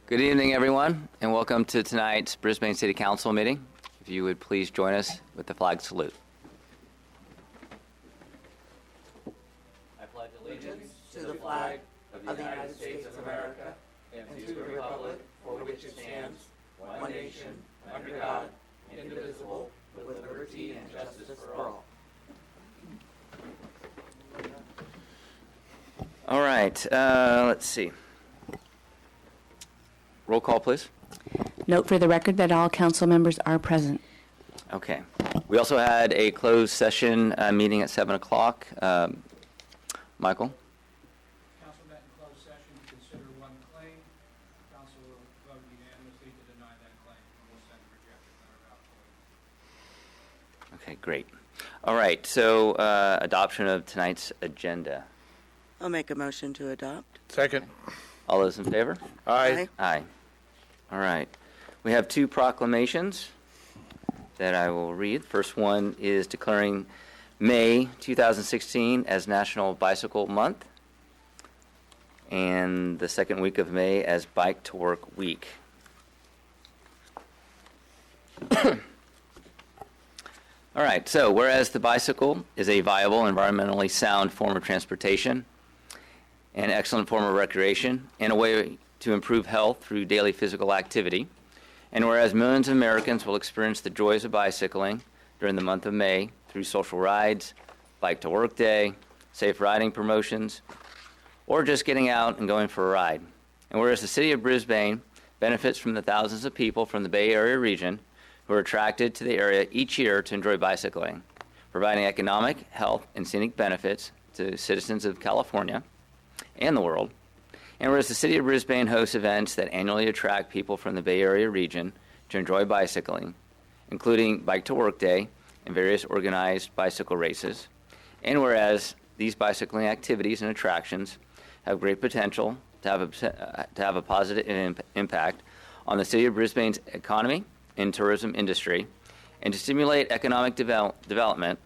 Good evening, everyone, and welcome to tonight's Brisbane City Council meeting. If you would please join us with the flag salute. I pledge allegiance to the flag of the United States of America and to the republic for which it stands, one nation, under God, indivisible, with liberty and justice for all. All right, let's see. Roll call, please. Note for the record that all council members are present. Okay. We also had a closed session meeting at 7 o'clock. Michael? Council met in closed session to consider one claim. Council will vote unanimously to deny that claim, and will send a rejection letter out for you. Okay, great. All right, so adoption of tonight's agenda. I'll make a motion to adopt. Second. All those in favor? Aye. Aye. All right. We have two proclamations that I will read. First one is declaring May 2016 as National Bicycle Month, and the second week of May as Bike to Work Week. All right, so whereas the bicycle is a viable, environmentally sound form of transportation, an excellent form of recreation, and a way to improve health through daily physical activity, and whereas millions of Americans will experience the joys of bicycling during the month of May through social rides, Bike to Work Day, safe riding promotions, or just getting out and going for a ride. And whereas the city of Brisbane benefits from the thousands of people from the Bay Area region who are attracted to the area each year to enjoy bicycling, providing economic, health, and scenic benefits to citizens of California and the world. And whereas the city of Brisbane hosts events that annually attract people from the Bay Area region to enjoy bicycling, including Bike to Work Day and various organized bicycle races. And whereas these bicycling activities and attractions have great potential to have a positive impact on the city of Brisbane's economy and tourism industry, and to stimulate economic development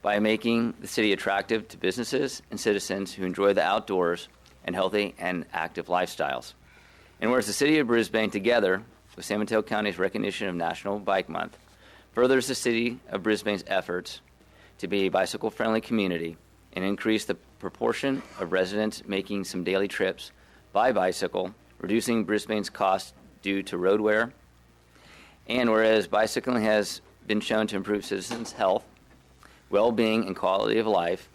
by making the city attractive to businesses and citizens who enjoy the outdoors and healthy and active lifestyles. And whereas the city of Brisbane, together with San Mateo County's recognition of National Bike Month, furthers the city of Brisbane's efforts to be a bicycle-friendly community and increase the proportion of residents making some daily trips by bicycle, reducing Brisbane's costs due to road wear. And whereas bicycling has been shown to improve citizens' health, well-being, and quality of life,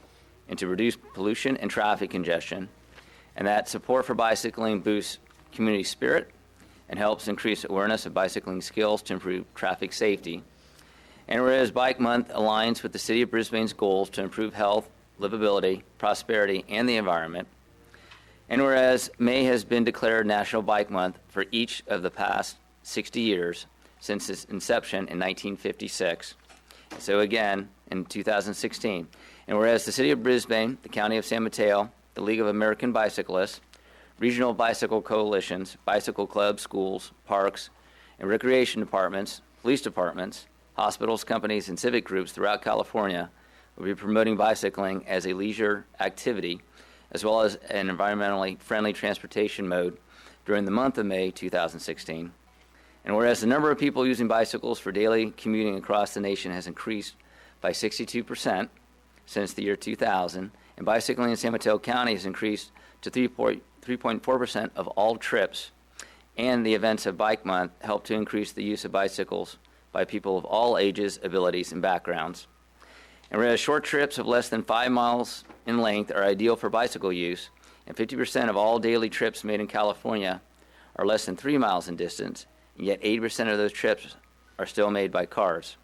and to reduce pollution and traffic congestion, and that support for bicycling boosts community spirit and helps increase awareness of bicycling skills to improve traffic safety. And whereas Bike Month aligns with the City of Brisbane's goals to improve health, livability, prosperity, and the environment. And whereas May has been declared National Bike Month for each of the past 60 years since its inception in 1956. So again, in 2016. And whereas the City of Brisbane, the County of San Mateo, the League of American Bicyclists, regional bicycle coalitions, bicycle clubs, schools, parks, and recreation departments, police departments, hospitals, companies, and civic groups throughout California will be promoting bicycling as a leisure activity, as well as an environmentally friendly transportation mode during the month of May 2016. And whereas the number of people using bicycles for daily commuting across the nation has increased by 62% since the year 2000, and bicycling in San Mateo County has increased to 3.4% of all trips, and the events of Bike Month help to increase the use of bicycles by people of all ages, abilities, and backgrounds. And whereas short trips of less than 5 miles in length are ideal for bicycle use, and 50% of all daily trips made in California are less than 3 miles in distance, and yet 80% of those trips are still made by cars.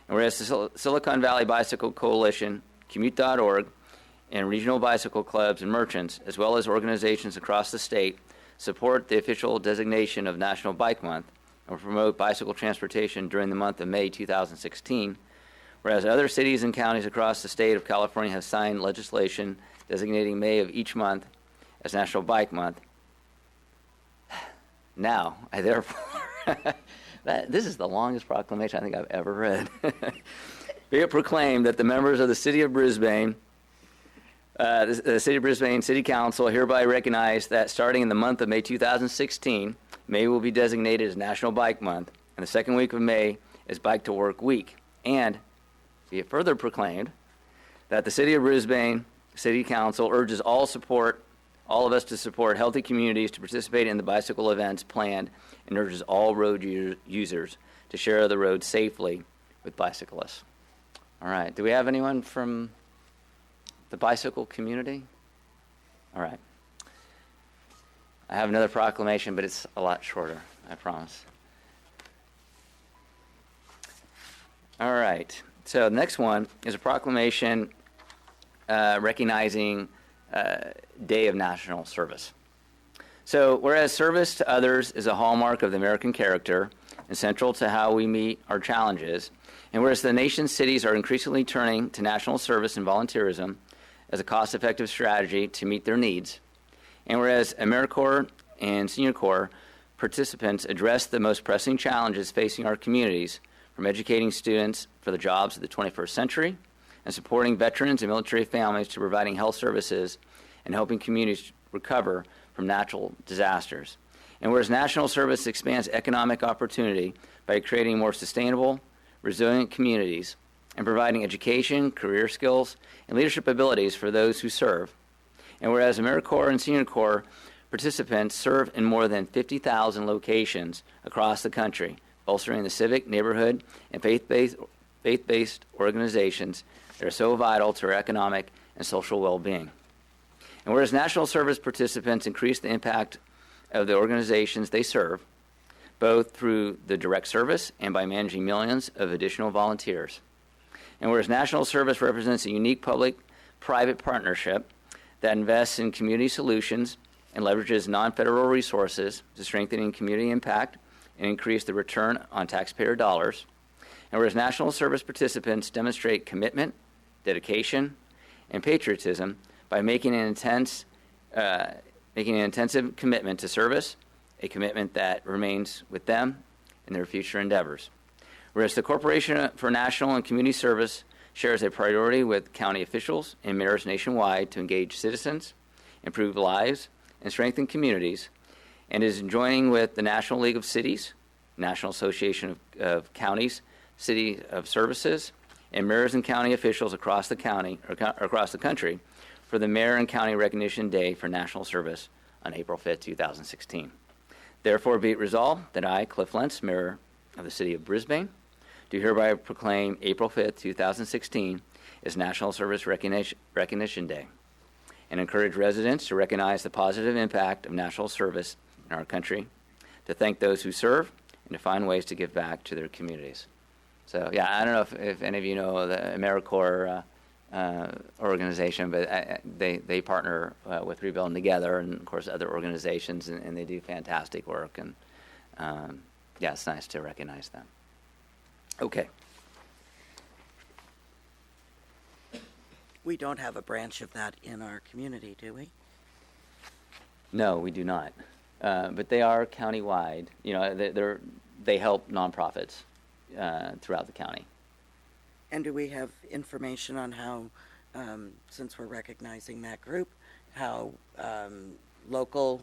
And whereas the Silicon Valley Bicycle Coalition, Commute.org, and regional bicycle clubs and merchants, as well as organizations across the state, support the official designation of National Bike Month and will promote bicycle transportation during the month of May 2016, whereas other cities and counties across the state of California have signed legislation designating May of each month as National Bike Month. Now, I therefore, this is the longest proclamation I think I've ever read. Be it proclaimed that the members of the City of Brisbane, the City of Brisbane City Council hereby recognize that starting in the month of May 2016, May will be designated as National Bike Month, and the second week of May is Bike to Work Week. And be it further proclaimed that the City of Brisbane City Council urges all of us to support healthy communities to participate in the bicycle events planned, and urges all road users to share the road safely with bicyclists. All right. Do we have anyone from the bicycle community? All right. I have another proclamation, but it's a lot shorter, I promise. All right. So the next one is a proclamation recognizing Day of National Service. So whereas service to others is a hallmark of the American character and central to how we meet our challenges, and whereas the nation's cities are increasingly turning to national service and volunteerism as a cost-effective strategy to meet their needs, and whereas AmeriCorps and Senior Corps participants address the most pressing challenges facing our communities, from educating students for the jobs of the 21st century and supporting veterans and military families to providing health services and helping communities recover from natural disasters. And whereas national service expands economic opportunity by creating more sustainable, resilient communities and providing education, career skills, and leadership abilities for those who serve. And whereas AmeriCorps and Senior Corps participants serve in more than 50,000 locations across the country, bolstering the civic, neighborhood, and faith-based organizations that are so vital to our economic and social well-being. And whereas national service participants increase the impact of the organizations they serve, both through the direct service and by managing millions of additional volunteers. And whereas national service represents a unique public-private partnership that invests in community solutions and leverages non-federal resources to strengthen community impact and increase the return on taxpayer dollars. And whereas national service participants demonstrate commitment, dedication, and patriotism by making an intensive commitment to service, a commitment that remains with them in their future endeavors. Whereas the Corporation for National and Community Service shares a priority with county officials and mayors nationwide to engage citizens, improve lives, and strengthen communities, and is joining with the National League of Cities, National Association of Counties, City of Services, and mayors and county officials across the county or across the country for the Mayor and County Recognition Day for National Service on April 5th, 2016. Therefore, be it resolved that I, Cliff Lentz, Mayor of the City of Brisbane, do hereby proclaim April 5th, 2016 as National Service Recognition Day, and encourage residents to recognize the positive impact of national service in our country, to thank those who serve, and to find ways to give back to their communities. So, yeah, I don't know if any of you know the AmeriCorps organization, but they partner with Rebuilding Together and, of course, other organizations, and they do fantastic work. And, yeah, it's nice to recognize them. Okay. We don't have a branch of that in our community, do we? No, we do not. But they are countywide. You know, they help nonprofits throughout the county. And do we have information on how, since we're recognizing that group, how local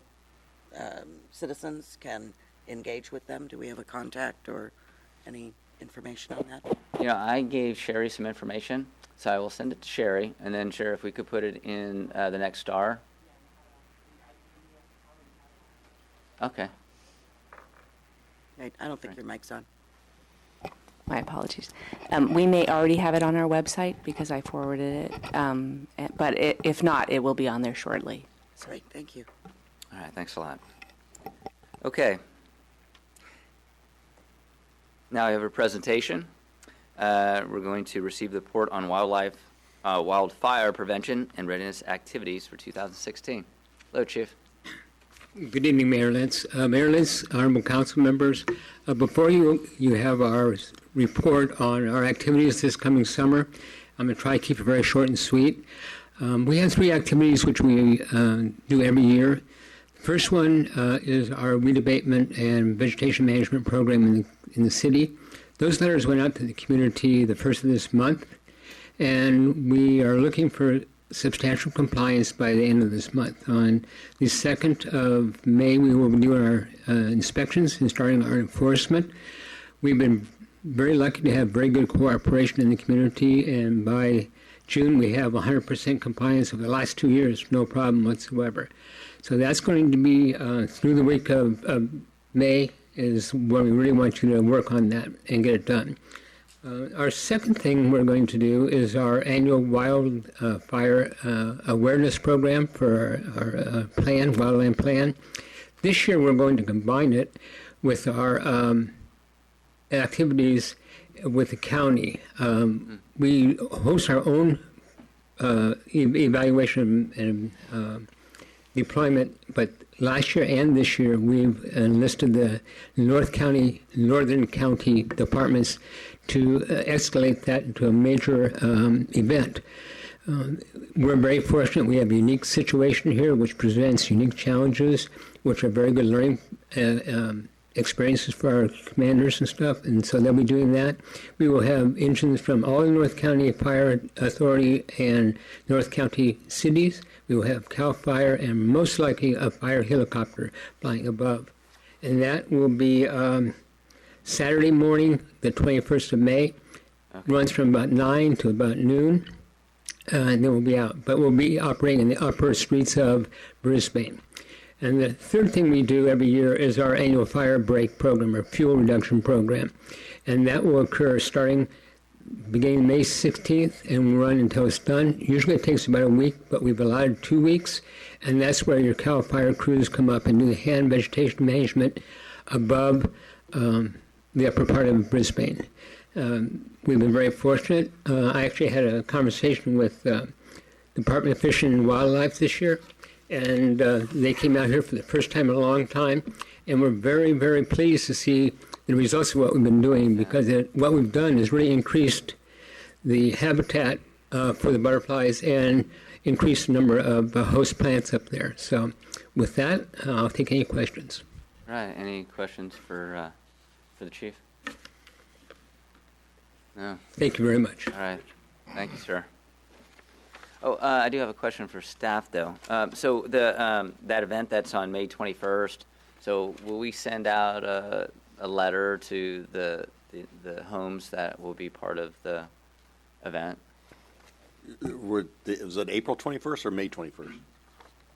citizens can engage with them? Do we have a contact or any information on that? You know, I gave Sherry some information, so I will send it to Sherry, and then Sherry, if we could put it in the next star. Okay. I don't think your mic's on. My apologies. We may already have it on our website because I forwarded it, but if not, it will be on there shortly. Great, thank you. All right, thanks a lot. Okay. Now I have a presentation. We're going to receive the report on wildfire prevention and readiness activities for 2016. Hello, Chief. Good evening, Mayor Lentz. Mayor Lentz, honorable council members, before you have our report on our activities this coming summer. I'm going to try to keep it very short and sweet. We have 3 activities which we do every year. The first one is our weed abatement and vegetation management program in the city. Those letters went out to the community the first of this month, and we are looking for substantial compliance by the end of this month. On the 2nd of May, we will be doing our inspections and starting our enforcement. We've been very lucky to have very good cooperation in the community, and by June, we have 100% compliance over the last 2 years, no problem whatsoever. So that's going to be through the week of May is when we really want you to work on that and get it done. Our second thing we're going to do is our annual wildfire awareness program for our plan, wildland plan. This year we're going to combine it with our activities with the county. We host our own evaluation and deployment, but last year and this year we've enlisted the northern county departments to escalate that into a major event. We're very fortunate. We have a unique situation here which presents unique challenges, which are very good learning experiences for our commanders and stuff, and so they'll be doing that. We will have engines from all the North County Fire Authority and North County cities. We will have CAL FIRE and most likely a fire helicopter flying above. And that will be Saturday morning, the 21st of May. Runs from about 9 to about noon, and then we'll be out. But we'll be operating in the upper streets of Brisbane. And the third thing we do every year is our annual fire break program, or fuel reduction program. And that will occur starting beginning May 16th and will run until it's done. Usually it takes about a week, but we've allotted 2 weeks. And that's where your CAL FIRE crews come up and do the hand vegetation management above the upper part of Brisbane. We've been very fortunate. I actually had a conversation with the Department of Fish and Wildlife this year, and they came out here for the first time in a long time, and we're very, very pleased to see the results of what we've been doing, because what we've done is really increased the habitat for the butterflies and increased the number of host plants up there. So with that, I'll take any questions. Right. Any questions for the chief? No. Thank you very much. All right. Thank you, sir. Oh, I do have a question for staff, though. So that event that's on May 21st, so will we send out a letter to the homes that will be part of the event? Was it April 21st or May 21st?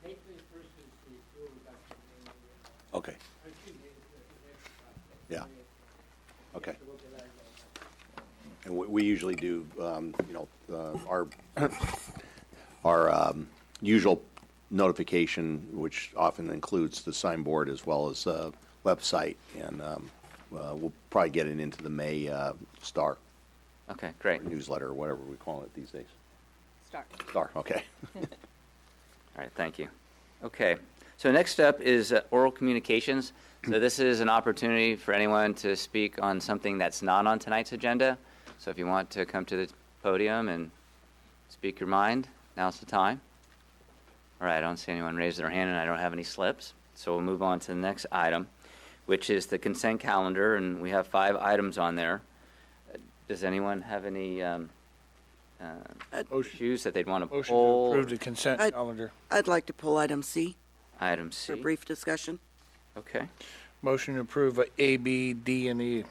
May 21st is the fuel reduction. Okay. Yeah. Okay. And we usually do, our usual notification, which often includes the signboard as well as website, and we'll probably get it into the May Star Okay, great. newsletter, or whatever we call it these days. Start. Okay. All right, thank you. Okay, so next up is oral communications. So this is an opportunity for anyone to speak on something that's not on tonight's agenda. So if you want to come to the podium and speak your mind, now's the time. All right, I don't see anyone raise their hand, and I don't have any slips. So we'll move on to the next item, which is the consent calendar, and we have 5 items on there. Does anyone have any issues that they'd want to Motion to pull? approve the consent calendar. I'd like to pull item C Item for C. brief discussion. Okay. Motion to approve A, B, D, and E.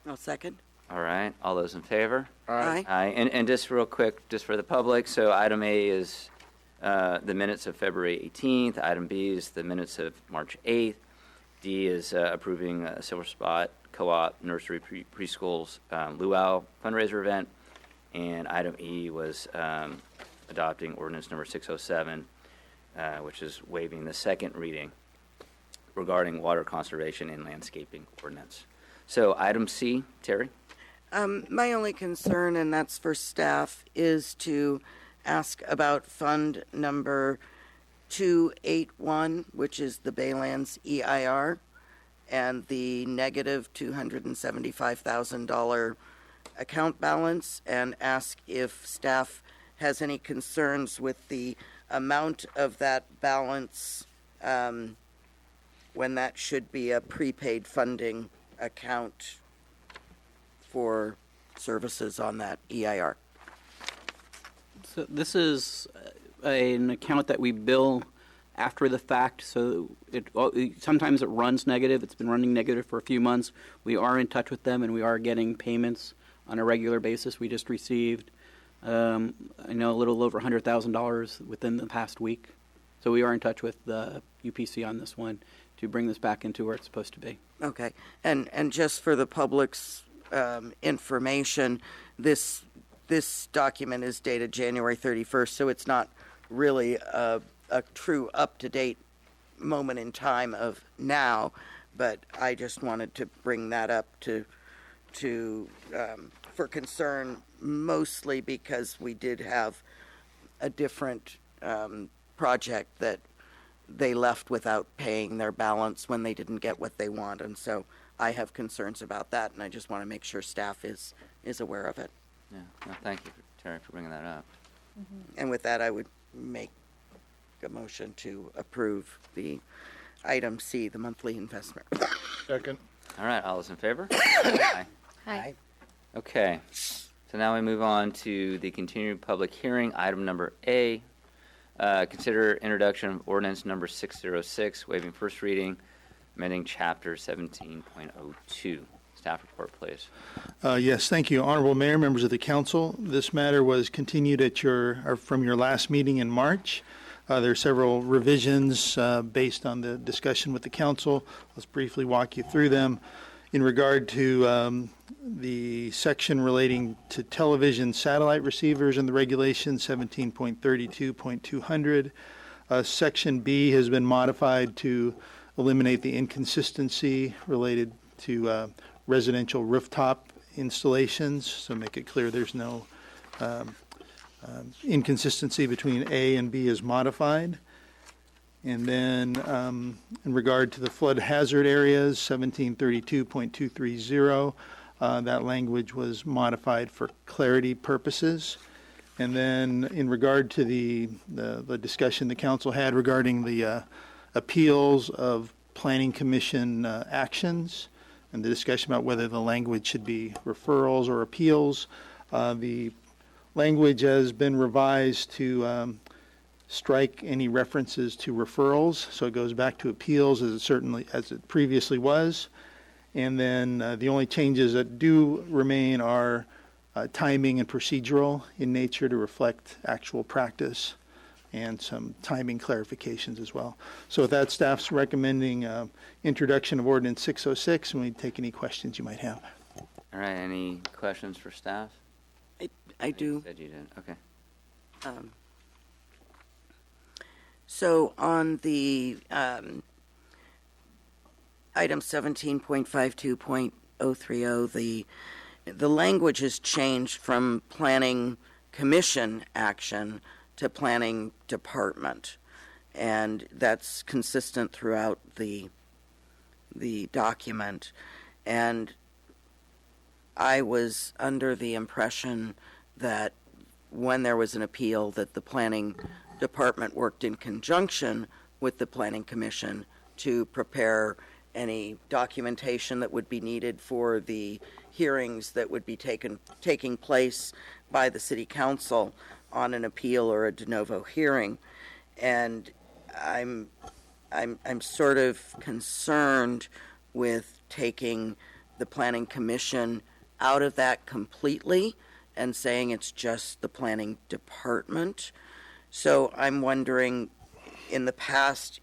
I'll second. All right. All those in favor? Aye. Aye. And just real quick, just for the public, so item A is the minutes of February 18th. Item B is the minutes of March 8th. D is approving Silver Spot Co-op Nursery Preschool's Luau fundraiser event. And item E was adopting ordinance number 607, which is waiving the second reading regarding water conservation and landscaping ordinance. So item C, Terry? My only concern, and that's for staff, is to ask about fund number 281, which is the Baylands EIR, and the negative $275,000 account balance, and ask if staff has any concerns with the amount of that balance when that should be a prepaid funding account for services on that EIR. So this is an account that we bill after the fact, so sometimes it runs negative. It's been running negative for a few months. We are in touch with them, and we are getting payments on a regular basis. We just received, I know, a little over $100,000 within the past week. So we are in touch with the UPC on this one to bring this back into where it's supposed to be. Okay, and just for the public's information, this document is dated January 31st, so it's not really a true up-to-date moment in time of now, but I just wanted to bring that up for concern, mostly because we did have a different project that they left without paying their balance when they didn't get what they want, and so I have concerns about that, and I just want to make sure staff is aware of it. Yeah, no, thank you, Terry, for bringing that up. And with that, I would make a motion to approve the item C, the monthly investment. Second. All right, all those in favor? Aye. Aye. Okay, so now we move on to the continued public hearing, item number A. Consider introduction of ordinance number 606, waiving first reading, amending chapter 17.02. Staff report, please. Yes, thank you. Honorable Mayor, members of the council, this matter was continued from your last meeting in March. There are several revisions based on the discussion with the council. Let's briefly walk you through them. In regard to the section relating to television satellite receivers and the regulation 17.32.200, Section B has been modified to eliminate the inconsistency related to residential rooftop installations, so make it clear there's no inconsistency between A and B is modified. And then in regard to the flood hazard areas, 1732.230, that language was modified for clarity purposes. And then in regard to the discussion the council had regarding the appeals of Planning Commission actions, and the discussion about whether the language should be referrals or appeals, the language has been revised to strike any references to referrals, so it goes back to appeals as it previously was. And then the only changes that do remain are timing and procedural in nature to reflect actual practice, and some timing clarifications as well. So with that, staff's recommending introduction of ordinance 606, and we take any questions you might have. All right, any questions for staff? I do. You said you did, okay. So on the item 17.52.030, the language has changed from Planning Commission action to Planning Department, and that's consistent throughout the document. And I was under the impression that when there was an appeal, that the Planning Department worked in conjunction with the Planning Commission to prepare any documentation that would be needed for the hearings that would be taking place by the City Council on an appeal or a de novo hearing. And I'm sort of concerned with taking the Planning Commission out of that completely and saying it's just the Planning Department. So I'm wondering, in the past,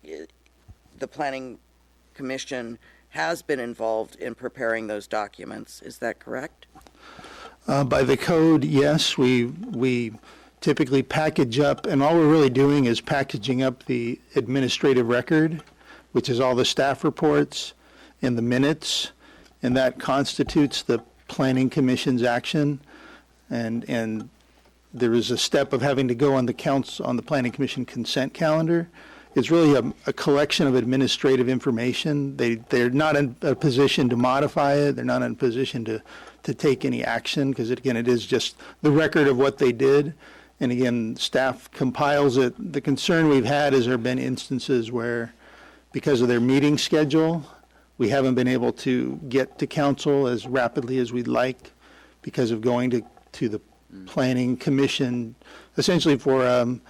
the Planning Commission has been involved in preparing those documents. Is that correct? By the code, yes. We typically package up, and all we're really doing is packaging up the administrative record, which is all the staff reports and the minutes, and that constitutes the Planning Commission's action. And there is a step of having to go on the Planning Commission consent calendar. It's really a collection of administrative information. They're not in a position to modify it. They're not in a position to take any action, because it is just the record of what they did. And again, staff compiles it. The concern we've had is there have been instances where, because of their meeting schedule, we haven't been able to get to council as rapidly as we'd like because of going to the planning commission, essentially for, to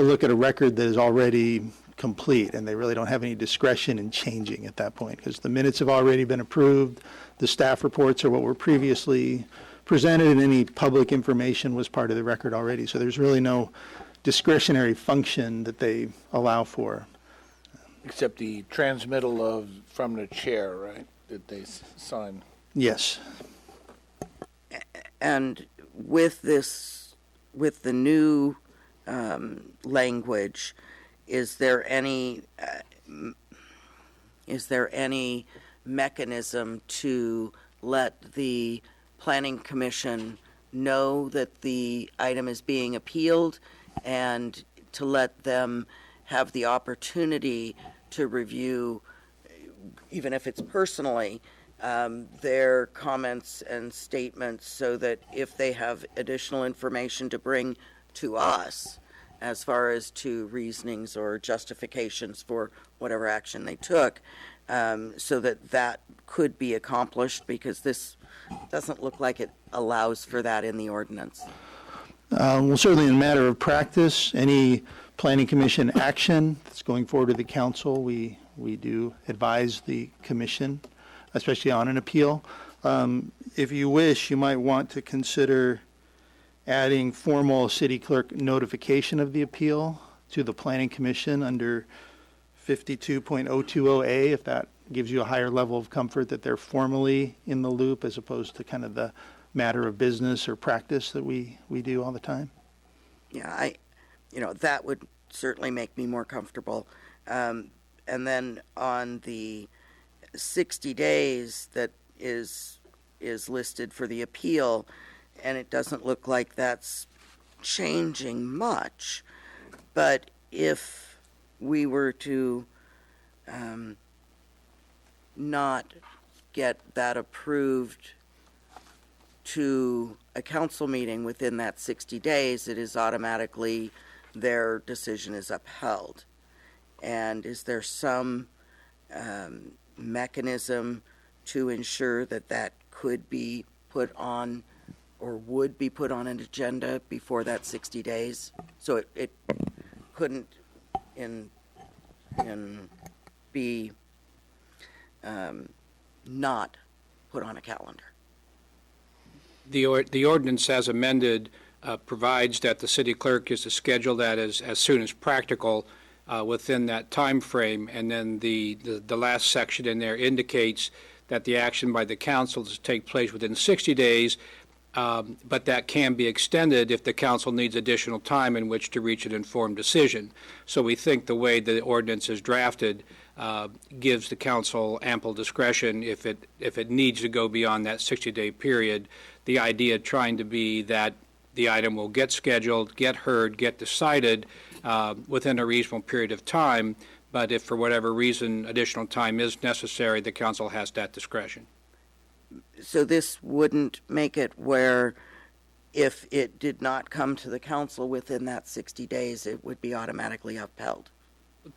look at a record that is already complete, and they really don't have any discretion in changing at that point, because the minutes have already been approved, the staff reports are what were previously presented, and any public information was part of the record already. So there's really no discretionary function that they allow for. Except the transmittal of, from the chair, right, that they sign. Yes. And with this, with the new language, is there any mechanism to let the Planning Commission know that the item is being appealed, and to let them have the opportunity to review, even if it's personally, their comments and statements, so that if they have additional information to bring to us as far as to reasonings or justifications for whatever action they took, so that that could be accomplished, because this doesn't look like it allows for that in the ordinance. Well, certainly in a matter of practice, any planning commission action that's going forward to the council, we do advise the commission, especially on an appeal. If you wish, you might want to consider adding formal city clerk notification of the appeal to the planning commission under 52.020A, if that gives you a higher level of comfort that they're formally in the loop, as opposed to kind of the matter of business or practice that we do all the time. Yeah, that would certainly make me more comfortable. And then on the 60 days that is listed for the appeal, and it doesn't look like that's changing much, but if we were to not get that approved to a council meeting within that 60 days, it is automatically, their decision is upheld. And is there some mechanism to ensure that that could be put on, or would be put on an agenda before that 60 days? So it couldn't be not put on a calendar. The ordinance as amended provides that the city clerk is to schedule that as soon as practical within that time frame, and then the last section in there indicates that the action by the council is to take place within 60 days, but that can be extended if the council needs additional time in which to reach an informed decision. So we think the way the ordinance is drafted gives the council ample discretion if it needs to go beyond that 60-day period. The idea trying to be that the item will get scheduled, get heard, get decided within a reasonable period of time, but if for whatever reason additional time is necessary, the council has that discretion. So this wouldn't make it where if it did not come to the council within that 60 days, it would be automatically upheld?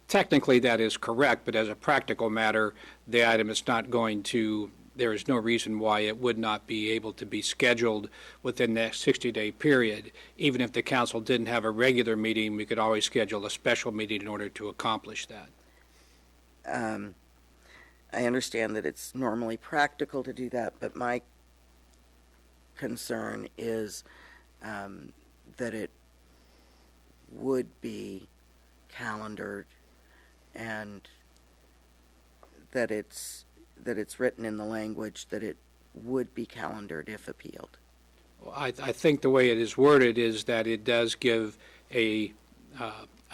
Technically, that is correct, but as a practical matter, the item is not going to, there is no reason why it would not be able to be scheduled within that 60-day period. Even if the council didn't have a regular meeting, we could always schedule a special meeting in order to accomplish that. I understand that it's normally practical to do that, but my concern is that it would be calendared, and that it's written in the language that it would be calendared if appealed. Well, I think the way it is worded is that it does give a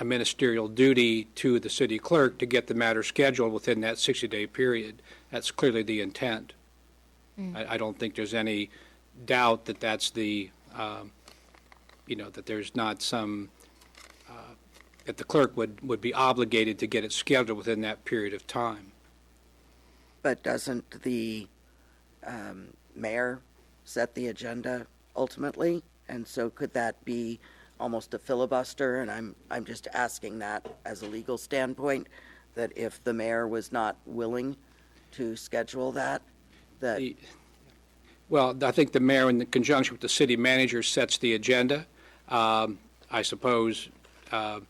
ministerial duty to the city clerk to get the matter scheduled within that 60-day period. That's clearly the intent. I don't think there's any doubt that that's the, that there's not some, that the clerk would be obligated to get it scheduled within that period of time. But doesn't the mayor set the agenda ultimately? And so could that be almost a filibuster? And I'm just asking that as a legal standpoint, that if the mayor was not willing to schedule that. Well, I think the mayor, in conjunction with the city manager, sets the agenda. I suppose it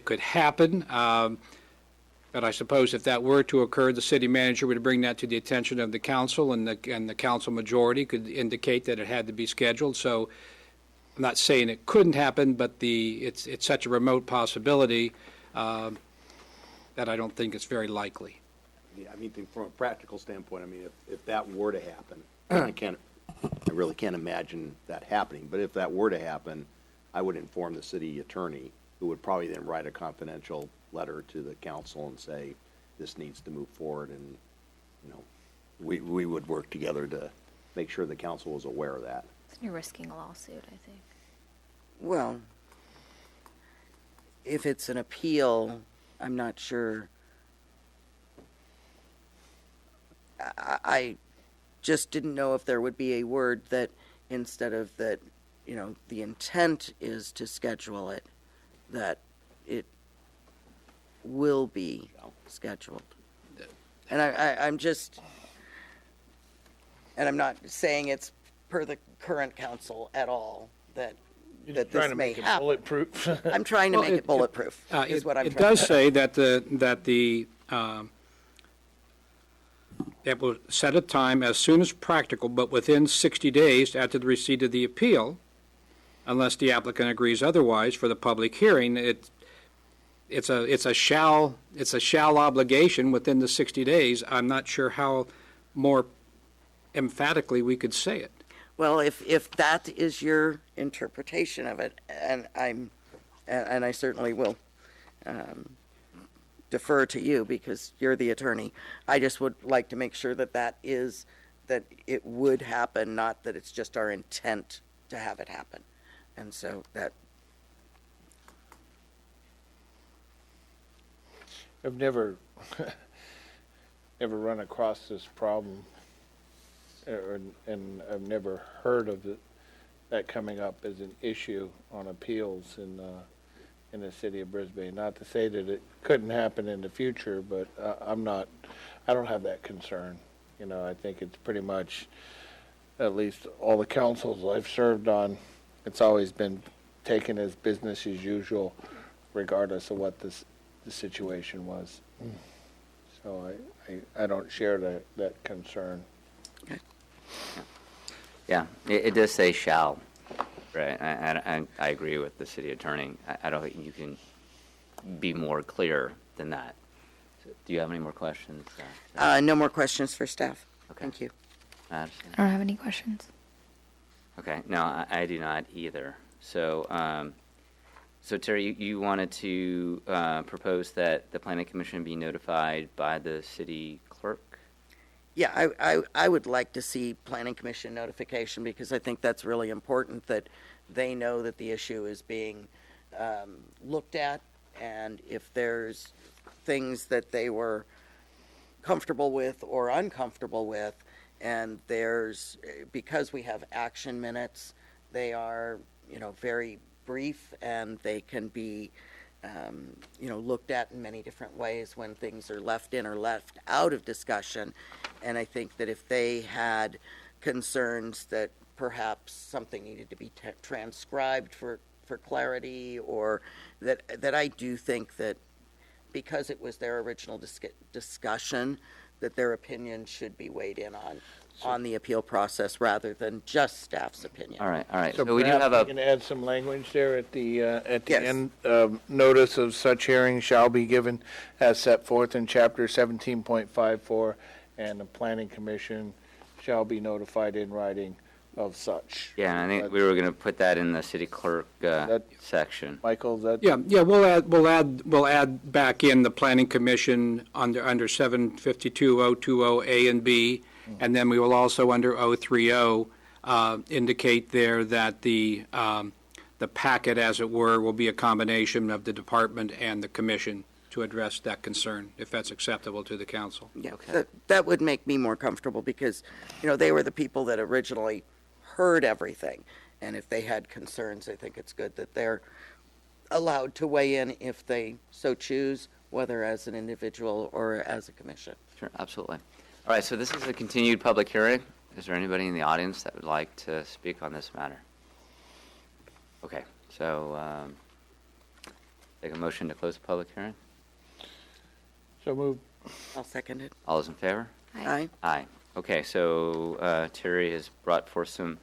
could happen, but I suppose if that were to occur, the city manager would bring that to the attention of the council, and the council majority could indicate that it had to be scheduled. So I'm not saying it couldn't happen, but it's such a remote possibility that I don't think it's very likely. Yeah, I mean, from a practical standpoint, I mean, if that were to happen, I really can't imagine that happening, but if that were to happen, I would inform the city attorney, who would probably then write a confidential letter to the council and say, this needs to move forward, and, you know, we would work together to make sure the council was aware of that. You're risking a lawsuit, I think. Well, if it's an appeal, I'm not sure. I just didn't know if there would be a word that instead of that, you know, the intent is to schedule it, that it will be scheduled. And I'm just, and I'm not saying it's per the current council at all that this Trying to may make it happen. bulletproof. I'm trying to Well, make it bulletproof, is what I'm It trying does to say that it will set a time as soon as practical, but within 60 days after the receipt of the appeal, unless the applicant agrees otherwise, for the public hearing. It's a shall obligation within the 60 days. I'm not sure how more emphatically we could say it. Well, if that is your interpretation of it, and I certainly will defer to you because you're the attorney, I just would like to make sure that it would happen, not that it's just our intent to have it happen. And so that. I've never run across this problem, and I've never heard of that coming up as an issue on appeals in the city of Brisbane. Not to say that it couldn't happen in the future, but I don't have that concern. You know, I think it's pretty much, at least all the councils I've served on, it's always been taken as business as usual, regardless of what the situation was. So I don't share that concern. Yeah, it does say shall, right? I agree with the city attorney. I don't think you can be more clear than that. So, do you have any more questions? No more questions for staff. Okay. Thank you. Madison? I don't have any questions. Okay, no, I do not either. So, so Terry, you wanted to propose that the planning commission be notified by the city clerk? Yeah, I would like to see planning commission notification because I think that's really important that they know that the issue is being looked at, and if there's things that they were comfortable with or uncomfortable with, and because we have action minutes, they are, very brief, and they can be, looked at in many different ways when things are left in or left out of discussion. And I think that if they had concerns that perhaps something needed to be transcribed for clarity, or that I do think that because it was their original discussion, that their opinion should be weighed in on the appeal process rather than just staff's opinion. All right. So So we do have perhaps we a, can add some language there at the Yes. end. Notice of such hearing shall be given as set forth in Chapter 17.54, and the Planning Commission shall be notified in writing of such. yeah, I think we were going to put that in the city clerk That- section. Michael, is that? Yeah, we'll add back in the planning commission under 752.020 A and B, and then we will also under 030 indicate there that the packet, as it were, will be a combination of the department and the commission to address that concern, if that's acceptable to the council. Yeah, Okay. that would make me more comfortable because, they were the people that originally heard everything. And if they had concerns, I think it's good that they're allowed to weigh in if they so choose, whether as an individual or as a commission. Sure, absolutely. All right, so this is a continued public hearing. Is there anybody in the audience that would like to speak on this matter? Okay, so take a motion to close the public hearing. So move. I'll second it. All those in favor? Aye. Aye. Okay, so Terry has brought forth some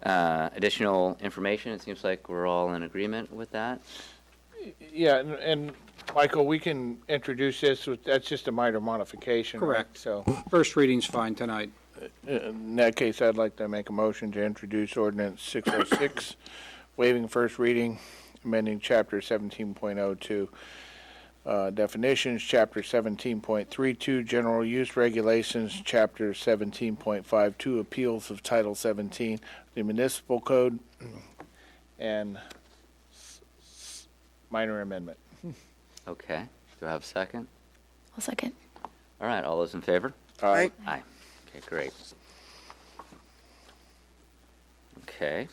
additional information. It seems like we're all in agreement with that. Yeah, and Michael, we can introduce this, that's just a minor modification, right? Correct. So, First reading's fine tonight. in that case, I'd like to make a motion to introduce ordinance 606, waiving first reading, amending chapter 17.02, definitions, chapter 17.32, general use regulations, chapter 17.52, appeals of title 17, the municipal code, and minor amendment. Okay, do I have a second? I'll second. All right, all those in favor? Aye. Aye. Okay, great. Okay.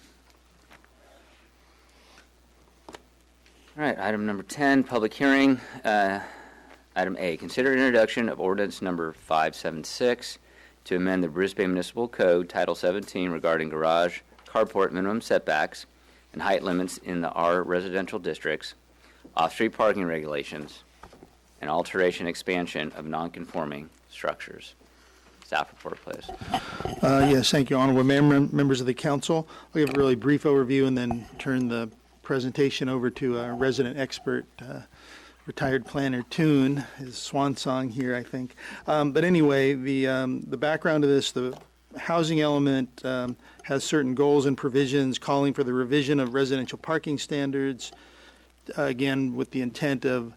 All right, item number 10, public hearing. Item A, consider introduction of ordinance number 576 to amend the Brisbane Municipal Code, Title 17, regarding garage, carport minimum setbacks, and height limits in the R residential districts, off-street parking regulations, and alteration expansion of non-conforming structures. Staff report, please. Yes, thank you, honorable members of the council. I'll give a really brief overview and then turn the presentation over to our resident expert, retired planner Toon, his swan song here, I think. But anyway, the background of this, the housing element has certain goals and provisions calling for the revision of residential parking standards, again, with the intent of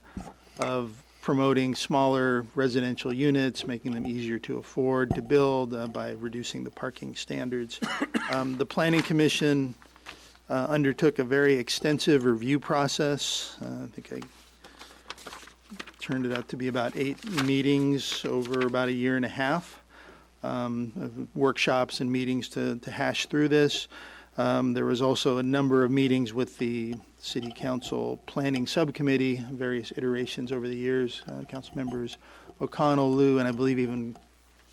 promoting smaller residential units, making them easier to afford to build by reducing the parking standards. The Planning Commission undertook a very extensive review process. I think I turned it out to be about 8 meetings over about a year and a half, workshops and meetings to hash through this. There was also a number of meetings with the City Council Planning Subcommittee, various iterations over the years. Council members O'Connell, Liu, and I believe even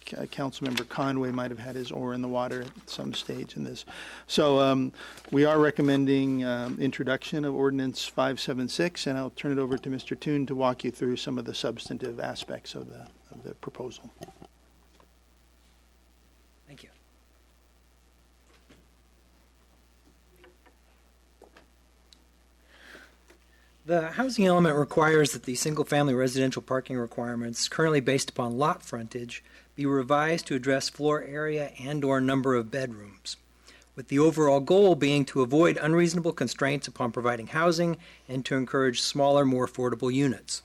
Councilmember Conway might have had his oar in the water at some stage in this. So we are recommending introduction of Ordinance 576, and I'll turn it over to Mr. Toon to walk you through some of the substantive aspects of the proposal. Thank you. The housing element requires that the single-family residential parking requirements currently based upon lot frontage be revised to address floor area and/or number of bedrooms, with the overall goal being to avoid unreasonable constraints upon providing housing and to encourage smaller, more affordable units.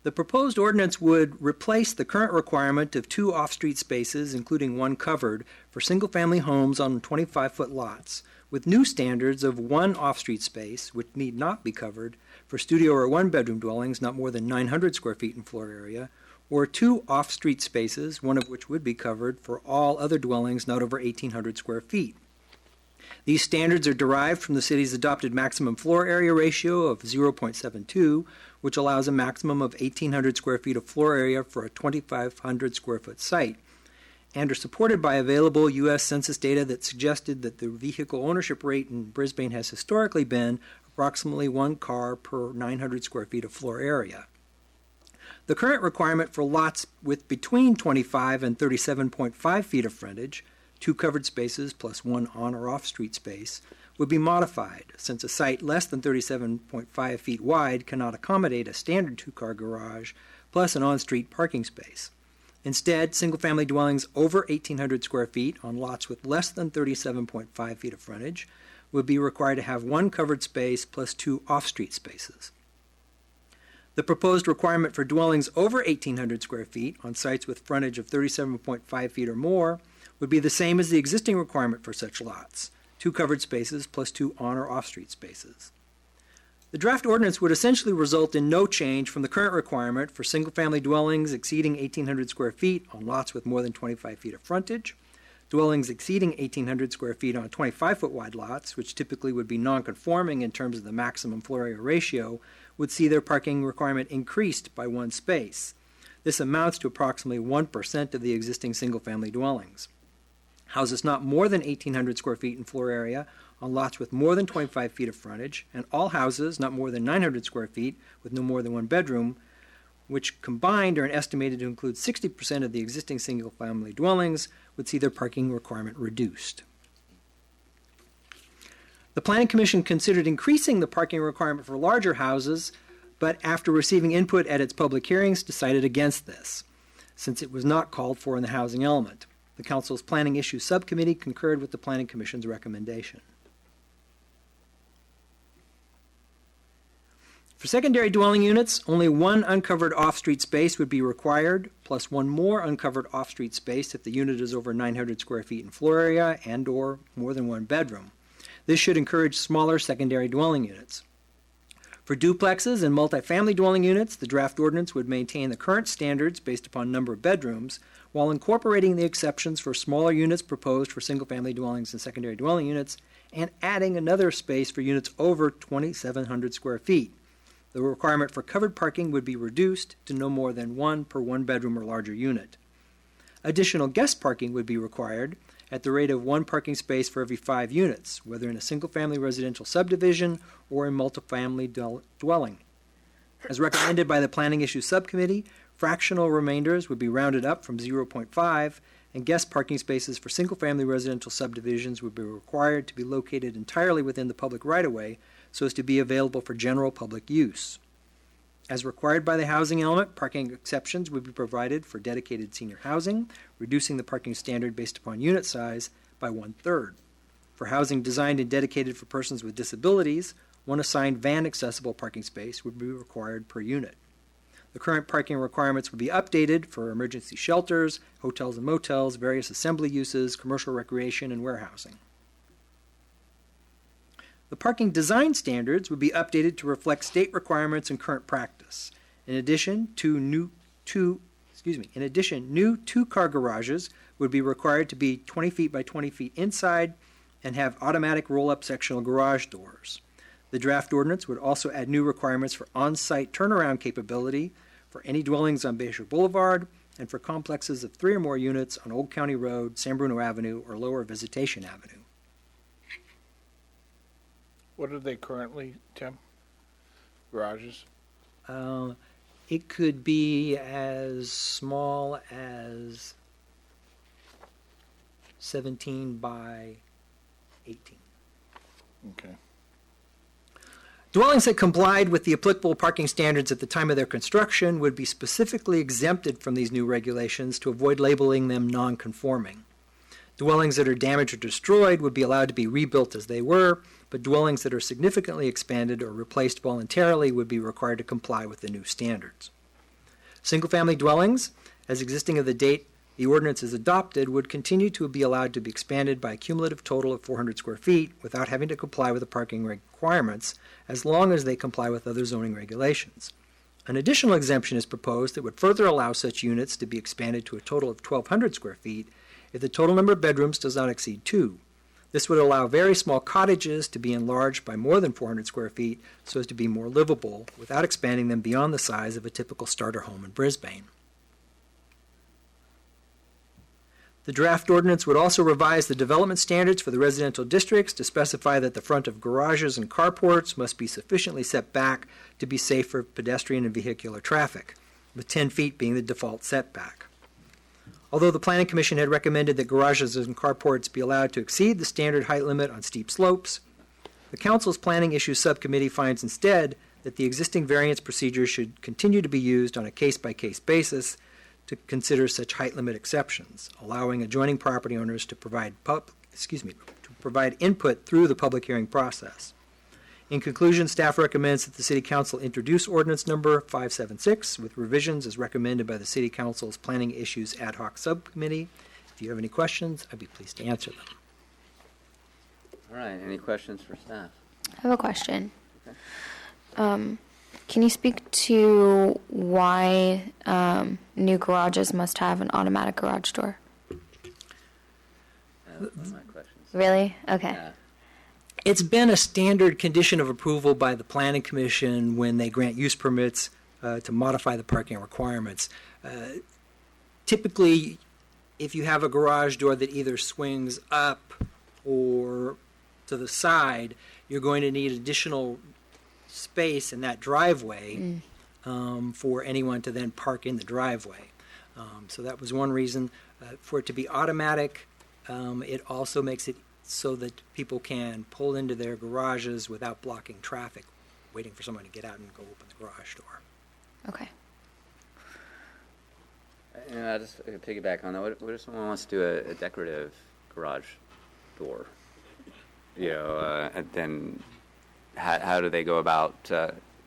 The proposed ordinance would replace the current requirement of 2 off-street spaces, including 1 covered, for single-family homes on 25-foot lots, with new standards of 1 off-street space, which need not be covered, for studio or 1-bedroom dwellings not more than 900 square feet in floor area, or 2 off-street spaces, one of which would be covered, for all other dwellings not over 1,800 square feet. These standards are derived from the city's adopted maximum floor area ratio of 0.72, which allows a maximum of 1,800 square feet of floor area for a 2,500 square foot site, and are supported by available U.S. Census data that suggested that the vehicle ownership rate in Brisbane has historically been approximately 1 car per 900 square feet of floor area. The current requirement for lots with between 25 and 37.5 feet of frontage, 2 covered spaces plus 1 on or off-street space, would be modified, since a site less than 37.5 feet wide cannot accommodate a standard 2-car garage plus an on-street parking space. Instead, single-family dwellings over 1,800 square feet on lots with less than 37.5 feet of frontage would be required to have 1 covered space plus 2 off-street spaces. The proposed requirement for dwellings over 1,800 square feet on sites with frontage of 37.5 feet or more would be the same as the existing requirement for such lots, 2 covered spaces plus 2 on or off-street spaces. The draft ordinance would essentially result in no change from the current requirement for single-family dwellings exceeding 1,800 square feet on lots with more than 25 feet of frontage, dwellings exceeding 1,800 square feet on 25-foot wide lots, which typically would be non-conforming in terms of the maximum floor area ratio, would see their parking requirement increased by 1 space. This amounts to approximately 1% of the existing single-family dwellings. Houses not more than 1,800 square feet in floor area on lots with more than 25 feet of frontage, and all houses not more than 900 square feet with no more than one bedroom, which combined are estimated to include 60% of the existing single-family dwellings, would see their parking requirement reduced. The Planning Commission considered increasing the parking requirement for larger houses, but after receiving input at its public hearings, decided against this, since it was not called for in the housing element. The Council's Planning Issues Subcommittee concurred with the Planning Commission's recommendation. For secondary dwelling units, only one uncovered off-street space would be required, plus one more uncovered off-street space if the unit is over 900 square feet in floor area and/or more than one bedroom. This should encourage smaller secondary dwelling units. For duplexes and multifamily dwelling units, the draft ordinance would maintain the current standards based upon number of bedrooms, while incorporating the exceptions for smaller units proposed for single-family dwellings and secondary dwelling units, and adding another space for units over 2,700 square feet. The requirement for covered parking would be reduced to no more than one per one-bedroom or larger unit. Additional guest parking would be required at the rate of one parking space for every 5 units, whether in a single-family residential subdivision or a multifamily dwelling. As recommended by the Planning Issues Subcommittee, fractional remainders would be rounded up from 0.5, and guest parking spaces for single-family residential subdivisions would be required to be located entirely within the public right-of-way so as to be available for general public use. As required by the housing element, parking exceptions would be provided for dedicated senior housing, reducing the parking standard based upon unit size by 1/3. For housing designed and dedicated for persons with disabilities, one assigned van-accessible parking space would be required per unit. The current parking requirements would be updated for emergency shelters, hotels and motels, various assembly uses, commercial recreation, and warehousing. The parking design standards would be updated to reflect state requirements and current practice. In addition, new two-car garages would be required to be 20 feet by 20 feet inside and have automatic roll-up sectional garage doors. The draft ordinance would also add new requirements for on-site turnaround capability for any dwellings on Bayshore Boulevard and for complexes of 3 or more units on Old County Road, San Bruno Avenue, or Lower Visitation Avenue. What are they currently, Tim? Garages? It could be as small as 17 by 18. Okay. Dwellings that complied with the applicable parking standards at the time of their construction would be specifically exempted from these new regulations to avoid labeling them non-conforming. Dwellings that are damaged or destroyed would be allowed to be rebuilt as they were, but dwellings that are significantly expanded or replaced voluntarily would be required to comply with the new standards. Single-family dwellings, as existing of the date the ordinance is adopted, would continue to be allowed to be expanded by a cumulative total of 400 square feet without having to comply with the parking requirements, as long as they comply with other zoning regulations. An additional exemption is proposed that would further allow such units to be expanded to a total of 1,200 square feet if the total number of bedrooms does not exceed 2. This would allow very small cottages to be enlarged by more than 400 square feet so as to be more livable without expanding them beyond the size of a typical starter home in Brisbane. The draft ordinance would also revise the development standards for the residential districts to specify that the front of garages and carports must be sufficiently set back to be safe for pedestrian and vehicular traffic, with 10 feet being the default setback. Although the Planning Commission had recommended that garages and carports be allowed to exceed the standard height limit on steep slopes, the Council's Planning Issues Subcommittee finds instead that the existing variance procedures should continue to be used on a case-by-case basis to consider such height limit exceptions, allowing adjoining property owners to provide input through the public hearing process. In conclusion, staff recommends that the City Council introduce ordinance number 576 with revisions as recommended by the City Council's Planning Issues Ad Hoc Subcommittee. If you have any questions, I'd be pleased to answer them. All right, any questions for staff? I have a question. Okay. Can you speak to why new garages must have an automatic garage door? That's one of my questions. Really? Okay. Yeah. It's been a standard condition of approval by the Planning Commission when they grant use permits to modify the parking requirements. Typically, if you have a garage door that either swings up or to the side, you're going to need additional space in that driveway for anyone to then park in the driveway. So that was one reason. For it to be automatic, it also makes it so that people can pull into their garages without blocking traffic, waiting for someone to get out and go open the garage door. Okay. And I just piggyback on that. What if someone wants to do a decorative garage door? You know, and then how do they go about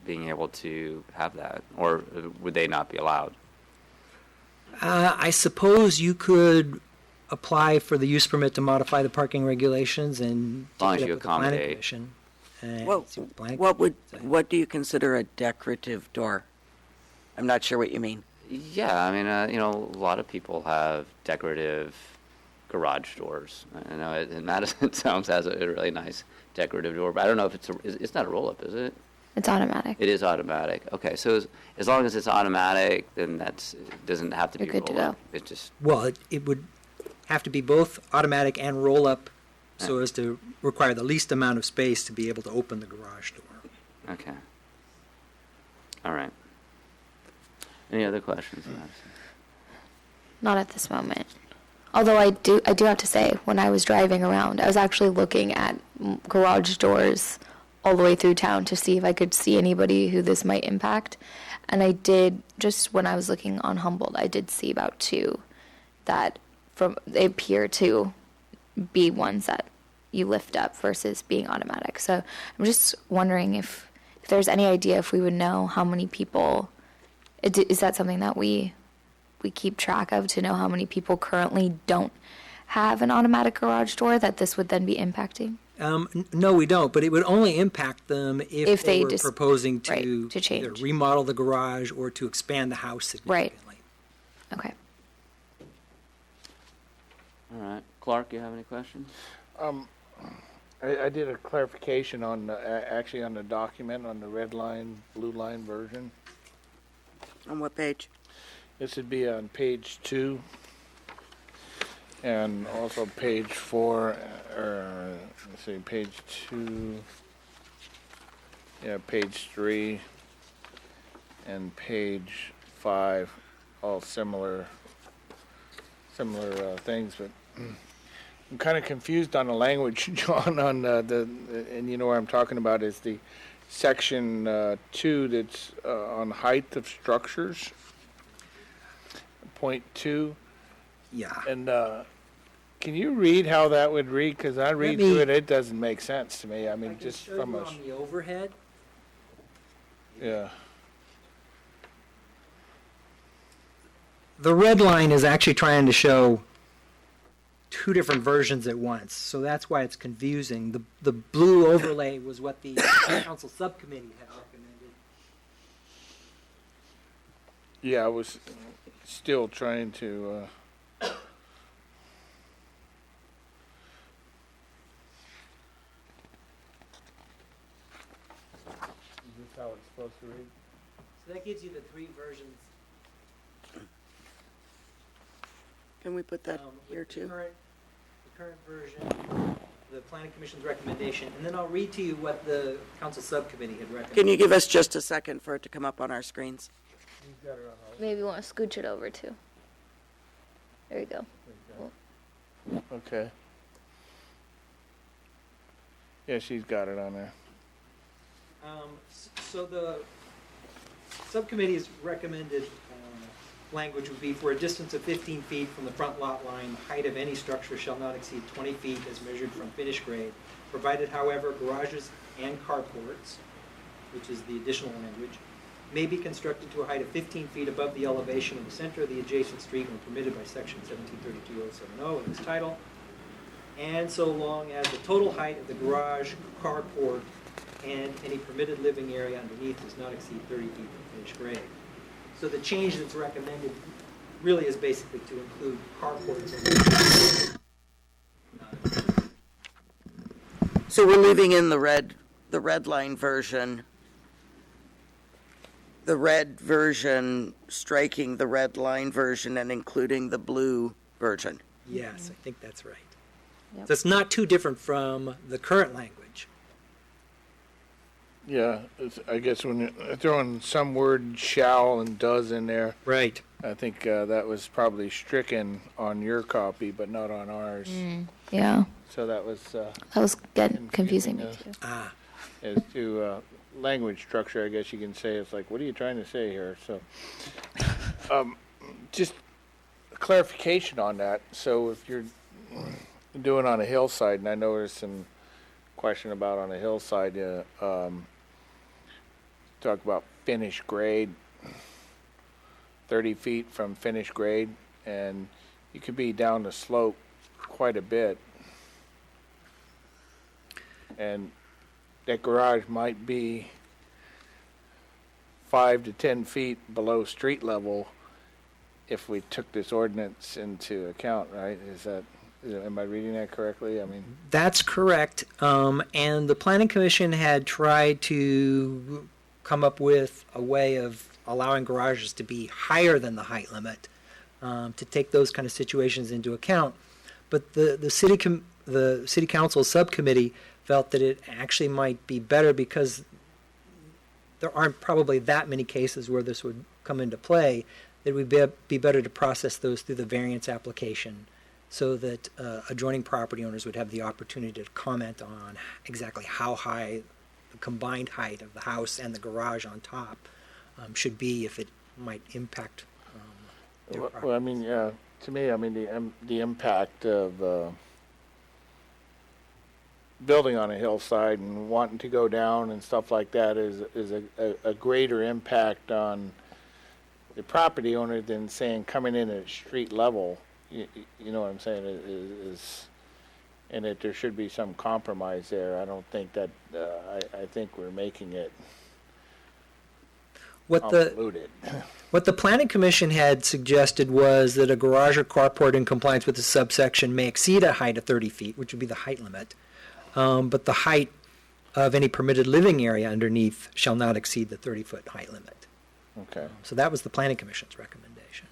being able to have that, or would they not be allowed? I suppose you could apply for the use permit to modify the parking regulations and As long take as it you up with the planning accommodate. commission. And Well, see what the planning what commission say. what do you consider a decorative door? I'm not sure what you mean. Yeah, I mean, a lot of people have decorative garage doors. I know in Madison Sounds has a really nice decorative door, but I don't know if it's not a roll-up, is it? It's automatic. It is automatic. Okay, so as long as it's automatic, then it doesn't have to be You're good to roll-up. go. It just, Well, it would have to be both automatic and roll-up so as to require the least amount of space to be able to open the garage door. okay. All right. Any other questions, Madison? Not at this moment. Although I do have to say, when I was driving around, I was actually looking at garage doors all the way through town to see if I could see anybody who this might impact. And I did, just when I was looking on Humboldt, I did see about 2 that they appear to be ones that you lift up versus being automatic. So I'm just wondering if there's any idea, if we would know how many people, is that something that we keep track of, to know how many people currently don't have an automatic garage door that this would then be impacting? No, we don't, but it would only impact them if they they were just- proposing right, to to change. either remodel the garage or to expand the house significantly. Okay. All right. Clark, you have any questions? I did a clarification on, actually on the document, on the red line, blue line version. On what page? This would be on page 2 and also page 4, let's see, page 2, yeah, page 3 and page 5, all similar things, but I'm kind of confused on the language, John, on and you know what I'm talking about is the section 2 that's on height of structures. Point 2, Yeah. and can you read how that would read? Because I read me- through it, it doesn't make sense to me. I mean, I can just show from you a, on the overhead. yeah. The red line is actually trying to show 2 different versions at once, so that's why it's confusing. The blue overlay was what the council subcommittee had recommended. Yeah, I was still trying to, is this how it's supposed to read? So that gives you the 3 versions. Can we put that with here the too? current version, the planning commission's recommendation, and then I'll read to you what the council subcommittee had recommended. Can you give us just a second for it to come up on our screens? Maybe you want to scooch it over too. There you go. Okay. Yeah, she's got it on there. So the subcommittee's recommended language would be for a distance of 15 feet from the front lot line, the height of any structure shall not exceed 20 feet as measured from finished grade, provided, however, garages and carports, which is the additional language, may be constructed to a height of 15 feet above the elevation of the center of the adjacent street when permitted by section 1732070 of this title, and so long as the total height of the garage, carport, and any permitted living area underneath does not exceed 30 feet from finished grade. So the change that's recommended really is basically to include carports. So we're leaving in the red line version the red version, striking the red line version and including the blue version. Yes, I think that's right. Yep. So it's not too different from the current language. Yeah, I guess when you're throwing some word shall and does in there, Right. I think that was probably stricken on your copy, but not on ours. Yeah, So that was that was confusing me Confusing too. Ah, as to language structure. I guess you can say it's like, what are you trying to say here? So, just clarification on that. So if you're doing on a hillside, and I know there's some question about on a hillside, talk about finished grade, 30 feet from finished grade, and you could be down the slope quite a bit. And that garage might be 5 to 10 feet below street level if we took this ordinance into account, right? Am I reading that correctly? I mean, that's correct. And the Planning Commission had tried to come up with a way of allowing garages to be higher than the height limit, to take those kind of situations into account. But the city council subcommittee felt that it actually might be better because there aren't probably that many cases where this would come into play. It would be better to process those through the variance application, so that adjoining property owners would have the opportunity to comment on exactly how high the combined height of the house and the garage on top should be, if it might impact their property. well, I mean, to me, I mean, the impact of building on a hillside and wanting to go down and stuff like that is a greater impact on the property owner than saying coming in at street level. You know what I'm saying? And that there should be some compromise there. I don't think that. I think we're making it convoluted. What the Planning Commission had suggested was that a garage or carport in compliance with the subsection may exceed a height of 30 feet, which would be the height limit, but the height of any permitted living area underneath shall not exceed the 30-foot height limit. Okay. So that was the Planning Commission's recommendation.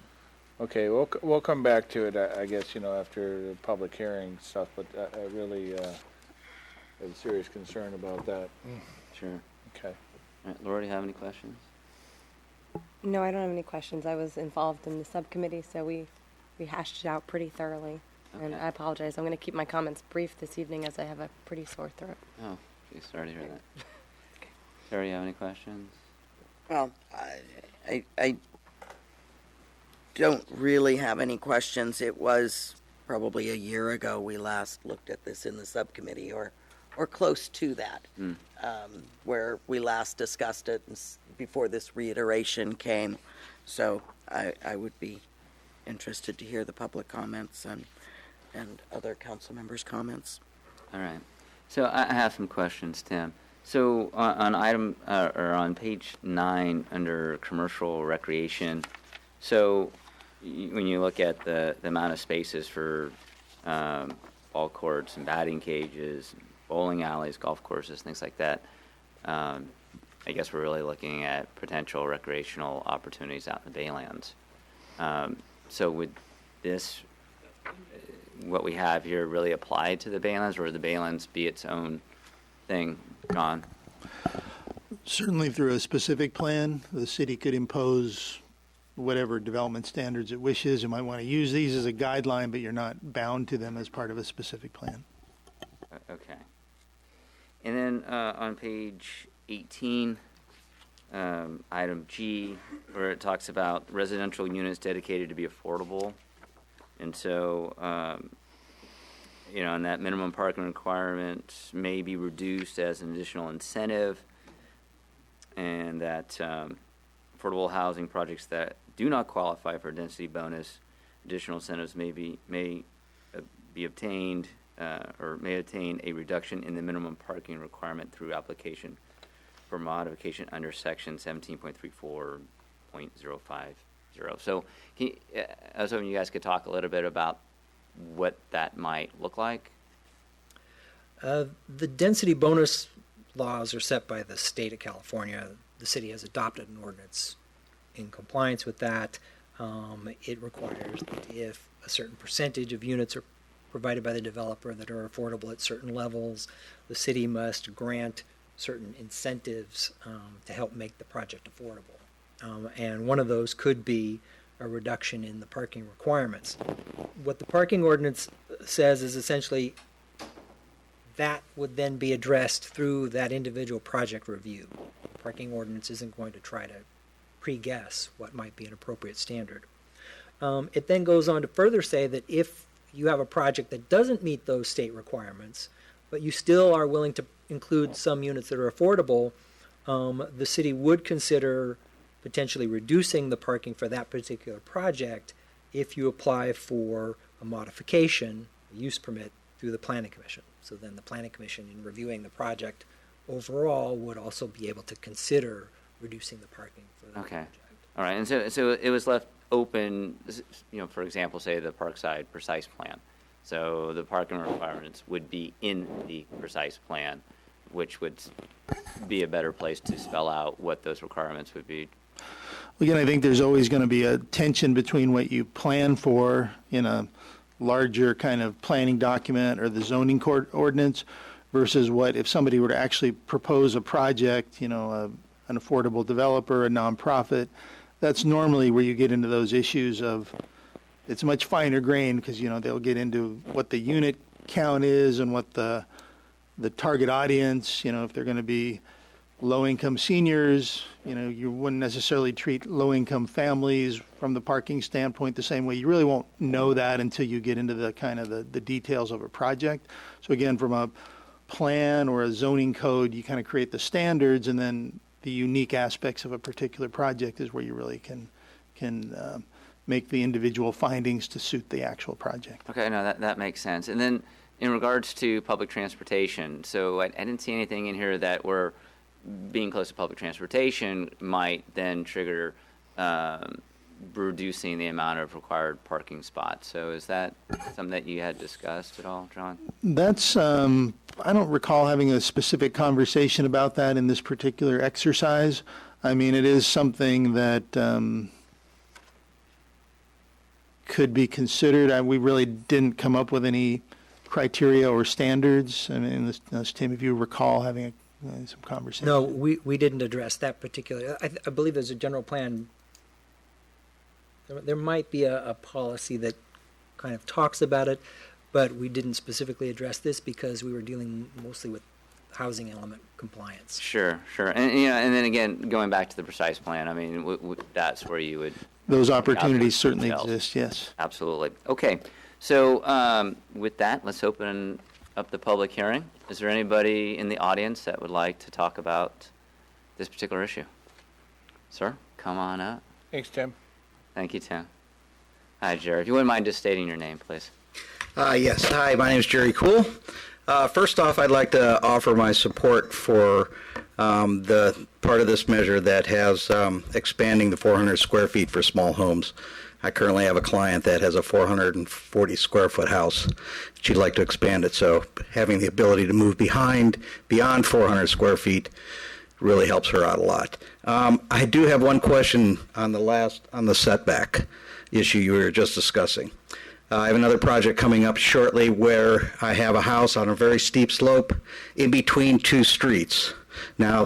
Okay, we'll come back to it, I guess, after the public hearing stuff, but I really have a serious concern about that. Sure. Okay. All right, Laura, do you have any questions? No, I don't have any questions. I was involved in the subcommittee, so we hashed it out pretty thoroughly. And Okay. I apologize. I'm going to keep my comments brief this evening as I have a pretty sore throat. Oh, geez, sorry to hear that. Sarah, you have any questions? Well, I don't really have any questions. It was probably a year ago we last looked at this in the subcommittee, or close to that, where we last discussed it before this reiteration came. So I would be interested to hear the public comments and other council members' comments. All right. So I have some questions, Tim. So on item or on page 9 under commercial recreation, so when you look at the amount of spaces for ball courts and batting cages, bowling alleys, golf courses, things like that, I guess we're really looking at potential recreational opportunities out in the Baylands. So would this, what we have here, really apply to the Baylands, or would the Baylands be its own thing, John? Certainly through a specific plan, the city could impose whatever development standards it wishes. You might want to use these as a guideline, but you're not bound to them as part of a specific plan. Okay. And then on page 18, item G, where it talks about residential units dedicated to be affordable. And so, and that minimum parking requirement may be reduced as an additional incentive, and that affordable housing projects that do not qualify for density bonus, additional incentives may be obtained or may attain a reduction in the minimum parking requirement through application for modification under section 17.34.050. So I was hoping you guys could talk a little bit about what that might look like. The density bonus laws are set by the state of California. the city has adopted an ordinance in compliance with that. It requires that if a certain percentage of units are provided by the developer that are affordable at certain levels, the city must grant certain incentives to help make the project affordable. And one of those could be a reduction in the parking requirements. What the parking ordinance says is essentially that would then be addressed through that individual project review. The parking ordinance isn't going to try to pre-guess what might be an appropriate standard. It then goes on to further say that if you have a project that doesn't meet those state requirements, but you still are willing to include some units that are affordable, the city would consider potentially reducing the parking for that particular project if you apply for a modification, a use permit, through the Planning Commission. So then the Planning Commission, in reviewing the project overall, would also be able to consider reducing the parking for the project. All right, and so it was left open, for example, say the Parkside Precise Plan. So the parking requirements would be in the Precise Plan, which would be a better place to spell out what those requirements would be. Again, I think there's always going to be a tension between what you plan for in a larger kind of planning document or the zoning court ordinance versus what if somebody were to actually propose a project, an affordable developer, a nonprofit. That's normally where you get into those issues of it's much finer grain because, they'll get into what the unit count is and what the target audience, if they're going to be low-income seniors, you wouldn't necessarily treat low-income families from the parking standpoint the same way. You really won't know that until you get into the kind of the details of a project. So again, from a plan or a zoning code, you kind of create the standards, and then the unique aspects of a particular project is where you really can make the individual findings to suit the actual project. Okay, no, that makes sense. And then in regards to public transportation, so I didn't see anything in here that were being close to public transportation might then trigger reducing the amount of required parking spots. So is that something that you had discussed at all, John? That's, I don't recall having a specific conversation about that in this particular exercise. I mean, it is something that could be considered. We really didn't come up with any criteria or standards. I mean, Tim, if you recall having some conversation. No, we didn't address that particular. I believe there's a general plan. There might be a policy that kind of talks about it, but we didn't specifically address this because we were dealing mostly with housing element compliance. Sure. And then again, going back to the Precise Plan, I mean, that's where you would. Those opportunities certainly exist, yes. Absolutely. Okay. So with that, let's open up the public hearing. Is there anybody in the audience that would like to talk about this particular issue? Sir, come on up. Thanks, Tim. Thank you, Tim. Hi, Jerry. If you wouldn't mind just stating your name, please. Yes. Hi, my name is Jerry Cool. First off, I'd like to offer my support for the part of this measure that has expanding the 400 square feet for small homes. I currently have a client that has a 440 square foot house. She'd like to expand it, so having the ability to move beyond 400 square feet really helps her out a lot. I do have one question on the setback issue you were just discussing. I have another project coming up shortly where I have a house on a very steep slope in between two streets. Now,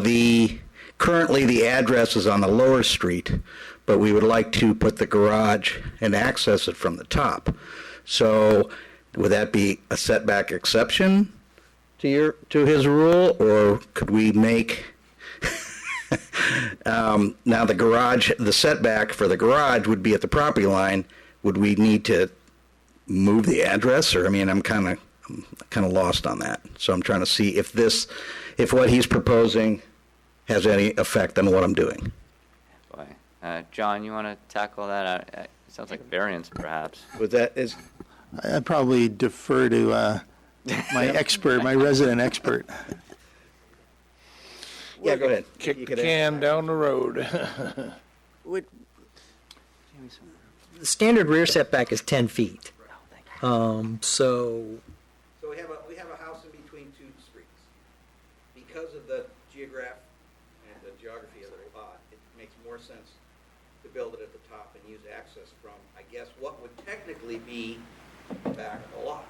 currently the address is on the lower street, but we would like to put the garage and access it from the top. So would that be a setback exception to his rule, or could we make now the setback for the garage would be at the property line? Would we need to move the address, or I'm kind of lost on that. So I'm trying to see if what he's proposing has any effect on what I'm doing. Boy. John, you want to tackle that? It sounds like a variance, perhaps. I'd probably defer to my resident expert. Yeah, go ahead. Kick the can down the road. The standard rear setback is 10 feet. So we have a house in between two streets. Because of the and the geography of the lot, it makes more sense to build it at the top and use access from, I guess, what would technically be the back of the lot.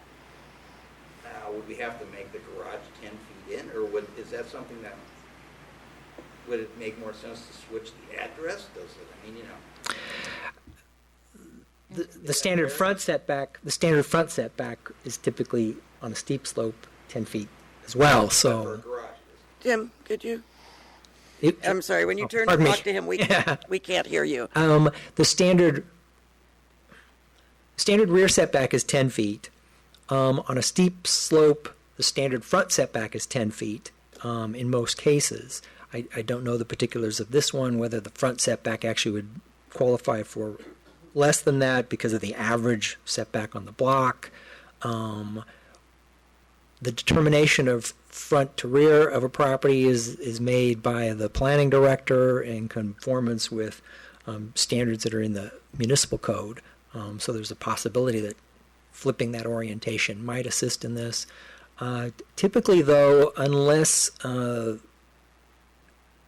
Now, would we have to make the garage 10 feet in, or is that something that, would it make more sense to switch the address? Does it, I mean, you know. The standard front setback, is typically on a steep slope, 10 feet as well, For a so. garage, Tim, could you? It- I'm sorry, when you turn to pardon me. talk to him, we can't hear you. The standard rear setback is 10 feet. On a steep slope, the standard front setback is 10 feet in most cases. I don't know the particulars of this one, whether the front setback actually would qualify for less than that because of the average setback on the block. The determination of front to rear of a property is made by the planning director in conformance with standards that are in the municipal code. So there's a possibility that flipping that orientation might assist in this. Typically, though, unless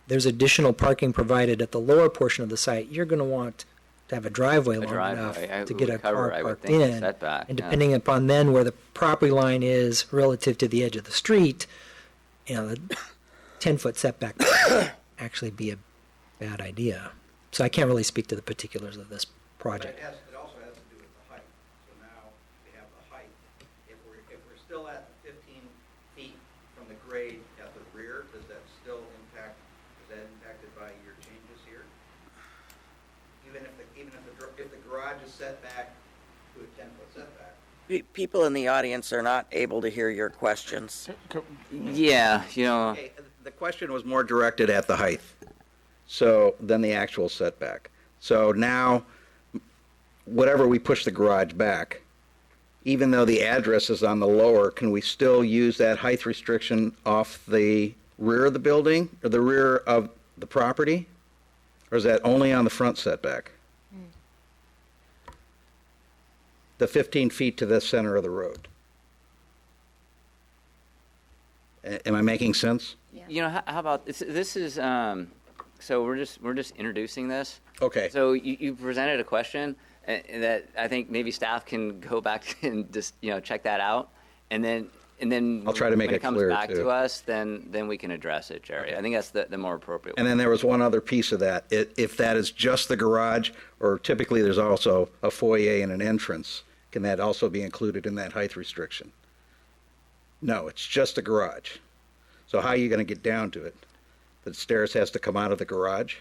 there's additional parking provided at the lower portion of the site, you're going to want to have a driveway long enough to get a car parked in. Setback, And yeah. depending upon then where the property line is relative to the edge of the street, the 10-foot setback would actually be a bad idea. So I can't really speak to the particulars of this But project. it also has to do with the height. So now we have the height. If we're still at 15 feet from the grade at the rear, does that still impact, is that impacted by your changes here? If the garage is set back to a 10-foot setback. People in the audience are not able to hear your questions. Yeah, Okay, the question was more directed at the height, so, than the actual setback. So now, whatever we push the garage back, even though the address is on the lower, can we still use that height restriction off the rear of the building, or the rear of the property? Or is that only on the front setback? The 15 feet to the center of the road. Am I making sense? how about this is so we're just introducing this. Okay. So you presented a question that I think maybe staff can go back and just check that out, and then I'll try to make when it comes clear, back too. to us, then we can address it, Jerry. I think that's the more appropriate And one. then there was one other piece of that. If that is just the garage, or typically there's also a foyer and an entrance, can that also be included in that height restriction? No, it's just a garage. So how are you going to get down to it? The stairs has to come out of the garage?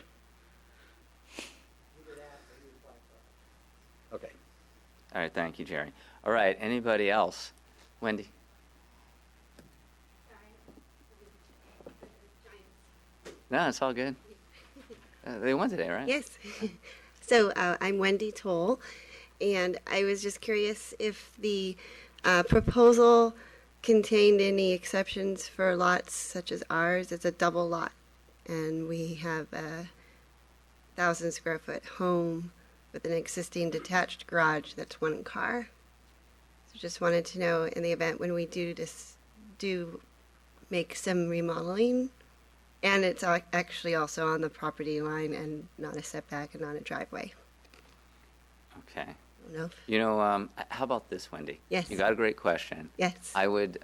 Okay. All right, thank you, Jerry. All right, anybody else? Wendy? No, it's all good. They won today, right? Yes. So I'm Wendy Toll, and I was just curious if the proposal contained any exceptions for lots such as ours. It's a double lot, and we have a 1,000-square-foot home with an existing detached garage that's one car. So just wanted to know, in the event when we do make some remodeling, and it's actually also on the property line and not a setback and not a driveway. Okay. I don't know if, How about this, Wendy? Yes. You got a great question. Yes. I would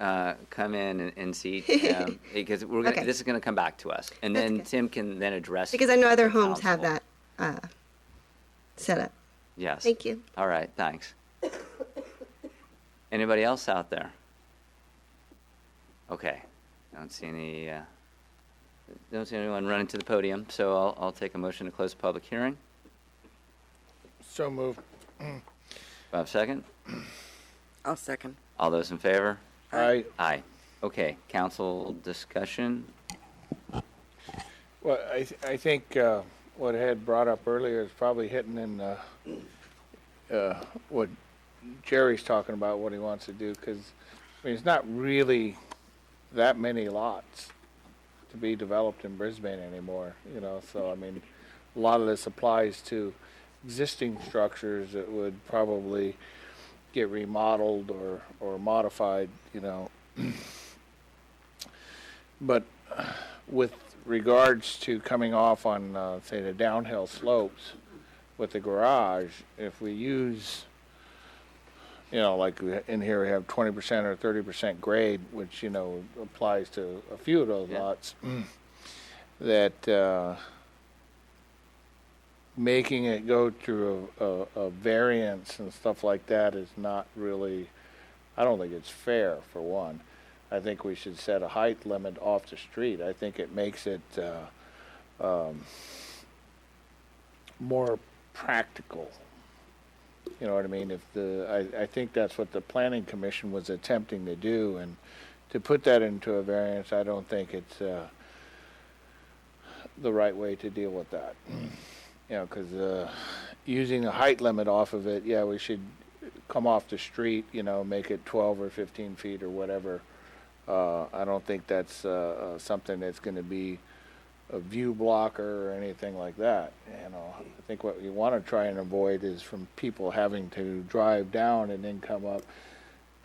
come in and see because Okay. this is going to come back to us, and That's then good. Tim can then address. because I know other homes council. have that set up. Yes. Thank you. All right. Thanks. Anybody else out there? Okay. Don't see anyone running to the podium, so I'll take a motion to close the public hearing. So moved. Do I have a second? I'll second. All those in favor? Aye. Aye. Okay, council discussion. Well, I think what I had brought up earlier is probably hitting in what Jerry's talking about, what he wants to do, because, I mean, it's not really that many lots to be developed in Brisbane anymore, so, I mean, a lot of this applies to existing structures that would probably get remodeled or modified, But with regards to coming off on, say, the downhill slopes with the garage, if we use, like in here we have 20% or 30% grade, which, applies to a few of those lots, that making it go through a variance and stuff like that is not really, I don't think it's fair, for one. I think we should set a height limit off the street. I think it makes it more practical. You know what I mean? I think that's what the Planning Commission was attempting to do, and to put that into a variance, I don't think it's the right way to deal with that. Because using a height limit off of it, we should come off the street, make it 12 or 15 feet or whatever. I don't think that's something that's going to be a view blocker or anything like that. I think what we want to try and avoid is from people having to drive down and then come up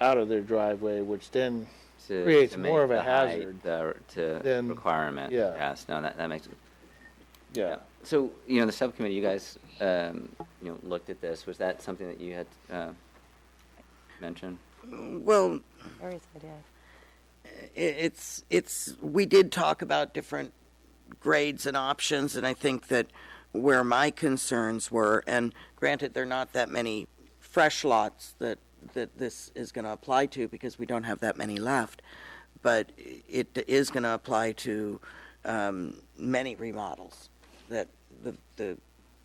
out of their driveway, which then creates more of a hazard. Requirement. Yeah. Yes. No, that makes. Yeah. So, the subcommittee, you guys, looked at this. Was that something that you had mentioned? Well, Very good, yeah. we did talk about different grades and options, and I think that where my concerns were, and granted, there are not that many fresh lots that this is going to apply to because we don't have that many left, but it is going to apply to many remodels that the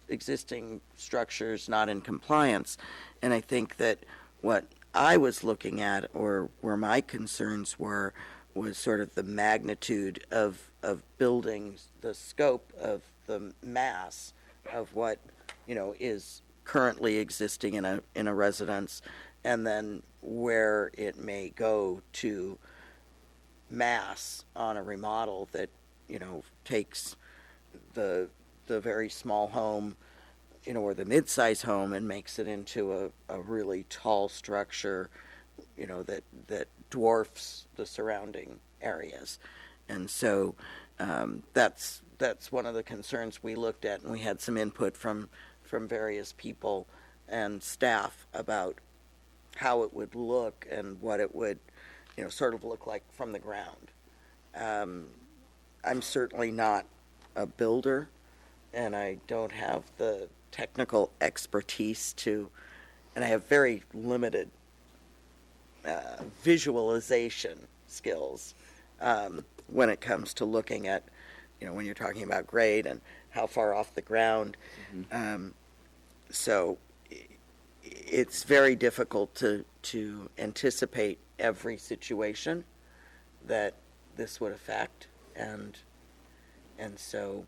existing structure is not in compliance. And I think that what I was looking at, or where my concerns were, was sort of the magnitude of buildings, the scope of the mass of what is currently existing in a residence, and then where it may go to mass on a remodel that takes the very small home, or the mid-size home, and makes it into a really tall structure, that dwarfs the surrounding areas. And so that's one of the concerns we looked at, and we had some input from various people and staff about how it would look and what it would, sort of look like from the ground. I'm certainly not a builder, and I don't have the technical expertise and I have very limited visualization skills when it comes to looking at, when you're talking about grade and how far off the ground. So it's very difficult to anticipate every situation that this would affect, and so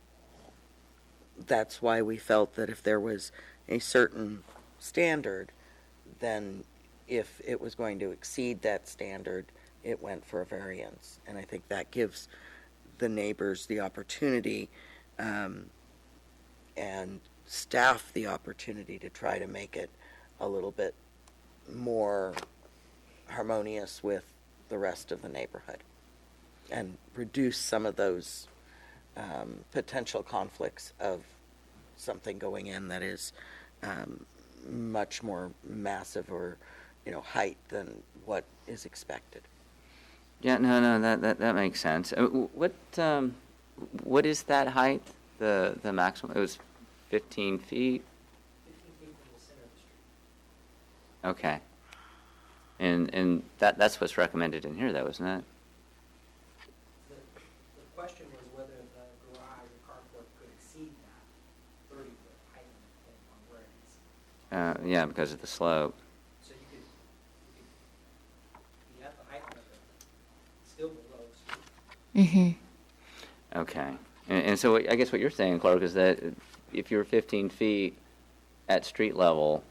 that's why we felt that if there was a certain standard, then if it was going to exceed that standard, it went for a variance. And I think that gives the neighbors the opportunity and staff the opportunity to try to make it a little bit more harmonious with the rest of the neighborhood and reduce some of those potential conflicts of something going in that is much more massive or height than what is expected. Yeah, no, that makes sense. What is that height? The maximum? It was 15 feet. 15 feet from the center of the street. Okay. And that's what's recommended in here, though, isn't it? The question was whether the garage or carport could exceed that 30-foot height limit depending on where it is. Yeah, because of the slope. So you could be at the height limit, but still below the street. Mm-hmm. Okay. And so I guess what you're saying, Clark, is that if you're 15 feet at street level,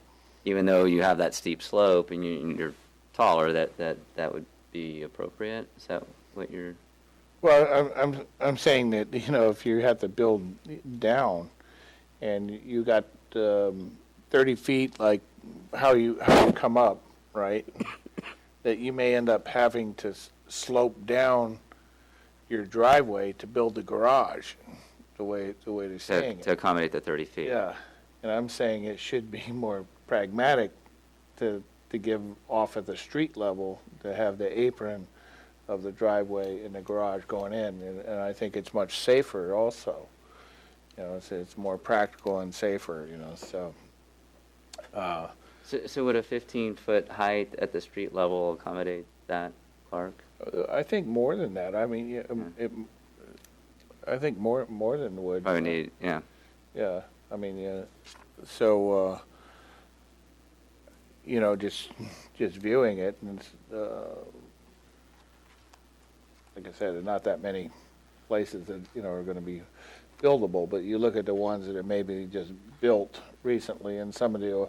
even though you have that steep slope and you're taller, that would be appropriate? Is that what you're... Well, I'm saying that, if you have to build down and you got 30 feet, like how you come up, right, that you may end up having to slope down your driveway to build the garage, the way they're saying it. To accommodate the 30 feet. Yeah, and I'm saying it should be more pragmatic to give off at the street level, to have the apron of the driveway and the garage going in, and I think it's much safer also. You know, it's more practical and safer, you know, so. So would a 15-foot height at the street level accommodate that, Clark? I think more than that. I mean, I think more than would. Probably need, yeah. Yeah, I mean, yeah. So, you know, just viewing it, and like I said, there's not that many places that, you know, are going to be buildable, but you look at the ones that are maybe just built recently, and some of the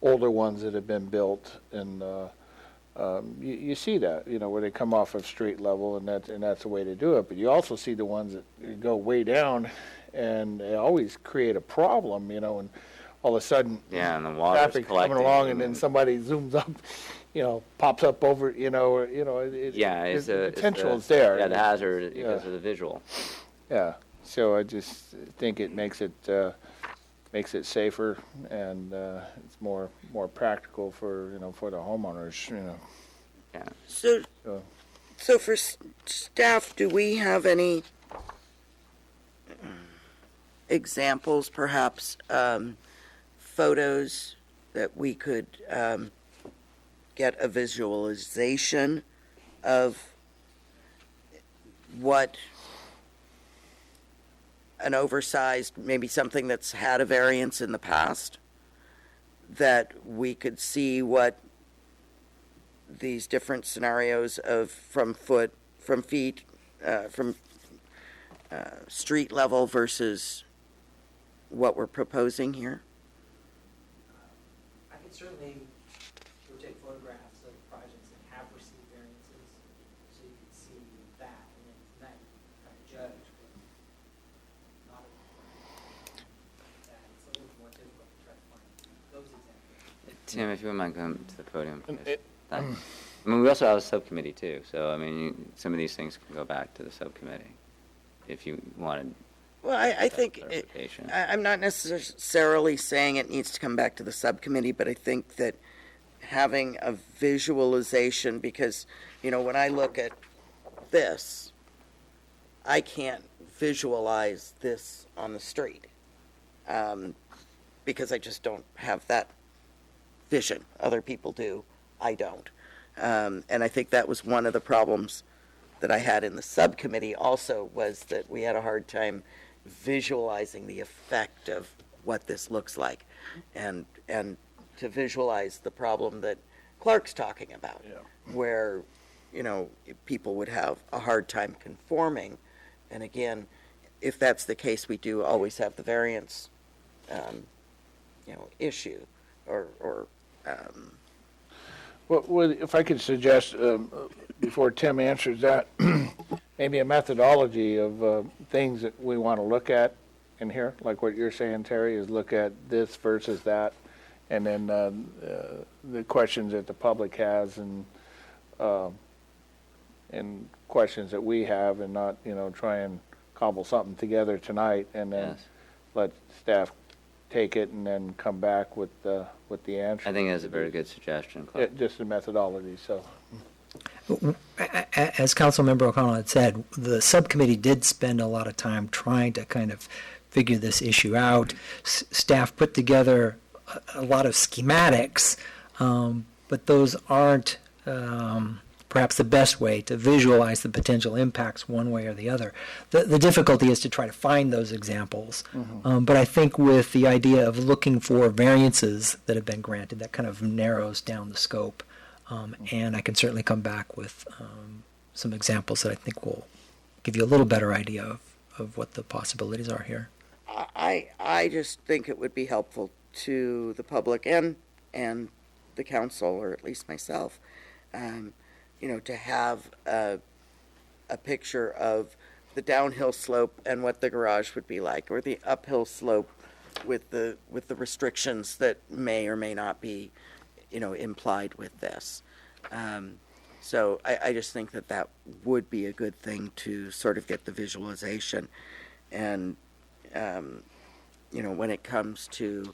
older ones that have been built, and you see that, you know, where they come off of street level, and that's the way to do it. But you also see the ones that go way down, and they always create a problem, you know, and all of a sudden, and the water's traffic coming along, and then somebody zooms up, you know, pops up over, you know, or, you know, the potential is there. Yeah, the hazard because of the visual. Yeah, so I just think it makes it safer, and it's more practical for, you know, for the homeowners, you know. Yeah. So for staff, do we have any examples, perhaps photos that we could get a visualization of what an oversized, maybe something that's had a variance in the past, that we could see what these different scenarios of from street level versus what we're proposing here? I could certainly take photographs of projects that have received variances, so you can see that, and then from that you kind of judge. But not that. It's a little more difficult to try to find those examples. Tim, if you wouldn't mind coming to the podium. I mean, we also have a subcommittee too, so I mean, some of these things can go back to the subcommittee if you wanted. Well, I think I'm not necessarily saying it needs to come back to the subcommittee, but I think that having a visualization, because, you know, when I look at this, I can't visualize this on the street because I just don't have that vision. Other people do. I don't. And I think that was one of the problems that I had in the subcommittee also, was that we had a hard time visualizing the effect of what this looks like, and to visualize the problem that Clark's talking about, where, you know, people would have a hard time conforming. And again, if that's the case, we do always have the variance, you know, issue, or Well, if I could suggest, before Tim answers that, maybe a methodology of things that we want to look at in here, like what you're saying, Terry, is look at this versus that, and then the questions that the public has, and questions that we have, and not, you know, try and cobble something together tonight, and then let staff take it and then come back with the answer. I think that's a very good suggestion, Clark. Just the methodology, so. As Councilmember O'Connell had said, the subcommittee did spend a lot of time trying to kind of figure this issue out. Staff put together a lot of schematics, but those aren't perhaps the best way to visualize the potential impacts one way or the other. The difficulty is to try to find those examples. But I think with the idea of looking for variances that have been granted, that kind of narrows down the scope. And I can certainly come back with some examples that I think will give you a little better idea of what the possibilities are here. I just think it would be helpful to the public and the council, or at least myself, you know, to have a picture of the downhill slope and what the garage would be like, or the uphill slope with the restrictions that may or may not be, you know, implied with this. So I just think that that would be a good thing to sort of get the visualization. And, when it comes to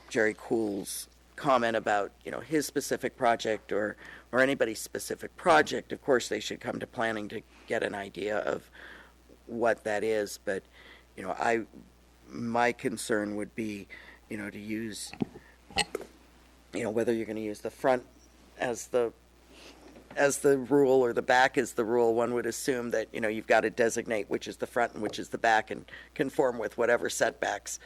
Jerry Cool's comment about, his specific project or anybody's specific project, of course they should come to planning to get an idea of what that is. But, my concern would be, to use, whether you're going to use the front as the rule or the back as the rule. One would assume that, you've got to designate which is the front and which is the back and conform with whatever setbacks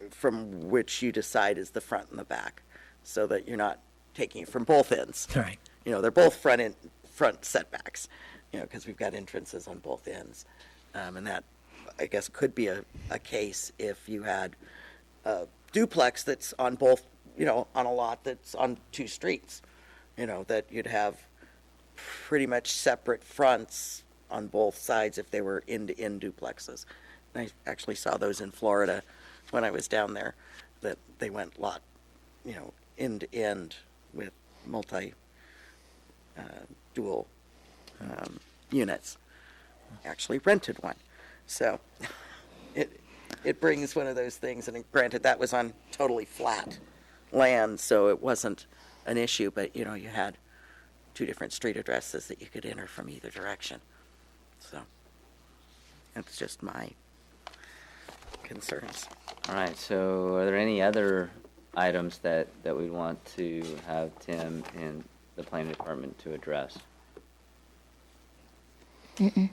from which you decide is the front and the back, so that you're not taking it from both ends. Right. They're both front setbacks, because we've got entrances on both ends. And that, I guess, could be a case if you had a duplex that's on both, on a lot that's on two streets, that you'd have pretty much separate fronts on both sides if they were end-to-end duplexes. And I actually saw those in Florida when I was down there, that they went end-to-end with dual units. Actually rented one. So it brings one of those things, and granted that was on totally flat land, so it wasn't an issue, but you had two different street addresses that you could enter from either direction. So that's just my concerns. All right, so are there any other items that we want to have Tim and the planning department to address? Mm-mm.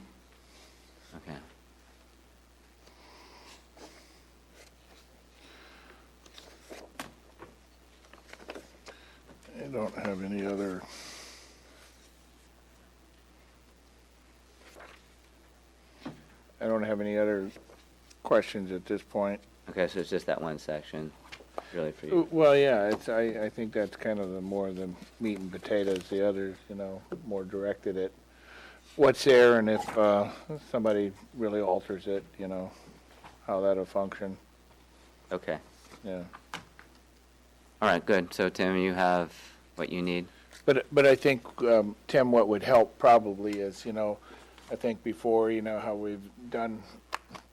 Okay. I don't have any other. I don't have any other questions at this point. Okay, so it's just that one section, really, for you. Well, yeah, I think that's kind of the more the meat and potatoes. The others, more directed at what's there, and if somebody really alters it, how that'll function. Okay. Yeah. All right, good. So, Tim, you have what you need? But I think, Tim, what would help probably is, I think before, how we've done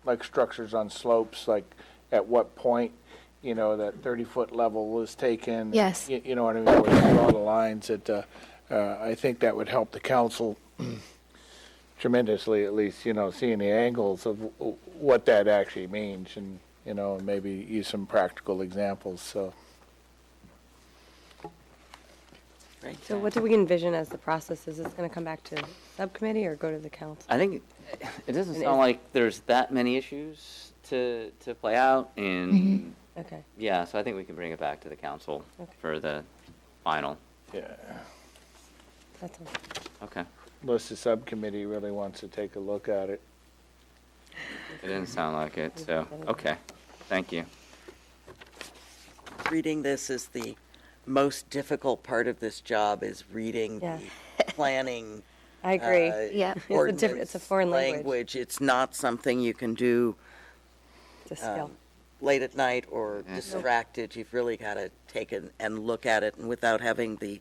like structures on slopes, like at what point, that 30-foot level was taken. Yes. You know what I mean, where you draw the lines. I think that would help the council tremendously, at least, seeing the angles of what that actually means, and, maybe use some practical examples, so. Great. So what do we envision as the process? Is this going to come back to subcommittee or go to the council? I think it doesn't sound like there's that many issues to play out, and Okay. yeah, so I think we can bring it back to the council for the final. Yeah. That's all. Okay. Unless the subcommittee really wants to take a look at it. It didn't sound like it, so, okay. Thank you. Reading this is the most difficult part of this job, is reading Yeah. the planning. I agree. Yeah. Ordinance It's a foreign language. It's not something you can do It's a skill. late at night or distracted. You've really got to take it and look at it, and without having the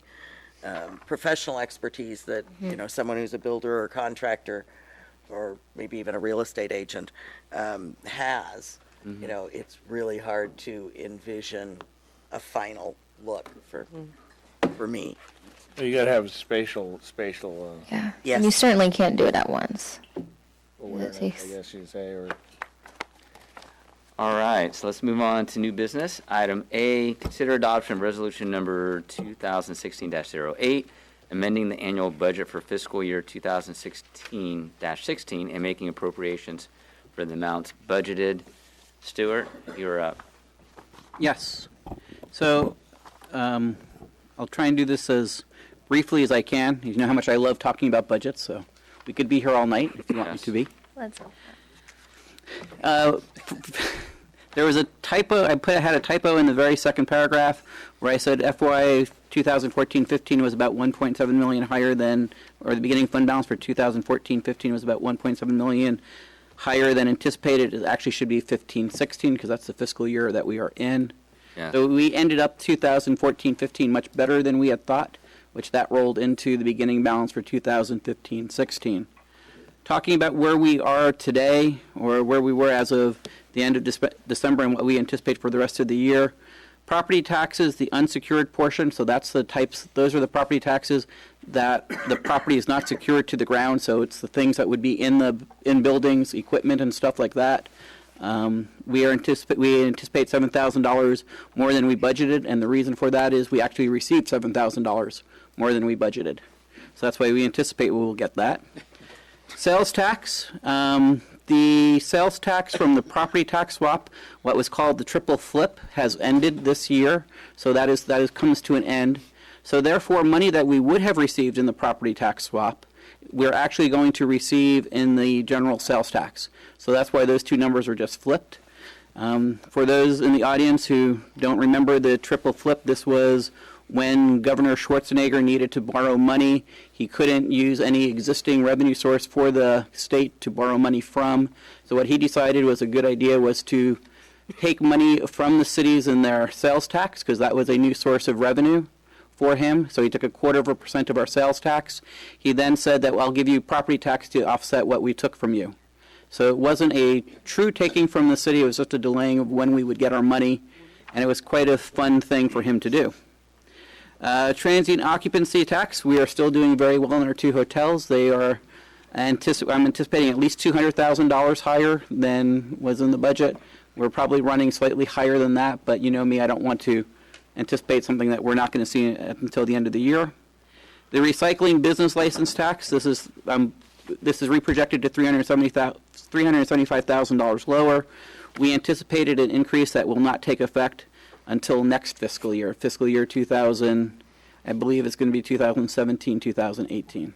professional expertise that someone who's a builder or contractor or maybe even a real estate agent has. It's really hard to envision a final look for me. You got to have spatial. Yeah. Yes. And you certainly can't do it at once. Awareness, takes- I guess you'd say, or. All right, so let's move on to new business. Item A, consider adoption of resolution number 2016-08, amending the annual budget for fiscal year 2016-16 and making appropriations for the amounts budgeted. Stuart, you're up. Yes. So I'll try and do this as briefly as I can. You know how much I love talking about budgets, so we could be here all night if you want me to be. Let's. There was a typo. I had a typo in the very second paragraph where I said FY 2014-15 was about 1.7 million higher than, or the beginning fund balance for 2014-15 was about 1.7 million higher than anticipated. It actually should be 15-16 because that's the fiscal year that we are in. Yeah. So we ended up 2014-15 much better than we had thought. which that rolled into the beginning balance for 2015-16. Talking about where we are today, or where we were as of the end of December and what we anticipate for the rest of the year. Property taxes, the unsecured portion, so that's the types, those are the property taxes that the property is not secured to the ground, so it's the things that would be in buildings, equipment and stuff like that. We anticipate $7,000 more than we budgeted, and the reason for that is we actually received $7,000 more than we budgeted. So that's why we anticipate we will get that. Sales tax. The sales tax from the property tax swap, what was called the triple flip, has ended this year. So that comes to an end. So therefore, money that we would have received in the property tax swap, we're actually going to receive in the general sales tax. So that's why those two numbers are just flipped. For those in the audience who don't remember the triple flip, this was when Governor Schwarzenegger needed to borrow money. He couldn't use any existing revenue source for the state to borrow money from. So what he decided was a good idea was to take money from the cities in their sales tax, because that was a new source of revenue for him. So he took 0.25% of our sales tax. He then said that, well, I'll give you property tax to offset what we took from you. So it wasn't a true taking from the city. It was just a delaying of when we would get our money. And it was quite a fun thing for him to do. Transient occupancy tax, we are still doing very well in our two hotels. They are, I'm anticipating at least $200,000 higher than was in the budget. We're probably running slightly higher than that, but you know me, I don't want to anticipate something that we're not going to see until the end of the year. The recycling business license tax, this is reprojected to $375,000 lower. We anticipated an increase that will not take effect until next fiscal year 2000, I believe it's going to be 2017, 2018,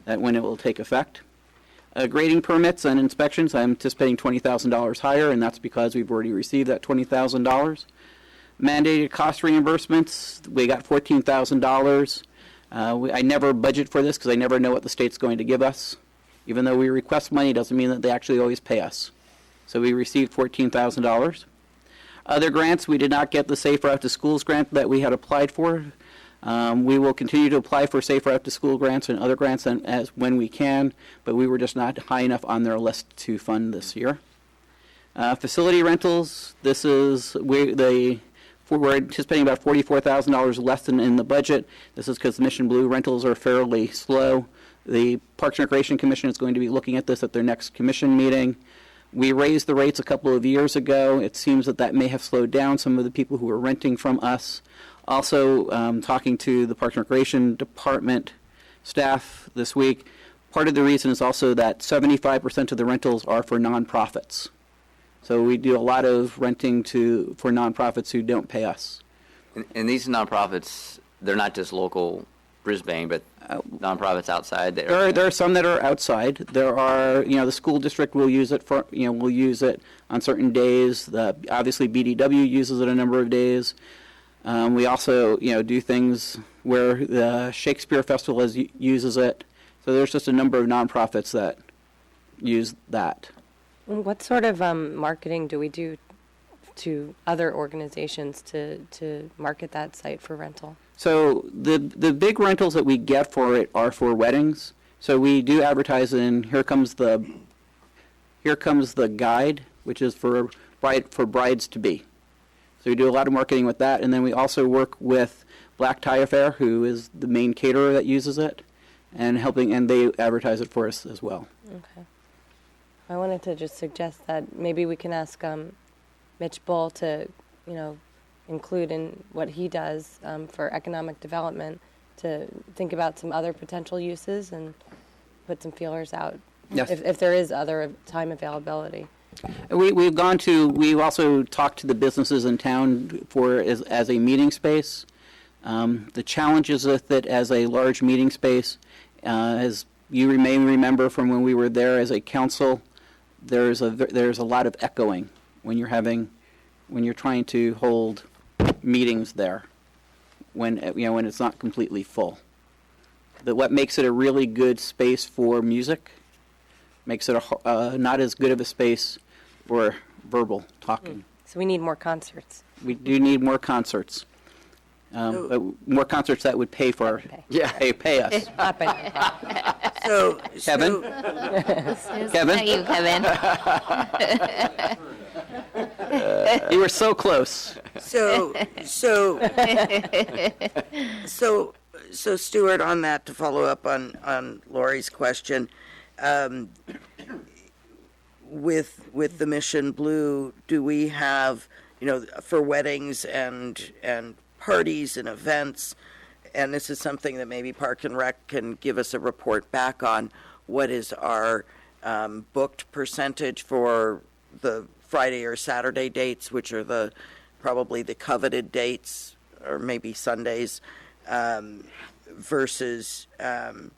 when it will take effect. Grading permits and inspections, I'm anticipating $20,000 higher, and that's because we've already received that $20,000. Mandated cost reimbursements, we got $14,000. I never budget for this because I never know what the state's going to give us. Even though we request money, doesn't mean that they actually always pay us. So we received $14,000. Other grants, we did not get the Safe Route to Schools grant that we had applied for. We will continue to apply for Safe Route to School grants and other grants as when we can, but we were just not high enough on their list to fund this year. Facility rentals, this is we're anticipating about $44,000 less than in the budget. This is because Mission Blue rentals are fairly slow. The Parks and Recreation Commission is going to be looking at this at their next commission meeting. We raised the rates a couple of years ago. It seems that may have slowed down some of the people who are renting from us. Also, talking to the Parks and Recreation Department staff this week, part of the reason is also that 75% of the rentals are for nonprofits. So we do a lot of renting for nonprofits who don't pay us. And these nonprofits, they're not just local Brisbane, but nonprofits outside there. There are some that are outside. There are, the school district will use it will use it on certain days. Obviously, BDW uses it a number of days. We also, do things where the Shakespeare Festival uses it. So there's just a number of nonprofits that use that. What sort of marketing do we do to other organizations to market that site for rental? So the big rentals that we get for it are for weddings. So we do advertise in Here Comes the Guide, which is for brides to be. So we do a lot of marketing with that, and then we also work with Black Tie Affair, who is the main caterer that uses it, and they advertise it for us as well. Okay. I wanted to just suggest that maybe we can ask Mitch Bull to, include in what he does for economic development to think about some other potential uses and put some feelers out. Yes. If there is other time availability. We've also talked to the businesses in town as a meeting space. The challenges with it as a large meeting space, as you may remember from when we were there as a council, there's a lot of echoing when you're trying to hold meetings there when it's not completely full. What makes it a really good space for music makes it not as good of a space for verbal talking. So we need more concerts. We do need more concerts. But more concerts that would pay for, pay us. Not pay. So, Kevin? Kevin? Not you, Kevin. You were so close. So Stuart, on that, to follow up on Lori's question, with the Mission Blue, do we have, for weddings and parties and events, and this is something that maybe Park and Rec can give us a report back on, what is our booked percentage for the Friday or Saturday dates, which are probably the coveted dates, or maybe Sundays, versus our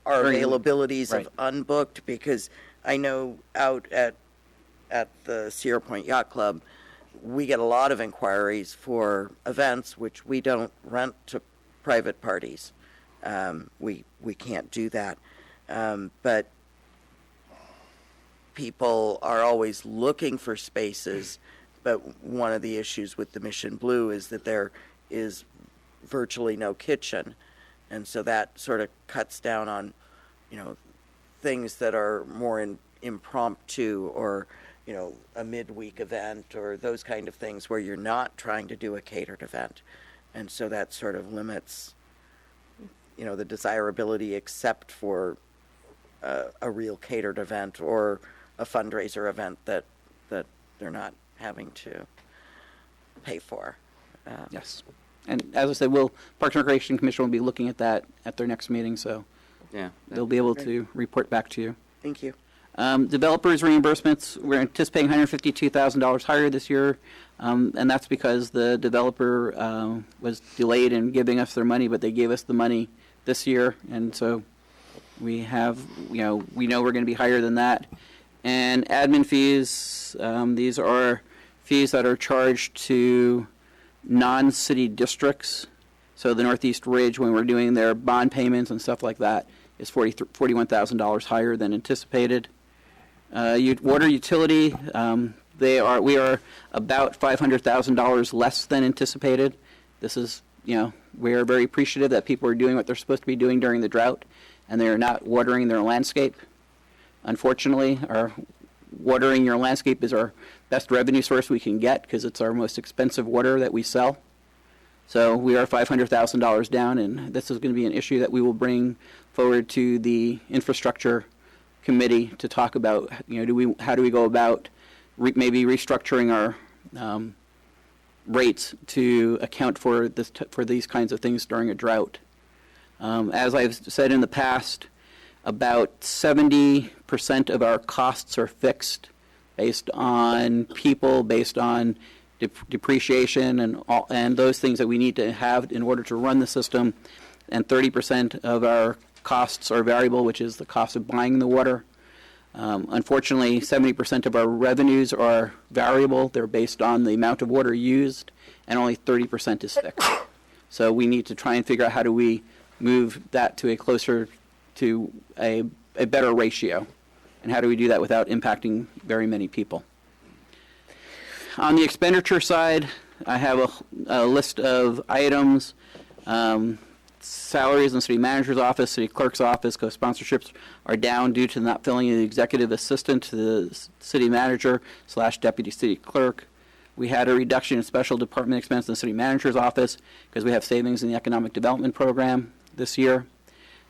availabilities of unbooked, because I know out at the Sierra Point Yacht Club, we get a lot of inquiries for events which we don't rent to private parties. We can't do that. But people are always looking for spaces, but one of the issues with the Mission Blue is that there is virtually no kitchen. And so that sort of cuts down on, things that are more impromptu, or, a midweek event, or those kind of things where you're not trying to do a catered event. And so that sort of limits, the desirability, except for a real catered event or a fundraiser event that they're not having to pay for. Yes. And as I said, Parks and Recreation Commission will be looking at that at their next meeting, so they'll be able to report back to you. Thank you. Developers reimbursements, we're anticipating $152,000 higher this year, and that's because the developer was delayed in giving us their money, but they gave us the money this year, and so we have, we know we're going to be higher than that. And admin fees, these are fees that are charged to non-city districts. So the Northeast Ridge, when we're doing their bond payments and stuff like that, is $41,000 higher than anticipated. Water utility, we are about $500,000 less than anticipated. This is, we are very appreciative that people are doing what they're supposed to be doing during the drought, and they are not watering their landscape. Unfortunately, watering your landscape is our best revenue source we can get, because it's our most expensive water that we sell. So we are $500,000 down, and this is going to be an issue that we will bring forward to the infrastructure committee to talk about. How do we go about maybe restructuring our rates to account for for these kinds of things during a drought. As I've said in the past, about 70% of our costs are fixed, based on people, based on depreciation and those things that we need to have in order to run the system, and 30% of our costs are variable, which is the cost of buying the water. Unfortunately, 70% of our revenues are variable. They're based on the amount of water used, and only 30% is fixed. So we need to try and figure out how do we move that to a better ratio, and how do we do that without impacting very many people. On the expenditure side, I have a list of items. Salaries in the city manager's office, city clerk's office, co-sponsorships are down due to not filling the executive assistant to the city manager / deputy city clerk. We had a reduction in special department expense in the city manager's office because we have savings in the economic development program this year.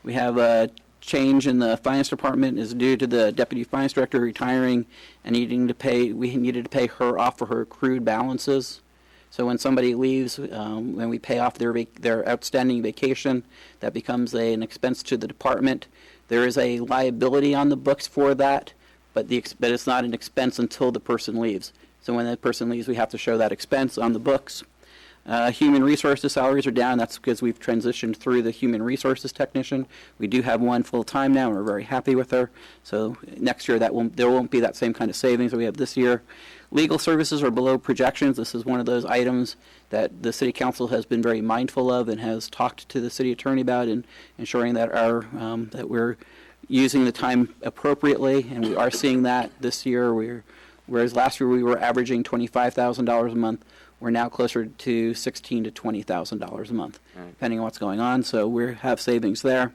We have a change in the finance department is due to the deputy finance director retiring and we needed to pay her off for her accrued balances. So when somebody leaves, when we pay off their outstanding vacation, that becomes an expense to the department. There is a liability on the books for that, but it's not an expense until the person leaves. So when that person leaves, we have to show that expense on the books. Human resources salaries are down. That's because we've transitioned through the human resources technician. We do have one full-time now, and we're very happy with her. So next year, there won't be that same kind of savings that we have this year. Legal services are below projections. This is one of those items that the City Council has been very mindful of and has talked to the City Attorney about in ensuring that that we're using the time appropriately, and we are seeing that this year. Whereas last year we were averaging $25,000 a month, We're now closer to $16,000 to $20,000 a month, depending on what's going on. So we have savings there.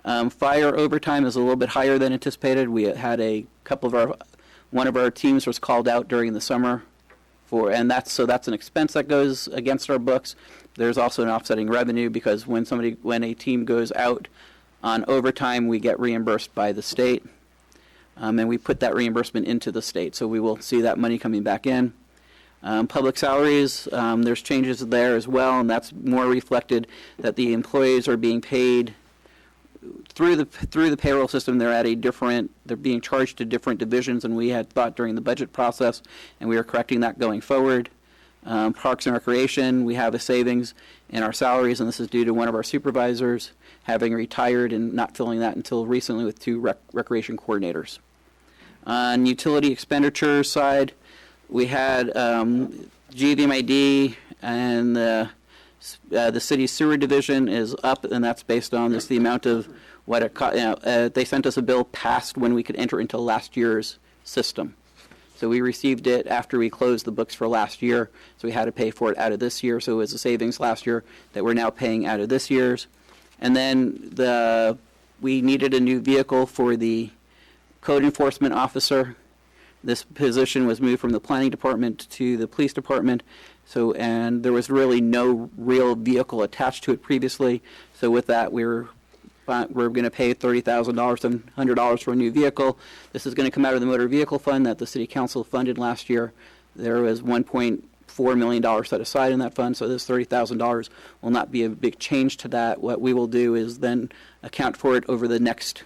Fire overtime is a little bit higher than anticipated. We had one of our teams was called out during the summer and that's an expense that goes against our books. There's also an offsetting revenue because when a team goes out on overtime, we get reimbursed by the state. And we put that reimbursement into the state. So we will see that money coming back in. Public salaries, there's changes there as well, and that's more reflected that the employees are being paid through the payroll system. They're being charged to different divisions than we had thought during the budget process, and we are correcting that going forward. Parks and Recreation, we have a savings in our salaries, and this is due to one of our supervisors having retired and not filling that until recently with 2 recreation coordinators. On utility expenditure side, we had GVMID and the city sewer division is up, and that's based on just the amount of what it cost. They sent us a bill past when we could enter into last year's system. So we received it after we closed the books for last year, so we had to pay for it out of this year. So it was a savings last year that we're now paying out of this year's. And then we needed a new vehicle for the code enforcement officer. This position was moved from the planning department to the police department. And there was really no real vehicle attached to it previously. So with that, we're going to pay $30,000, $700 for a new vehicle. This is going to come out of the motor vehicle fund that the city council funded last year. There was $1.4 million set aside in that fund, so this $30,000 will not be a big change to that. What we will do is then account for it over the next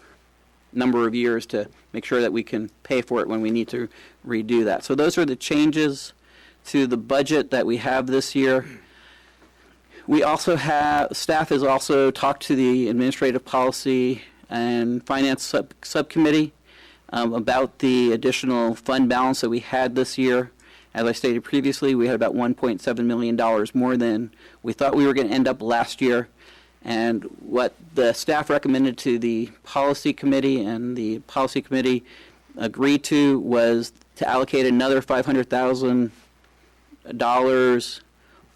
number of years to make sure that we can pay for it when we need to redo that. So those are the changes to the budget that we have this year. We also staff has also talked to the Administrative Policy and Finance Subcommittee about the additional fund balance that we had this year. As I stated previously, we had about $1.7 million more than we thought we were going to end up last year. And what the staff recommended to the Policy Committee and the Policy Committee agreed to was to allocate another $500,000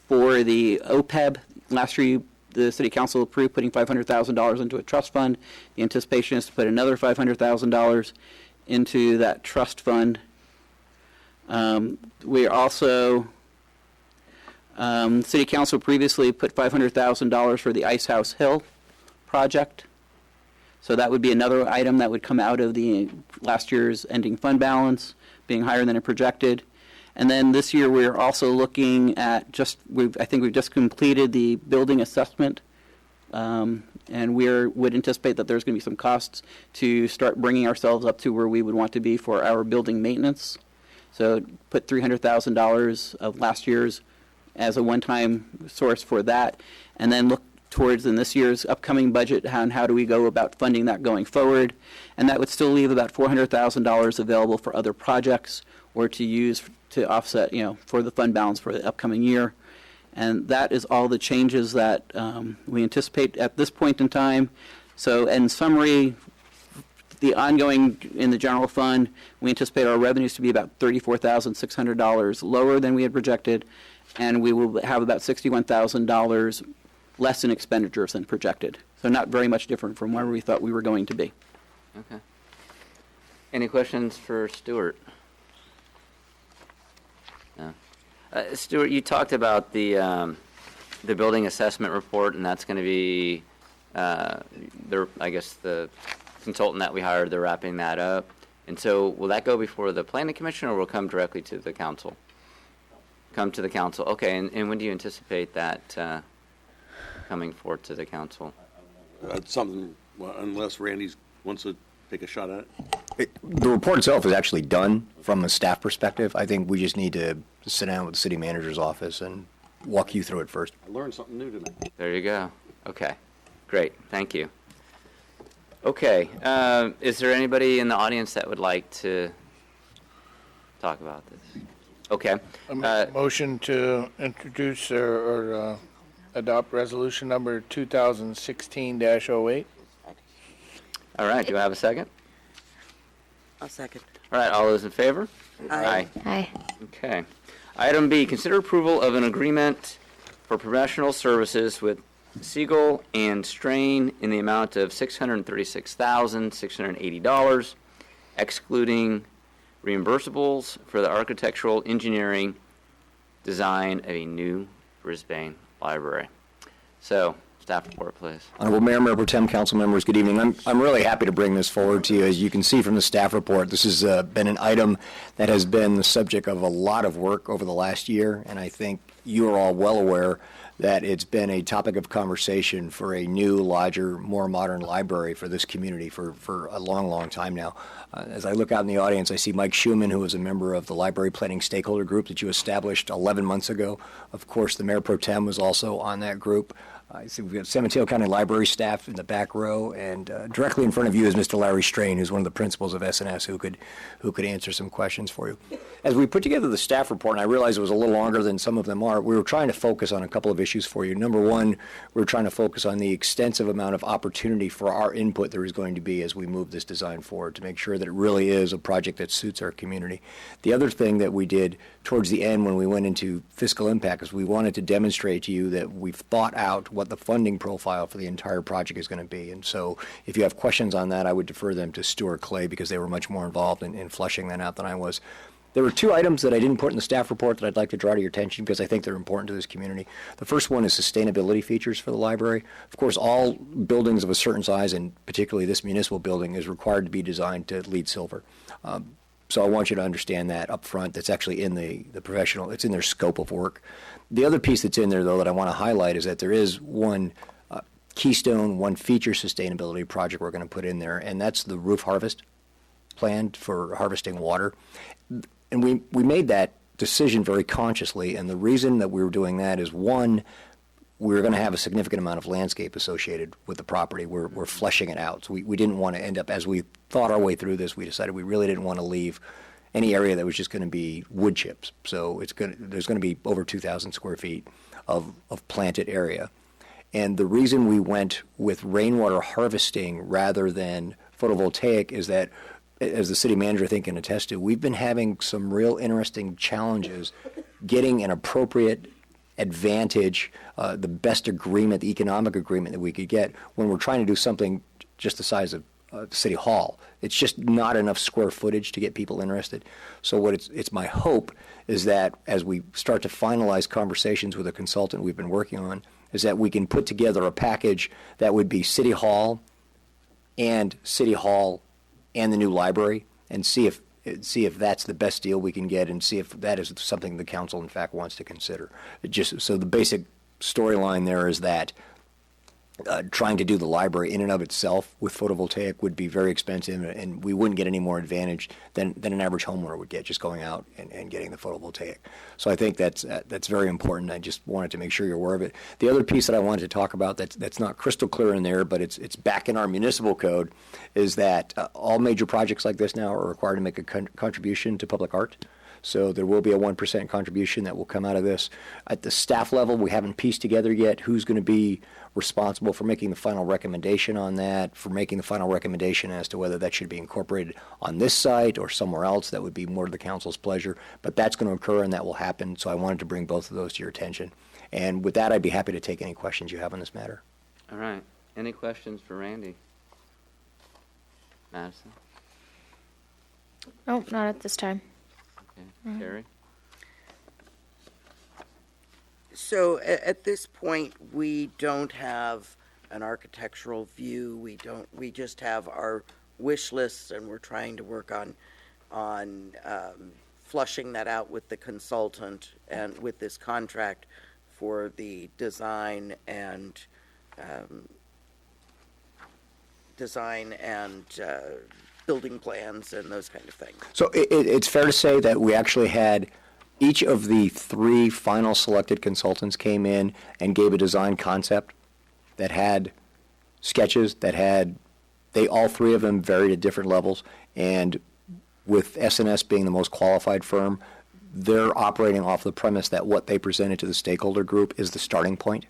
for the OPEB. Last year, the City Council approved putting $500,000 into a trust fund. The anticipation is to put another $500,000 into that trust fund. We also, City Council previously put $500,000 for the Ice House Hill project. So that would be another item that would come out of the last year's ending fund balance, being higher than it projected. And then this year we're also looking at I think we've just completed the building assessment, and we would anticipate that there's going to be some costs to start bringing ourselves up to where we would want to be for our building maintenance. So put $300,000 of last year's as a one-time source for that, and then look towards in this year's upcoming budget on how do we go about funding that going forward. And that would still leave about $400,000 available for other projects or to use to offset, for the fund balance for the upcoming year. And that is all the changes that we anticipate at this point in time. So in summary, the ongoing in the general fund, we anticipate our revenues to be about $34,600 lower than we had projected, and we will have about $61,000 less in expenditures than projected. So not very much different from where we thought we were going to be. Okay. Any questions for Stuart? No. Stuart, you talked about the building assessment report, and that's going to be, I guess the consultant that we hired, they're wrapping that up. And so will that go before the planning commission, or will it come directly to the council? Come to the council. Okay, and when do you anticipate that coming forward to the council? Something, unless Randy wants to take a shot at it. The report itself is actually done from a staff perspective. I think we just need to sit down with the city manager's office and walk you through it first. I learned something new tonight. There you go. Okay, great. Thank you. Okay, is there anybody in the audience that would like to talk about this? Okay. Motion to introduce or adopt resolution number 2016-08. All right, do I have a second? I'll second. All right, all those in favor? Aye. Aye. Okay. Item B, consider approval of an agreement for professional services with Siegel and Strain in the amount of $636,680, excluding reimbursables for the architectural engineering design of a new Brisbane library. So, staff report, please. Honorable Mayor, Mayor Pro Tem, council members, good evening. I'm really happy to bring this forward to you. As you can see from the staff report, this has been an item that has been the subject of a lot of work over the last year, and I think you are all well aware that it's been a topic of conversation for a new, larger, more modern library for this community for a long, long time now. As I look out in the audience, I see Mike Schuman, who is a member of the library planning stakeholder group that you established 11 months ago. Of course, the Mayor Pro Tem was also on that group. I see we've got San Mateo County Library staff in the back row, and directly in front of you is Mr. Larry Strain, who's one of the principals of SNS, who could answer some questions for you. As we put together the staff report, and I realize it was a little longer than some of them are, we were trying to focus on a couple of issues for you. Number one, we were trying to focus on the extensive amount of opportunity for our input there is going to be as we move this design forward to make sure that it really is a project that suits our community. The other thing that we did towards the end when we went into fiscal impact is we wanted to demonstrate to you that we've thought out what the funding profile for the entire project is going to be. And so if you have questions on that, I would defer them to Stuart Clay because they were much more involved in fleshing that out than I was. There were two items that I didn't put in the staff report that I'd like to draw to your attention because I think they're important to this community. The first one is sustainability features for the library. Of course, all buildings of a certain size, and particularly this municipal building, is required to be designed to LEED Silver. So I want you to understand that up front. That's actually in the professional, it's in their scope of work. The other piece that's in there, though, that I want to highlight is that there is one keystone, one feature sustainability project we're going to put in there, and that's the roof harvest plan for harvesting water. And we made that decision very consciously, and the reason that we were doing that is, one, we were going to have a significant amount of landscape associated with the property. We're fleshing it out. So we didn't want to end up, as we thought our way through this, we decided we really didn't want to leave any area that was just going to be wood chips. So there's going to be over 2,000 square feet of planted area. And the reason we went with rainwater harvesting rather than photovoltaic is that, as the city manager I think can attest to, we've been having some real interesting challenges getting an appropriate advantage, the best agreement, the economic agreement that we could get when we're trying to do something just the size of City Hall. It's just not enough square footage to get people interested. So what it's my hope is that as we start to finalize conversations with a consultant we've been working on, is that we can put together a package that would be City Hall and the new library, and see if that's the best deal we can get, and see if that is something the council in fact wants to consider. So the basic storyline there is that trying to do the library in and of itself with photovoltaic would be very expensive, and we wouldn't get any more advantage than an average homeowner would get just going out and getting the photovoltaic. So I think that's very important. I just wanted to make sure you're aware of it. The other piece that I wanted to talk about that's not crystal clear in there, but it's back in our municipal code, is that all major projects like this now are required to make a contribution to public art. So there will be a 1% contribution that will come out of this. At the staff level, we haven't pieced together yet who's going to be responsible for making the final recommendation on that, for making the final recommendation as to whether that should be incorporated on this site or somewhere else. That would be more to the council's pleasure. But that's going to occur, and that will happen. So I wanted to bring both of those to your attention. And with that, I'd be happy to take any questions you have on this matter. All right. Any questions for Randy? Madison? Nope, not at this time. Okay. Terry? So at this point, we don't have an architectural view. We just have our wish lists, and we're trying to work on flushing that out with the consultant and with this contract for the design and building plans and those kind of things. So it's fair to say that we actually had each of the three final selected consultants came in and gave a design concept that had sketches all three of them varied at different levels, and with SNS being the most qualified firm, they're operating off the premise that what they presented to the stakeholder group is the starting point.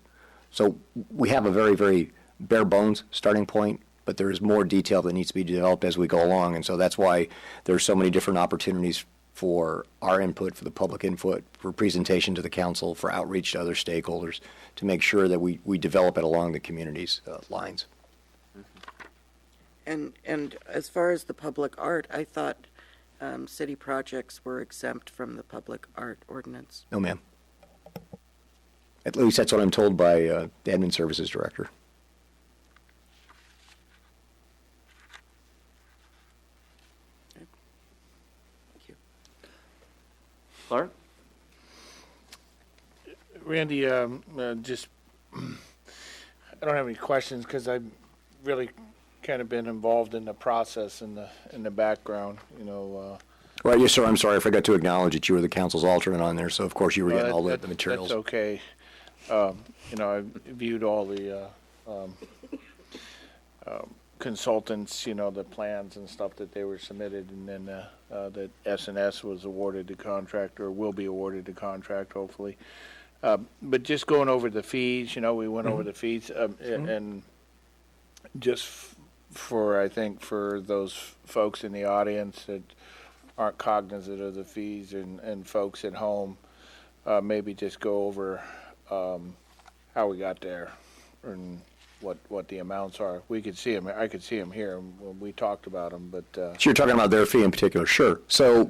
So we have a very, very bare bones starting point, but there is more detail that needs to be developed as we go along, and so that's why there are so many different opportunities for our input, for the public input, for presentation to the council, for outreach to other stakeholders, to make sure that we develop it along the community's lines. And as far as the public art, I thought city projects were exempt from the public art ordinance. No, ma'am. At least that's what I'm told by the Admin Services Director. Thank you. Clark? Randy, just, I don't have any questions because I've really kind of been involved in the process in the background, you know. Well, yes, sir, I'm sorry. I forgot to acknowledge that you were the council's alternate on there, so of course you were getting all the materials. That's okay. You know, I viewed all the consultants, you know, the plans and stuff that they were submitted, and then that S&S was awarded the contract, or will be awarded the contract, hopefully. But just going over the fees, you know, we went over the fees, and just for, I think, for those folks in the audience that aren't cognizant of the fees, and folks at home, maybe just go over how we got there and what the amounts are. We could see them. I could see them here when we talked about them, but So you're talking about their fee in particular, sure. So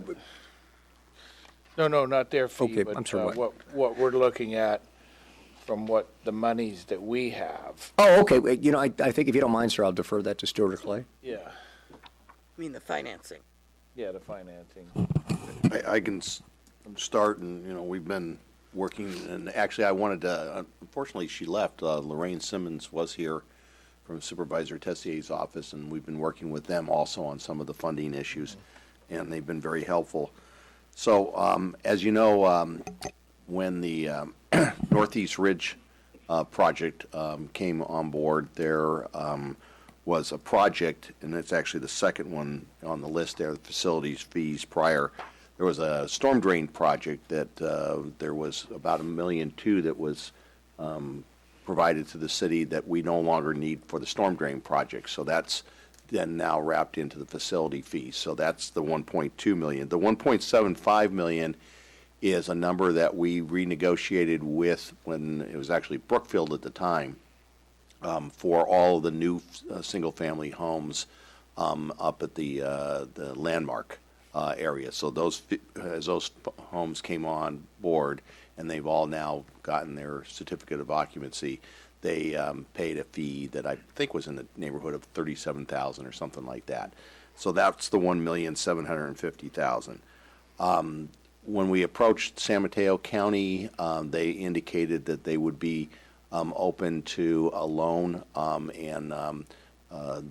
no, not their fee, Okay, but I'm sorry, what we're looking at from what the monies that we have. Oh, okay. You know, I think if you don't mind, sir, I'll defer that to Stuart or Clay. Yeah, I mean, the financing. yeah, the financing. I can start, and, you know, we've been working, and actually I wanted to, unfortunately she left, Lorraine Simmons was here from Supervisor Tessier's office, and we've been working with them also on some of the funding issues, and they've been very helpful. So, as you know, when the Northeast Ridge project came on board, there was a project, and it's actually the second one on the list there, the facilities fees prior. There was a storm drain project that there was about $1.2 million that was provided to the city that we no longer need for the storm drain project. So that's then now wrapped into the facility fees. So that's the $1.2 million. The $1.75 million is a number that we renegotiated with when it was actually Brookfield at the time for all of the new single-family homes up at the Landmark area. So as those homes came on board, and they've all now gotten their certificate of occupancy, they paid a fee that I think was in the neighborhood of $37,000 or something like that. So that's the $1,750,000. When we approached San Mateo County, they indicated that they would be open to a loan, and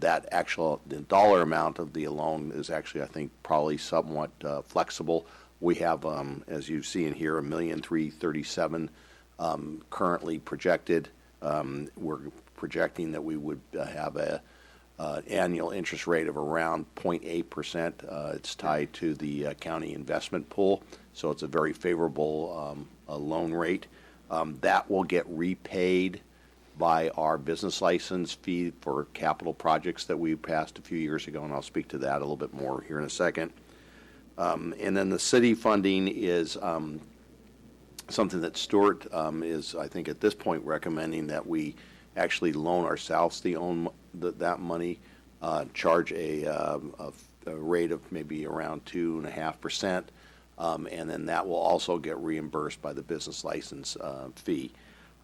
that the dollar amount of the loan is actually, I think, probably somewhat flexible. We have, as you see in here, $1,337,000 currently projected. We're projecting that we would have a annual interest rate of around 0.8%. It's tied to the county investment pool, so it's a very favorable loan rate. That will get repaid by our business license fee for capital projects that we passed a few years ago, and I'll speak to that a little bit more here in a second. And then the city funding is something that Stuart is, I think, at this point recommending that we actually loan ourselves that money, charge a rate of maybe around 2.5%, and then that will also get reimbursed by the business license fee.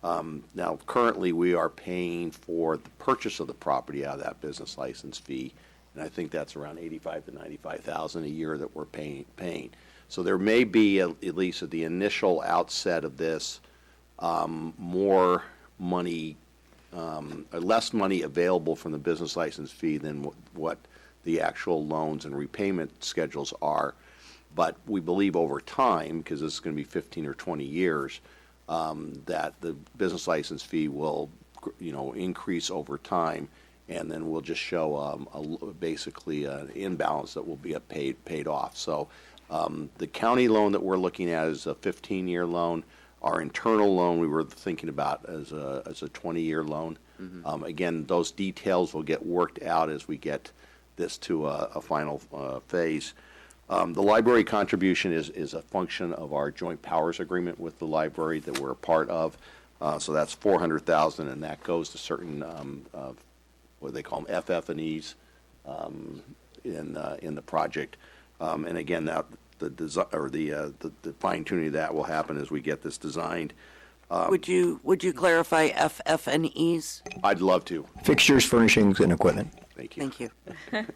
Now, currently, we are paying for the purchase of the property out of that business license fee, and I think that's around $85,000 to $95,000 a year that we're paying. So there may be, at least at the initial outset of this, more money, less money available from the business license fee than what the actual loans and repayment schedules are. But we believe over time, because this is going to be 15 or 20 years, that the business license fee will, increase over time, and then we'll just show basically an imbalance that will be paid off. So the county loan that we're looking at is a 15-year loan. Our internal loan we were thinking about as a 20-year loan. Mm-hmm. Again, those details will get worked out as we get this to a final phase. The library contribution is a function of our joint powers agreement with the library that we're a part of. So that's $400,000, and that goes to certain what do they call them, FF&Es in the project. And again, that the fine tuning of that will happen as we get this designed. Would you clarify FF&Es? I'd love to. Fixtures, furnishings, and equipment. Thank you. Thank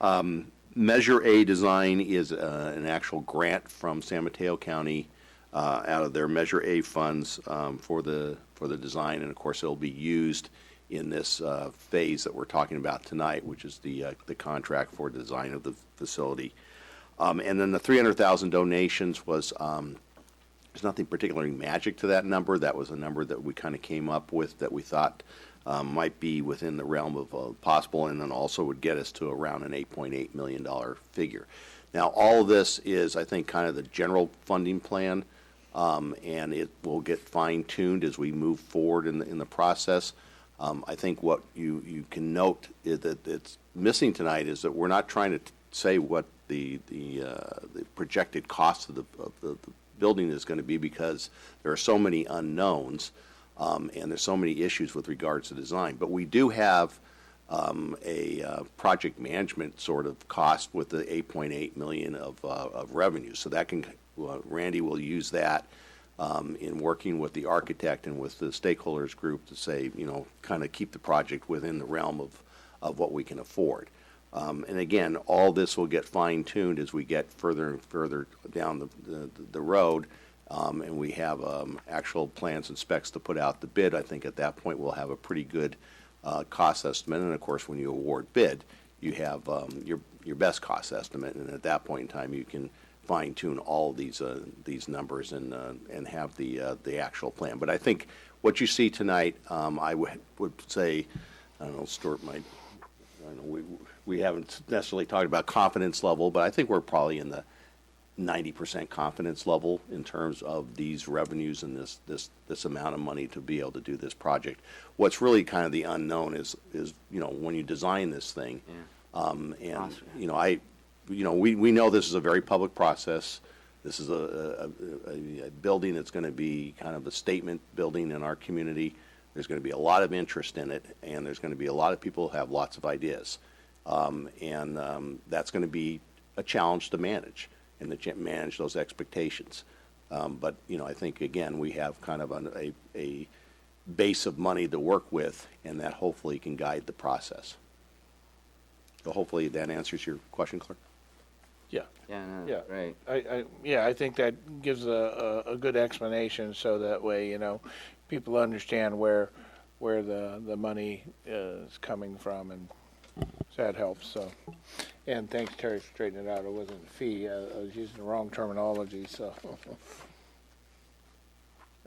you. Measure A design is an actual grant from San Mateo County out of their Measure A funds for the design, and of course it'll be used in this phase that we're talking about tonight, which is the contract for design of the facility. And then the 300,000 donations was there's nothing particularly magic to that number. That was a number that we kind of came up with that we thought might be within the realm of possible, and then also would get us to around an $8.8 million figure. Now, all of this is, I think, kind of the general funding plan, and it will get fine-tuned as we move forward in the process. I think what you can note is that it's missing tonight is that we're not trying to say what the projected cost of the building is going to be, because there are so many unknowns. And there's so many issues with regards to design. But we do have a project management sort of cost with the $8.8 million of revenue. So that can, Randy will use that in working with the architect and with the stakeholders group to say, kind of keep the project within the realm of what we can afford. And again, all this will get fine-tuned as we get further and further down the road. And we have actual plans and specs to put out the bid. I think at that point we'll have a pretty good cost estimate. And of course, when you award bid, you have your best cost estimate. And at that point in time, you can fine tune all these numbers and have the actual plan. But I think what you see tonight, I would say, I don't know, Stuart might. I don't know, we haven't necessarily talked about confidence level, but I think we're probably in the 90% confidence level in terms of these revenues and this amount of money to be able to do this project. What's really kind of the unknown is when you design this thing, and we know this is a very public process. This is a building that's going to be kind of a statement building in our community. There's going to be a lot of interest in it, and there's going to be a lot of people who have lots of ideas, and that's going to be a challenge to manage. And to manage those expectations. But, I think, again, we have kind of a base of money to work with, and that hopefully can guide the process. So hopefully that answers your question, Clerk. Yeah. Yeah, no, Yeah. right. I think that gives a good explanation, so that way, people understand where the money is coming from, and so that helps. So, and thanks, Terry, for straightening it out. It wasn't a fee. I was using the wrong terminology. So,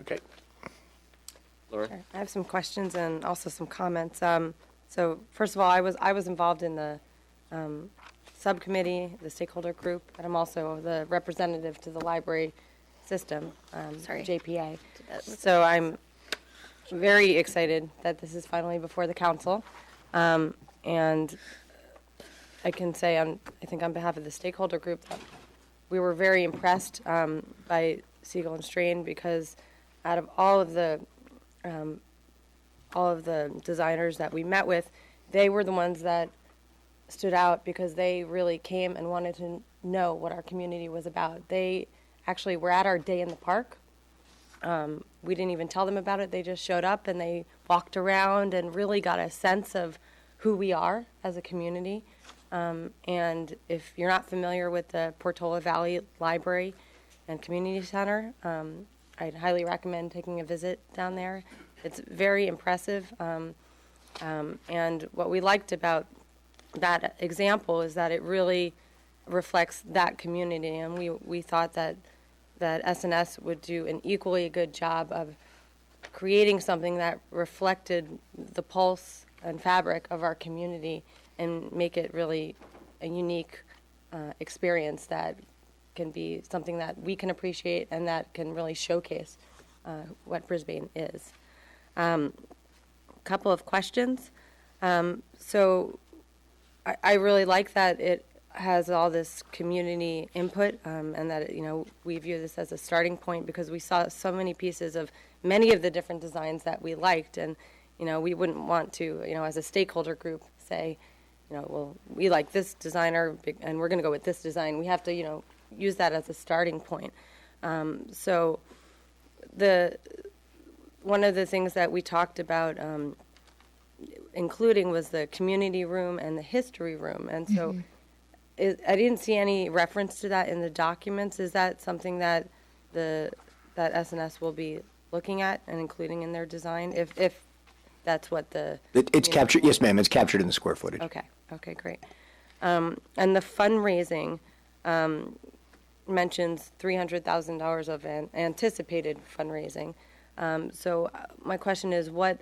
okay. Laura? Sure. I have some questions and also some comments. So first of all, I was involved in the subcommittee, the stakeholder group, and I'm also the representative to the library system, JPA. So I'm very excited that this is finally before the council. And I can say, I think on behalf of the stakeholder group, that we were very impressed by Siegel and Strain, because out of all of the designers that we met with, they were the ones that stood out because they really came and wanted to know what our community was about. They actually were at our day in the park. We didn't even tell them about it. They just showed up and they walked around and really got a sense of who we are as a community. And if you're not familiar with the Portola Valley Library and Community Center, I'd highly recommend taking a visit down there. It's very impressive. And what we liked about that example is that it really reflects that community. And we thought that SNS would do an equally good job of creating something that reflected the pulse and fabric of our community and make it really a unique experience that can be something that we can appreciate and that can really showcase what Brisbane is. Couple of questions. So I really like that it has all this community input, and that, we view this as a starting point because we saw so many pieces of many of the different designs that we liked, and, we wouldn't want to, as a stakeholder group, say, well, we like this designer and we're going to go with this design. We have to, use that as a starting point. So one of the things that we talked about including was the community room and the history room. And so I didn't see any reference to that in the documents. Is that something that that SNS will be looking at and including in their design, if that's what the... It's captured, yes, ma'am, it's captured in the square footage. Okay, great. And the fundraising mentions $300,000 of anticipated fundraising. So my question is, what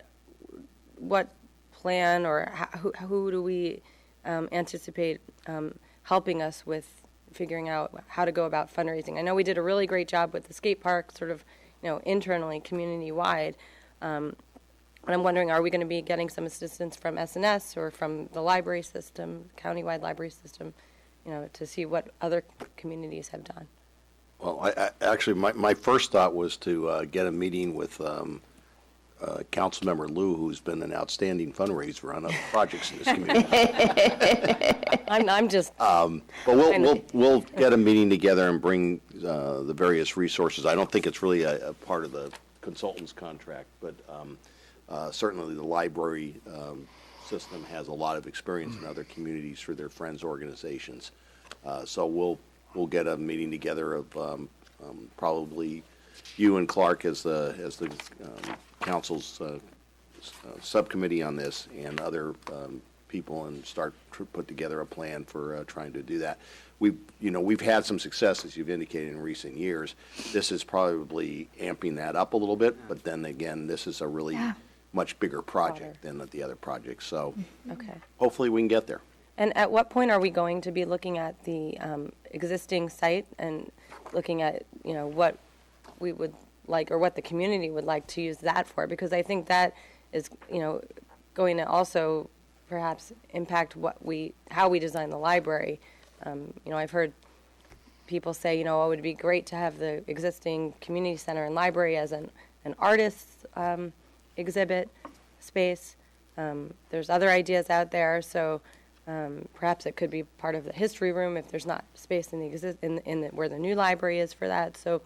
plan or who do we anticipate helping us with figuring out how to go about fundraising? I know we did a really great job with the skate park, sort of, internally, community-wide. And I'm wondering, are we going to be getting some assistance from SNS or from the library system, countywide library system, to see what other communities have done? Well, actually, my first thought was to get a meeting with Councilmember Liu, who's been an outstanding fundraiser on other projects in this community. I'm just. But we'll get a meeting together and bring the various resources. I don't think it's really a part of the consultant's contract, but certainly the library system has a lot of experience in other communities through their friends organizations. So we'll get a meeting together of probably you and Clark as the council's subcommittee on this, and other people, and start to put together a plan for trying to do that. We've had some success, as you've indicated, in recent years. This is probably amping that up a little bit, but then again, this is a really much bigger project than the other projects. So hopefully we can get there. And at what point are we going to be looking at the existing site and looking at, what we would like, or what the community would like to use that for? Because I think that is, going to also perhaps impact how we design the library. I've heard people say, it would be great to have the existing community center and library as an artist's exhibit space. There's other ideas out there, so perhaps it could be part of the history room if there's not space in where the new library is for that. So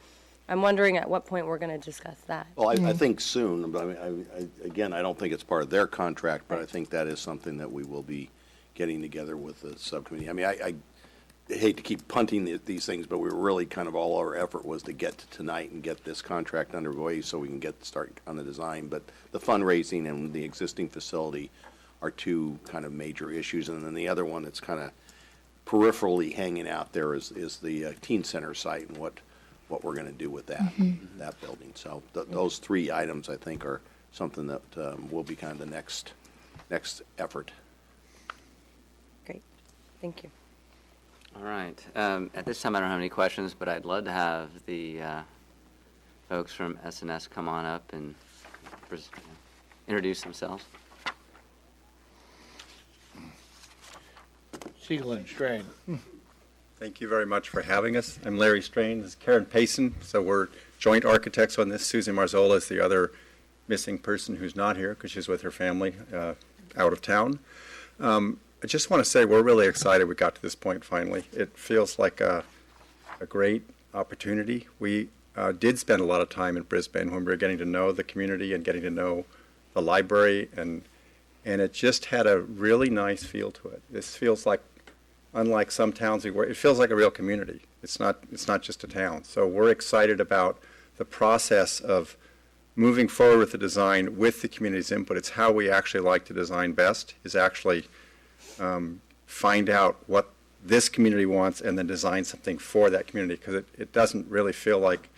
I'm wondering at what point we're going to discuss that. Well, I think soon, but I don't think it's part of their contract, but I think that is something that we will be getting together with the subcommittee. I hate to keep punting these things, but we were really kind of all our effort was to get to tonight and get this contract underway so we can start on the design. But the fundraising and the existing facility are two kind of major issues. And then the other one that's kind of peripherally hanging out there is the teen center site and what we're going to do with that building. So those three items, I think, are something that will be kind of the next effort. Great. Thank you. All right. At this time, I don't have any questions, but I'd love to have the folks from SNS come on up and introduce themselves. Siegel and Strain. Thank you very much for having us. I'm Larry Strain. This is Karen Payson. So we're joint architects on this. Susan Marzola is the other missing person who's not here because she's with her family out of town. I just want to say we're really excited we got to this point finally. It feels like a great opportunity. We did spend a lot of time in Brisbane when we were getting to know the community and getting to know the library, and it just had a really nice feel to it. This feels like, unlike some towns, it feels like a real community. It's not just a town. So we're excited about the process of moving forward with the design with the community's input. It's how we actually like to design best, is actually find out what this community wants and then design something for that community, because it doesn't really feel like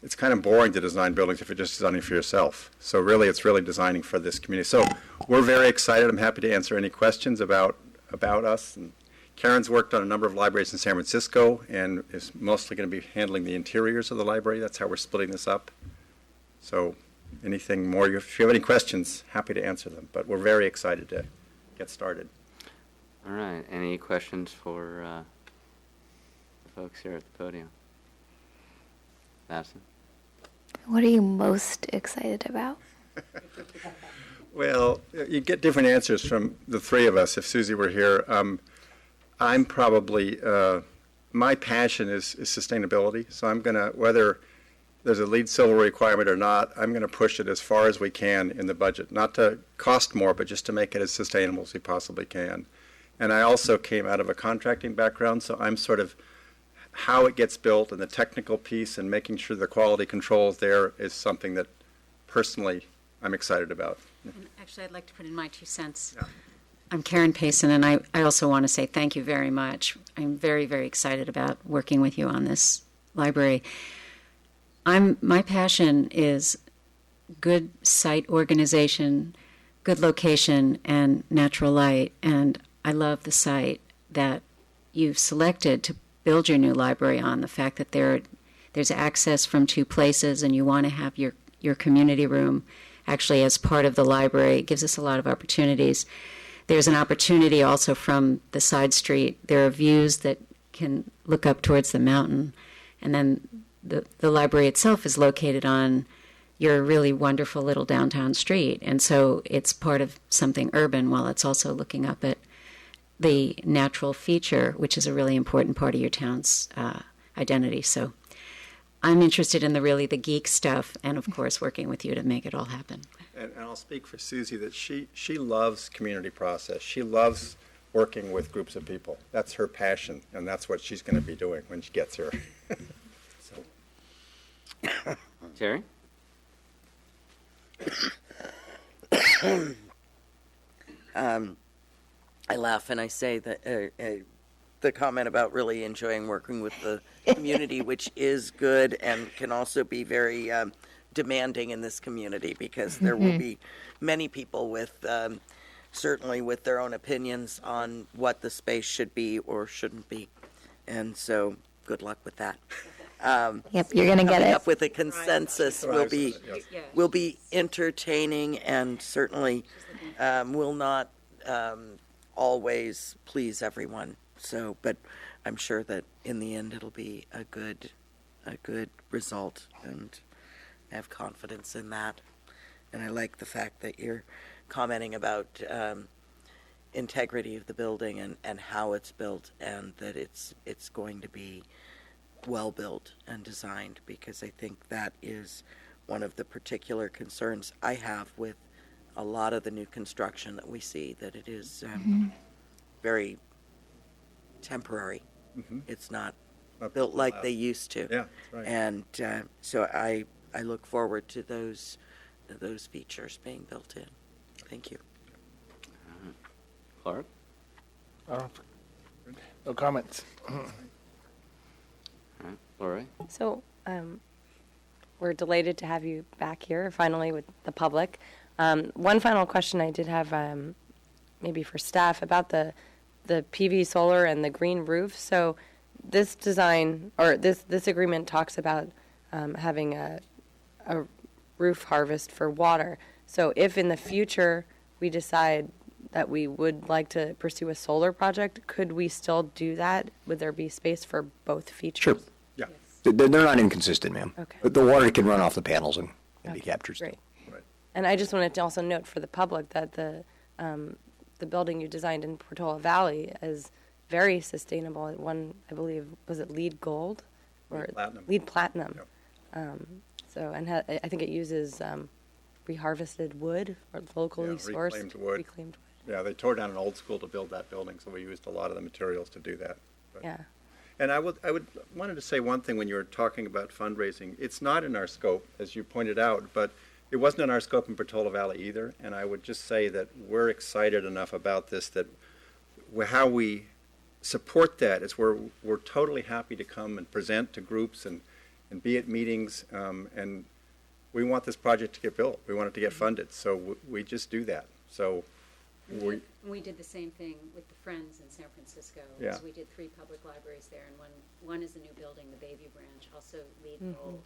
it's kind of boring to design buildings if you're just designing for yourself. So really, it's really designing for this community. So we're very excited. I'm happy to answer any questions about us. And Karen's worked on a number of libraries in San Francisco and is mostly going to be handling the interiors of the library. That's how we're splitting this up. So anything more, if you have any questions, happy to answer them. But we're very excited to get started. All right. Any questions for the folks here at the podium? Madison? What are you most excited about? Well, you get different answers from the three of us. If Susie were here, I'm probably, my passion is sustainability. So I'm going to, whether there's a LEED Silver requirement or not, I'm going to push it as far as we can in the budget. Not to cost more, but just to make it as sustainable as we possibly can. And I also came out of a contracting background, so I'm sort of how it gets built and the technical piece and making sure the quality control is there is something that personally I'm excited about. And actually, I'd like to put in my 2 cents. Yeah. I'm Karen Payson, and I also want to say thank you very much. I'm very, very excited about working with you on this library. My passion is good site organization, good location, and natural light. And I love the site that you've selected to build your new library on. The fact that there's access from 2 places, and you want to have your community room actually as part of the library. It gives us a lot of opportunities. There's an opportunity also from the side street. There are views that can look up towards the mountain. And then the library itself is located on your really wonderful little downtown street. And so it's part of something urban while it's also looking up at the natural feature, which is a really important part of your town's identity. So I'm interested in the geek stuff and, of course, working with you to make it all happen. And I'll speak for Susie that she loves community process. She loves working with groups of people. That's her passion, and that's what she's going to be doing when she gets here. Terry? I laugh and I say that the comment about really enjoying working with the community, which is good and can also be very demanding in this community, because there will be many people with certainly with their own opinions on what the space should be or shouldn't be. And so good luck with that. Yep, you're going to get it. Up with a consensus will be entertaining and certainly will not always please everyone. So, but I'm sure that in the end it'll be a good result, and I have confidence in that. And I like the fact that you're commenting about integrity of the building and how it's built, and that it's going to be well built and designed, because I think that is one of the particular concerns I have with a lot of the new construction that we see, that it is very temporary. It's not built like they used to. Yeah, right. And so I look forward to those features being built in. Thank you. Clark? No comments. All right. Lori? So we're delighted to have you back here finally with the public. One final question I did have, maybe for staff, about the PV solar and the green roof. So this design, or this agreement talks about having a roof harvest for water. So if in the future we decide that we would like to pursue a solar project, could we still do that? Would there be space for both features? Sure. Yeah. They're not inconsistent, ma'am. Okay. But the water can run off the panels and be captured. Great. And I just wanted to also note for the public that the building you designed in Portola Valley is very sustainable. It won, I believe, was it LEED Gold or LEED Platinum? Yep. I think it uses reharvested wood or locally sourced reclaimed wood. Yeah, they tore down an old school to build that building, so we used a lot of the materials to do that. But. Yeah. And I wanted to say one thing when you were talking about fundraising. It's not in our scope, as you pointed out, but it wasn't in our scope in Portola Valley either. And I would just say that we're excited enough about this that how we support that is we're totally happy to come and present to groups and be at meetings. And we want this project to get built. We want it to get funded. So we just do that. So we did the same thing with the Friends in San Francisco. Yeah. We did 3 public libraries there, and one is a new building, the Bayview branch, also LEED Gold.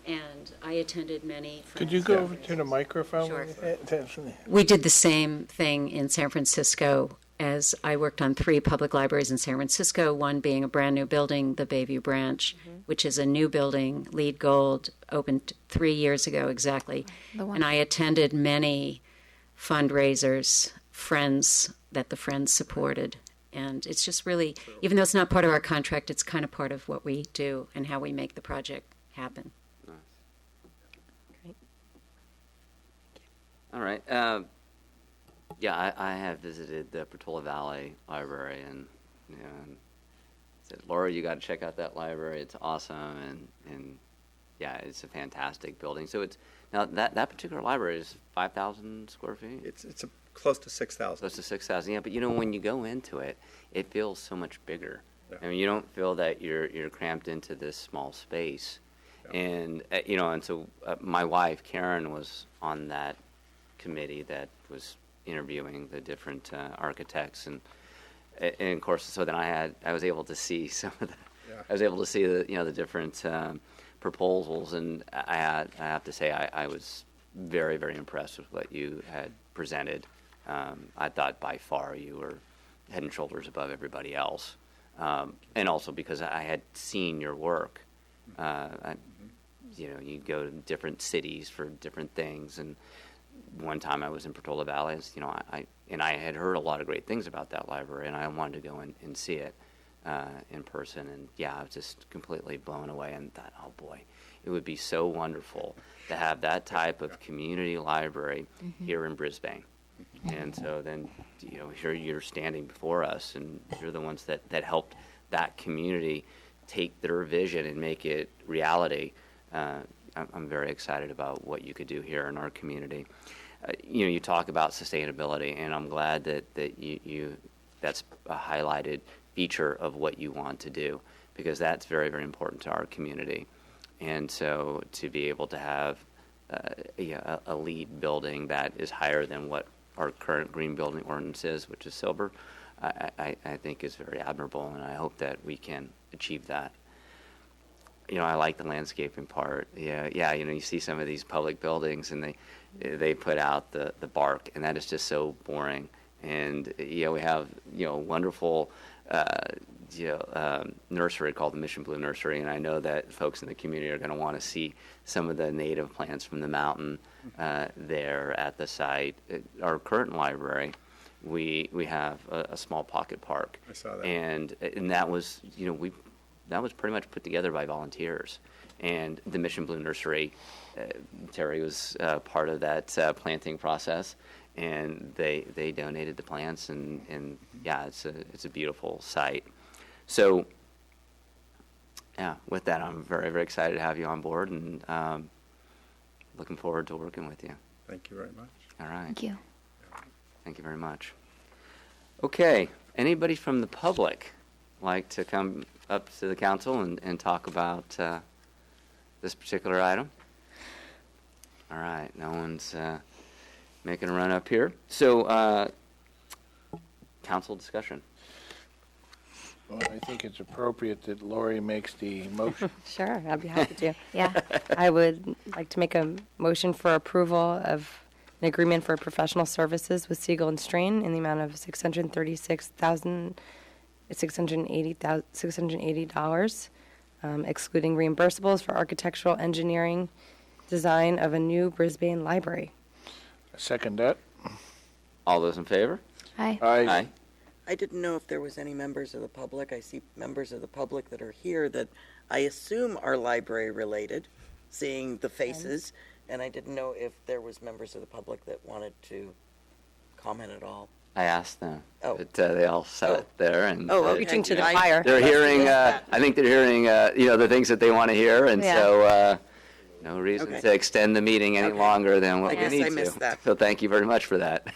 And I attended many. Could you go over to the microphone? Sure. We did the same thing in San Francisco as I worked on 3 public libraries in San Francisco, one being a brand new building, the Bayview Branch, which is a new building, LEED Gold, opened 3 years ago exactly. And I attended many fundraisers, friends that the Friends supported. And it's just really, even though it's not part of our contract, it's kind of part of what we do and how we make the project happen. Great. All right. Yeah, I have visited the Portola Valley Library and said, Laura, you got to check out that library. It's awesome. And yeah, it's a fantastic building. So it's, now that particular library is 5,000 square feet? It's close to 6,000. Close to 6,000, yeah. But when you go into it, it feels so much bigger. Yeah. I mean, you don't feel that you're cramped into this small space. Yeah. And, and so my wife, Karen, was on that committee that was interviewing the different architects, and of course, so then I was able to see some of the, I was able to see the different proposals, and I have to say I was very, very impressed with what you had presented. I thought by far you were head and shoulders above everybody else, and also because I had seen your work. You go to different cities for different things, and one time I was in Portola Valley, I had heard a lot of great things about that library, and I wanted to go and see it in person. And yeah, I was just completely blown away and thought, oh boy, it would be so wonderful to have that type of community library here in Brisbane. And so then, here you're standing before us, and you're the ones that helped that community take their vision and make it reality. I'm very excited about what you could do here in our community. You talk about sustainability, and I'm glad that you that's a highlighted feature of what you want to do, because that's very, very important to our community. And so to be able to have a LEED building that is higher than what our current green building ordinance is, which is silver, I think is very admirable, and I hope that we can achieve that. I like the landscaping part. Yeah. You see some of these public buildings, and they put out the bark, and that is just so boring. And we have a wonderful nursery called the Mission Blue Nursery, and I know that folks in the community are going to want to see some of the native plants from the mountain there at the site. At our current library, we have a small pocket park. I saw that. And that was that was pretty much put together by volunteers. And the Mission Blue Nursery, Terry was part of that planting process, and they donated the plants, and yeah, it's a beautiful site. So yeah, with that, I'm very, very excited to have you on board, and looking forward to working with you. Thank you very much. All right. Thank you. Thank you very much. Okay, anybody from the public like to come up to the council and talk about this particular item? All right, no one's making a run up here. So, council discussion. Well, I think it's appropriate that Lori makes the motion. Sure, I'd be happy to. Yeah. I would like to make a motion for approval of an agreement for professional services with Siegel and Strain in the amount of $680, excluding reimbursables for architectural engineering design of a new Brisbane library. I second that. All those in favor? Aye. Aye. I didn't know if there was any members of the public. I see members of the public that are here that I assume are library related, seeing the faces, and I didn't know if there was members of the public that wanted to comment at all. I asked them, Oh. but they all sat there, and okay. Reaching to the I- fire. they're hearing. I think they're hearing, the things that they want to hear, and Yeah. so no reason Okay. to extend the meeting any Okay. longer than what I we guess need I to. missed that. So thank you very much for that.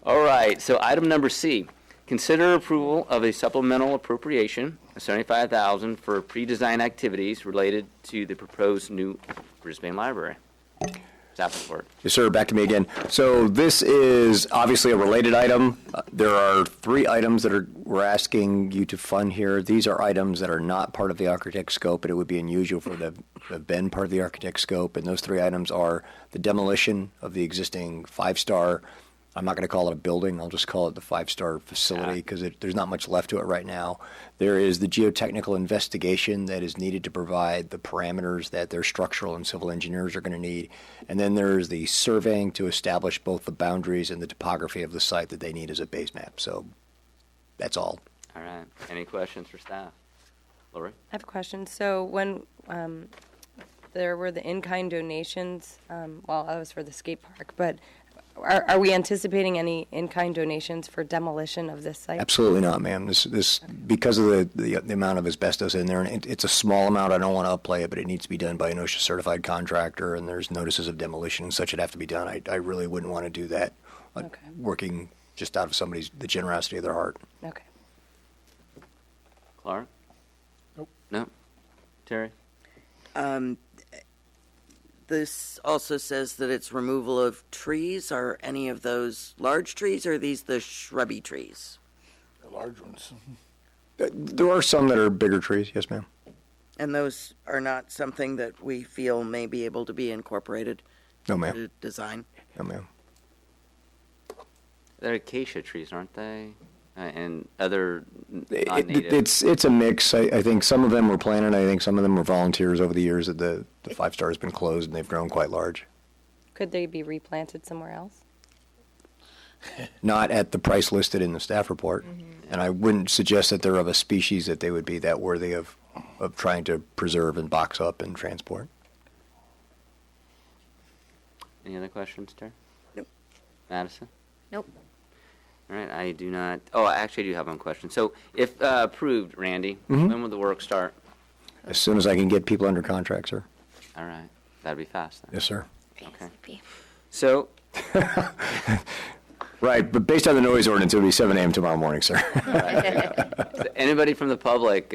All right. So item number C: consider approval of a supplemental appropriation of $75,000 for pre-design activities related to the proposed new Brisbane Library. Staff report. Yes, sir. Back to me again. So this is obviously a related item. There are 3 items that we're asking you to fund here. These are items that are not part of the architect's scope, and it would be unusual for them to have been part of the architect's scope. And those 3 items are the demolition of the existing 5-star I'm not going to call it a building. I'll just call it the five-star facility because there's not much left to it right now. There is the geotechnical investigation that is needed to provide the parameters that their structural and civil engineers are going to need. And then there's the surveying to establish both the boundaries and the topography of the site that they need as a base map. So that's all. All right. Any questions for staff? Lori? I have a question. So when there were the in-kind donations, well, that was for the skate park, but are we anticipating any in-kind donations for demolition of this site? Absolutely not, ma'am. This because of the amount of asbestos in there, and it's a small amount. I don't want to upplay it, but it needs to be done by an OSHA certified contractor, and there's notices of demolition and such that have to be done. I really wouldn't want to do that, working just out of the generosity of their heart. Okay. Clark? Nope. No. Terry? This also says that it's removal of trees. Are any of those large trees, or are these the shrubby trees? The large ones. There are some that are bigger trees, yes, ma'am. And those are not something that we feel may be able to be incorporated No, ma'am. into design? No, ma'am. They're acacia trees, aren't they? And other non-native. It's a mix. I think some of them were planted. I think some of them were volunteers over the years that the five-star has been closed, and they've grown quite large. Could they be replanted somewhere else? Not at the price listed in the staff report. And I wouldn't suggest that they're of a species that they would be that worthy of trying to preserve and box up and transport. Any other questions, Terry? Nope. Madison? Nope. All right, I do not. Oh, I actually do have one question. So, if approved, Randy, when will the work start? As soon as I can get people under contract, sir. All right, that'd be fast then. Yes, sir. Okay. So, right, but based on the noise ordinance, it would be 7 a.m. tomorrow morning, sir. Does anybody from the public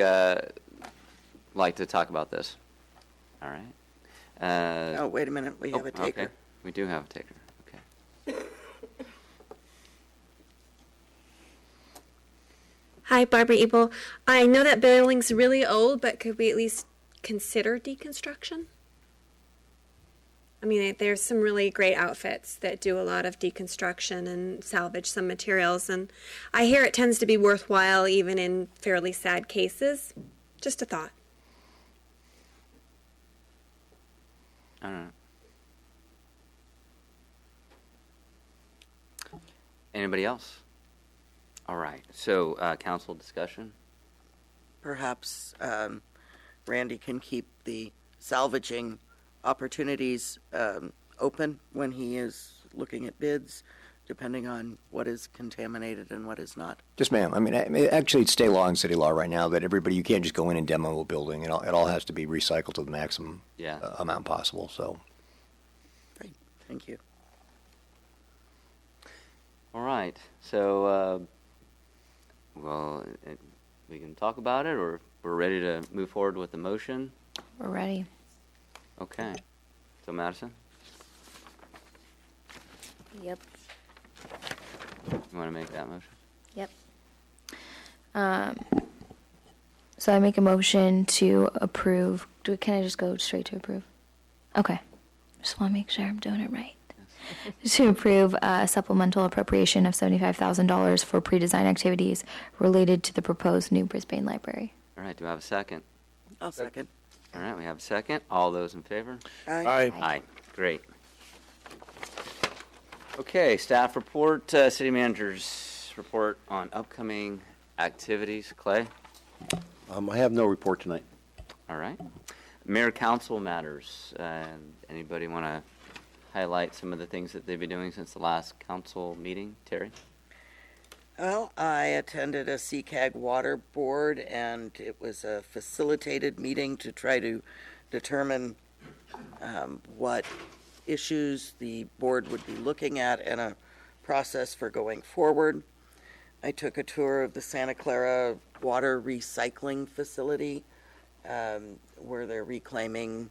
like to talk about this? All right. Oh, wait a minute. We have a taker. Okay. We do have a taker. Okay. Hi, Barbara Ebel. I know that building's really old, but could we at least consider deconstruction? I mean, there's some really great outfits that do a lot of deconstruction and salvage some materials, and I hear it tends to be worthwhile even in fairly sad cases. Just a thought. I don't know. Anybody else? All right. So, council discussion. Perhaps Randy can keep the salvaging opportunities open when he is looking at bids, depending on what is contaminated and what is not. Yes, ma'am. I mean, actually, it's state law and city law right now that you can't just go in and demo a building. It all has to be recycled to the maximum amount possible. So, Great. Thank you. All right. So, we can talk about it, or we're ready to move forward with the motion. We're ready. Okay. So, Madison, Yep. you want to make that motion? Yep. So I make a motion to approve. Can I just go straight to approve? Okay. Just want to make sure I'm doing it right. To approve a supplemental appropriation of $75,000 for pre-design activities related to the proposed new Brisbane library. All right. Do I have a second? I'll second. All right. We have a second. All those in favor? Aye. Aye. Great. Okay. Staff report. City manager's report on upcoming activities. Clay? I have no report tonight. All right. Mayor council matters. Anybody want to highlight some of the things that they've been doing since the last council meeting? Terry? Well, I attended a CCAG water board, and it was a facilitated meeting to try to determine what issues the board would be looking at and a process for going forward. I took a tour of the Santa Clara water recycling facility, where they're reclaiming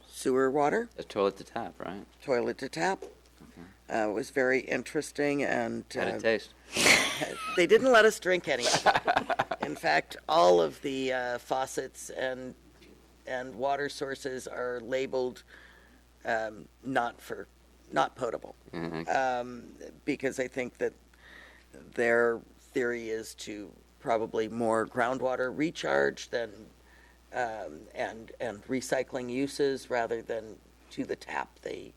sewer water. A toilet to tap, right? Toilet to tap. It was very interesting, and How'd it taste? they didn't let us drink any. In fact, all of the faucets and water sources are labeled not for not potable. Because I think that their theory is to probably more groundwater recharge than and recycling uses rather than to the tap. I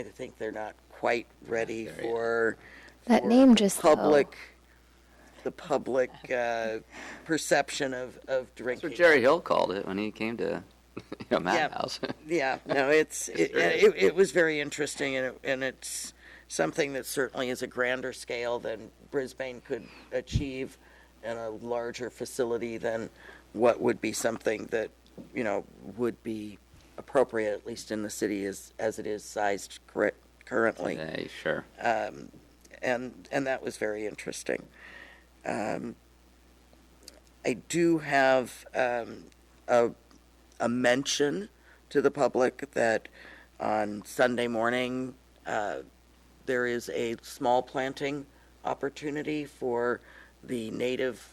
think they're not quite ready for That for name the just public the public perception of That's drinking. what Jerry Hill called it when he came to Madhouse. Yeah, no, it was very interesting, and it's something that certainly is a grander scale than Brisbane could achieve, and a larger facility than what would be something that would be appropriate, at least in the city as it is sized currently. Today, sure. And that was very interesting. I do have a mention to the public that on Sunday morning there is a small planting opportunity for the native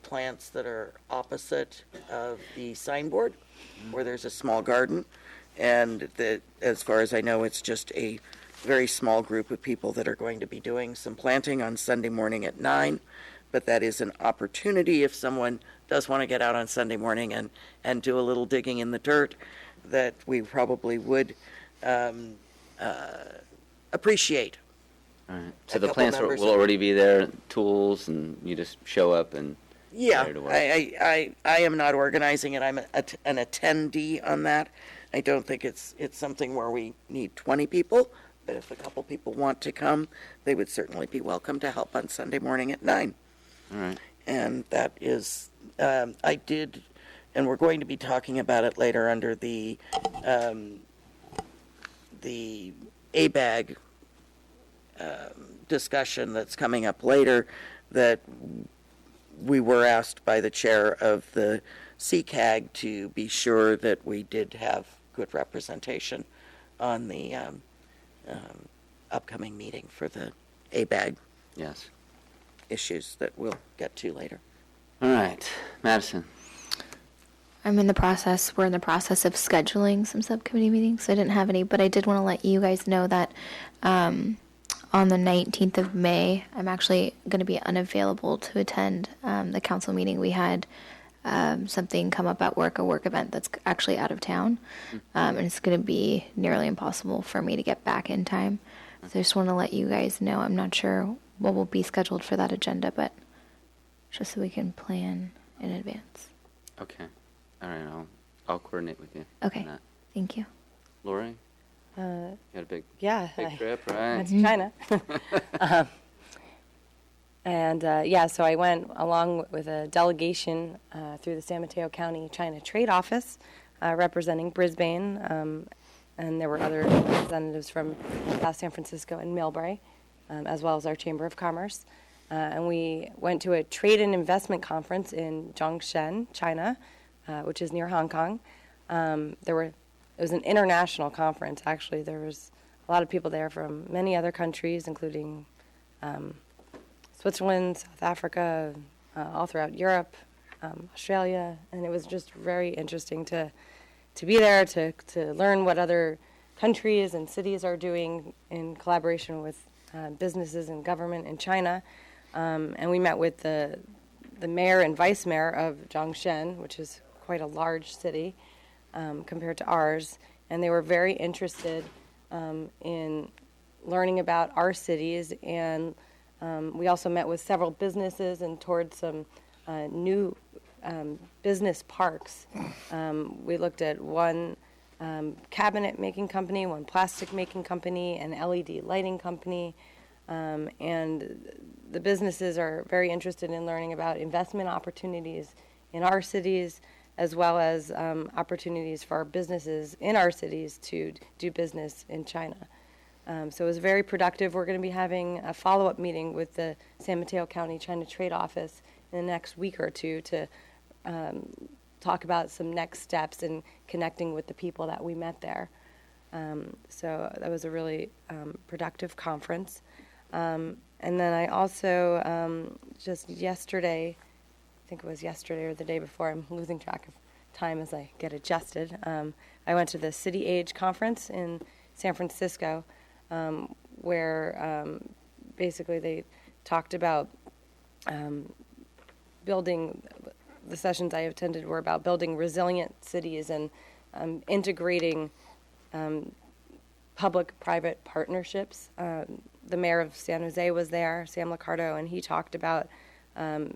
plants that are opposite of the signboard, where there's a small garden, and that, as far as I know, it's just a very small group of people that are going to be doing some planting on Sunday morning at 9. But that is an opportunity if someone does want to get out on Sunday morning and do a little digging in the dirt, that we probably would appreciate. All right. So the plants will already be there, tools, and you just show up and Yeah, ready to work. I am not organizing it. I'm an attendee on that. I don't think it's something where we need 20 people, but if a couple people want to come, they would certainly be welcome to help on Sunday morning at 9. All right. And that is, I did, and we're going to be talking about it later under the ABAG discussion that's coming up later, that we were asked by the chair of the CCAG to be sure that we did have good representation on the upcoming meeting for the ABAG Yes. issues that we'll get to later. All right. Madison. we're in the process of scheduling some subcommittee meetings. I didn't have any, but I did want to let you guys know that on the 19th of May, I'm actually going to be unavailable to attend the council meeting. We had something come up at work, a work event that's actually out of town, and it's going to be nearly impossible for me to get back in time. So I just want to let you guys know. I'm not sure what will be scheduled for that agenda, but just so we can plan in advance. Okay. All right. I'll coordinate with you. Okay. on that. Thank you. Lori? You had a big trip, right? Went to China. So I went along with a delegation through the San Mateo County China Trade Office representing Brisbane, and there were other representatives from South San Francisco and Millbrae, as well as our Chamber of Commerce. And we went to a trade and investment conference in Zhongshan, China, which is near Hong Kong. It was an international conference, actually. There was a lot of people there from many other countries, including Switzerland, South Africa, all throughout Europe, Australia, and it was just very interesting to be there, to learn what other countries and cities are doing in collaboration with businesses and government in China. And we met with the mayor and vice mayor of Zhongshan, which is quite a large city compared to ours, and they were very interested in learning about our cities, and we also met with several businesses and toured some new business parks. We looked at one cabinet making company, one plastic making company, an LED lighting company, and the businesses are very interested in learning about investment opportunities in our cities, as well as opportunities for our businesses in our cities to do business in China. So it was very productive. We're going to be having a follow-up meeting with the San Mateo County China Trade Office in the next week or two to talk about some next steps in connecting with the people that we met there. So that was a really productive conference. And then I also, just yesterday, I think it was yesterday or the day before, I'm losing track of time as I get adjusted. I went to the City Age Conference in San Francisco, where basically they talked about building. The sessions I attended were about building resilient cities and integrating public-private partnerships. The mayor of San Jose was there, Sam Liccardo, and he talked about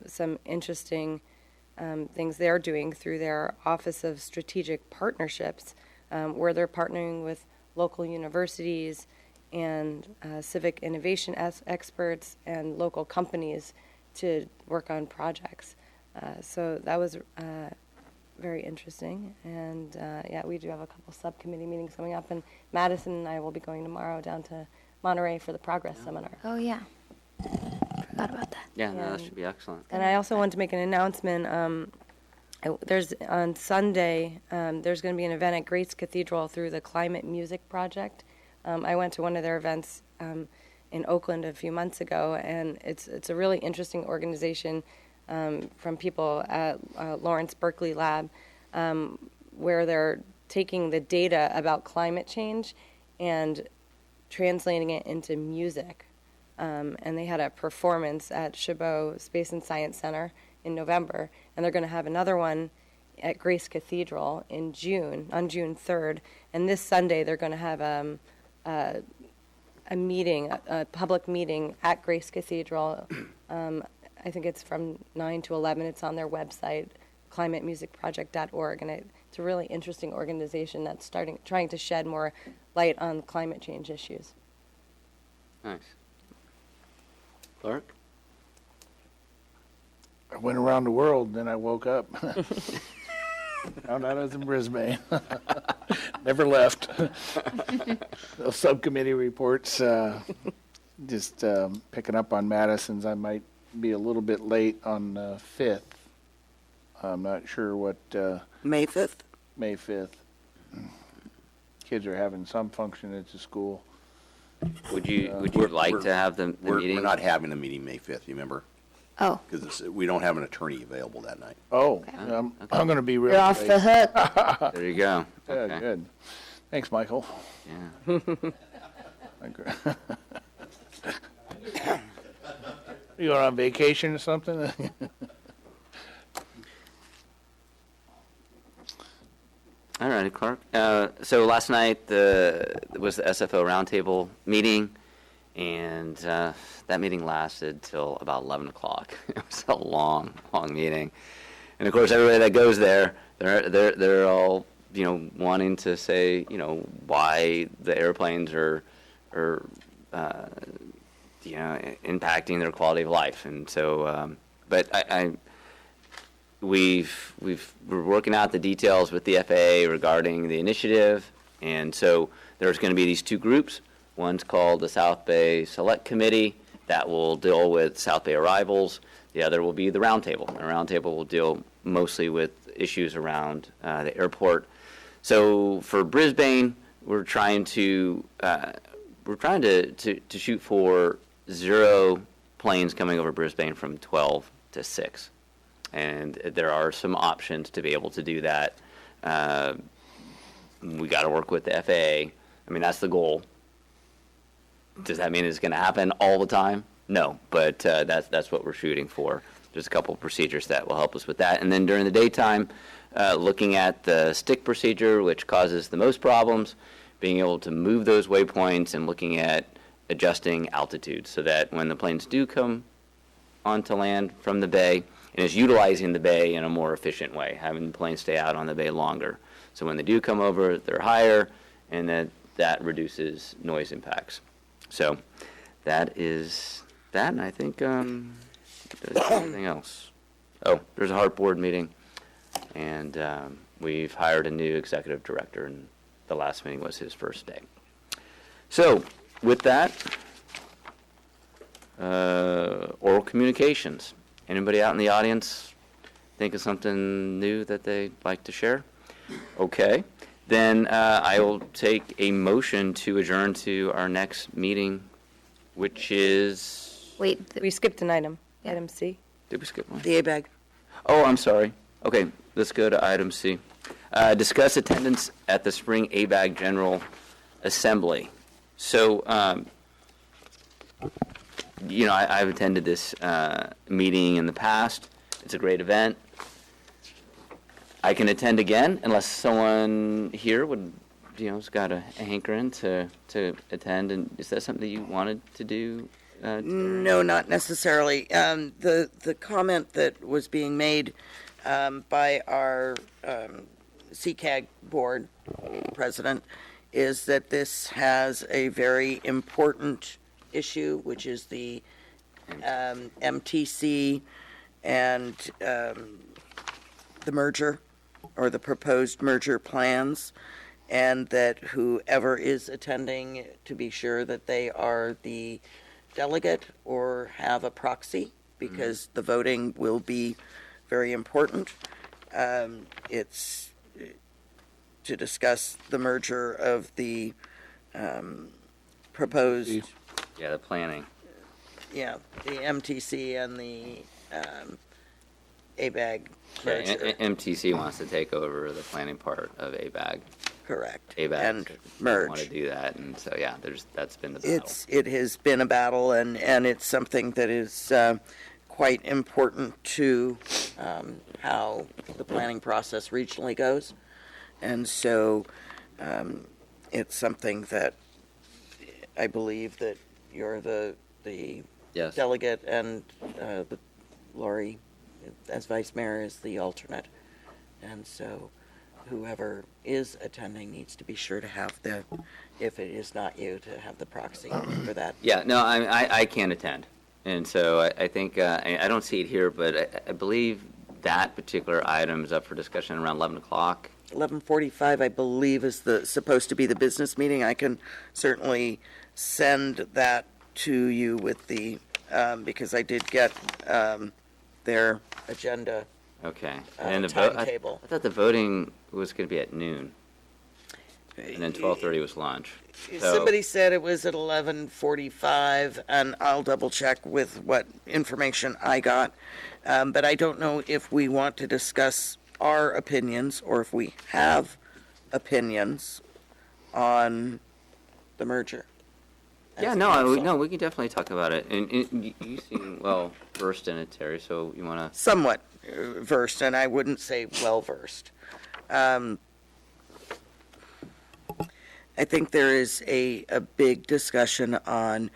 some interesting things they're doing through their Office of Strategic Partnerships, where they're partnering with local universities and civic innovation experts and local companies to work on projects. So that was very interesting. And yeah, we do have a couple subcommittee meetings coming up. And Madison and I will be going tomorrow down to Monterey for the Progress Seminar. Oh, yeah. Forgot about that. Yeah, no, that should be excellent. And I also want to make an announcement. There's on Sunday, there's going to be an event at Grace Cathedral through the Climate Music Project. I went to one of their events in Oakland a few months ago, and it's a really interesting organization from people at Lawrence Berkeley Lab, where they're taking the data about climate change and translating it into music. And they had a performance at Chabot Space and Science Center in November, and they're going to have another one at Grace Cathedral in June, on June 3rd. And this Sunday, they're going to have a meeting, a public meeting at Grace Cathedral. I think it's from 9 to 11. It's on their website, climatemusicproject.org, and it's a really interesting organization that's trying to shed more light on climate change issues. Nice. Clark? I went around the world, then I woke up. Found out I was in Brisbane. Never left. Those subcommittee reports, just picking up on Madison's, I might be a little bit late on the 5th. I'm not sure what... May 5th? May 5th. Kids are having some function at the school. Would you like to have the meeting? We're not having the meeting May 5th, you remember? Oh. Because we don't have an attorney available that night. Oh, I'm going to be really You're off the hook. There you go. Yeah, Okay. good. Thanks, Michael. Yeah. You going on vacation or something? All righty, Clark. So last night was the SFO roundtable meeting, and that meeting lasted till about 11 o'clock. It was a long, long meeting, and of course, everybody that goes there, they're all wanting to say why the airplanes are impacting their quality of life, and so but we're working out the details with the FAA regarding the initiative, and so there's going to be these two groups. One's called the South Bay Select Committee that will deal with South Bay arrivals. The other will be the roundtable. The roundtable will deal mostly with issues around the airport. So for Brisbane, we're trying to shoot for 0 planes coming over Brisbane from 12 to 6. And there are some options to be able to do that. We got to work with the FAA. I mean, that's the goal. Does that mean it's going to happen all the time? No, but that's what we're shooting for. There's a couple of procedures that will help us with that. And then during the daytime, looking at the stick procedure, which causes the most problems, being able to move those waypoints and looking at adjusting altitude so that when the planes do come onto land from the bay, and is utilizing the bay in a more efficient way, having the planes stay out on the bay longer. So when they do come over, they're higher, and that reduces noise impacts. So that is that, and I think there's anything else. Oh, there's a HART board meeting, and we've hired a new executive director, and the last meeting was his first day. So with that, oral communications. Anybody out in the audience think of something new that they'd like to share? Okay. Then I will take a motion to adjourn to our next meeting, which is... Wait, we skipped an item. Yeah. Item C. Did we skip one? The ABAG. Oh, I'm sorry. Okay, let's go to item C. Discuss attendance at the Spring ABAG General Assembly. So, I've attended this meeting in the past. It's a great event. I can attend again unless someone here would, has got a hankering to attend. And is that something that you wanted to do? No, not necessarily. The comment that was being made by our CCAG board president is that this has a very important issue, which is the MTC and the merger or the proposed merger plans, and that whoever is attending, to be sure that they are the delegate or have a proxy, because the voting will be very important. It's to discuss the merger of the proposed, the planning. the MTC and the ABAG merger. MTC wants to take over the planning part of ABAG. Correct. ABAG and merge. Want to do that, and so that's been the battle. It has been a battle, and it's something that is quite important to how the planning process regionally goes, and so it's something that I believe that you're the Yes. delegate, and Lori, as vice mayor, is the alternate, and so whoever is attending needs to be sure to have if it is not you, to have the proxy for that. Yeah, no, I can't attend. And so I think, I don't see it here, but I believe that particular item is up for discussion around 11 o'clock. 11:45, I believe, is supposed to be the business meeting. I can certainly send that to you with because I did get their agenda. Okay. And the timetable. I thought the voting was going to be at noon, and then 12:30 was lunch. So, somebody said it was at 11:45, and I'll double check with what information I got. But I don't know if we want to discuss our opinions or if we have opinions on the merger. Yeah, no, we can definitely talk about it. And you seem well versed in it, Terry. So you want to somewhat versed, and I wouldn't say well versed. I think there is a big discussion on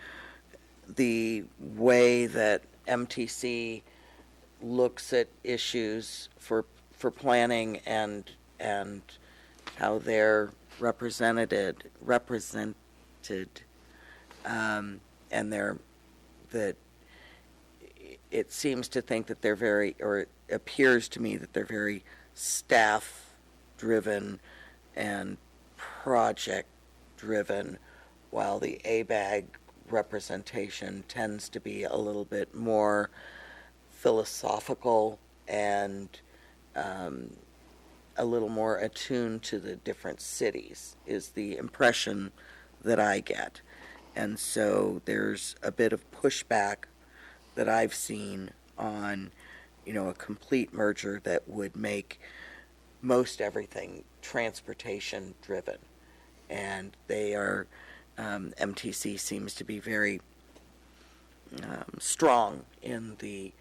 the way that MTC looks at issues for planning and how they're represented, and that it seems to think that they're very, or it appears to me that they're very staff-driven and project-driven, while the ABAG representation tends to be a little bit more philosophical and a little more attuned to the different cities, is the impression that I get. And so there's a bit of pushback that I've seen on, a complete merger that would make most everything transportation driven. And they are, MTC seems to be very strong in the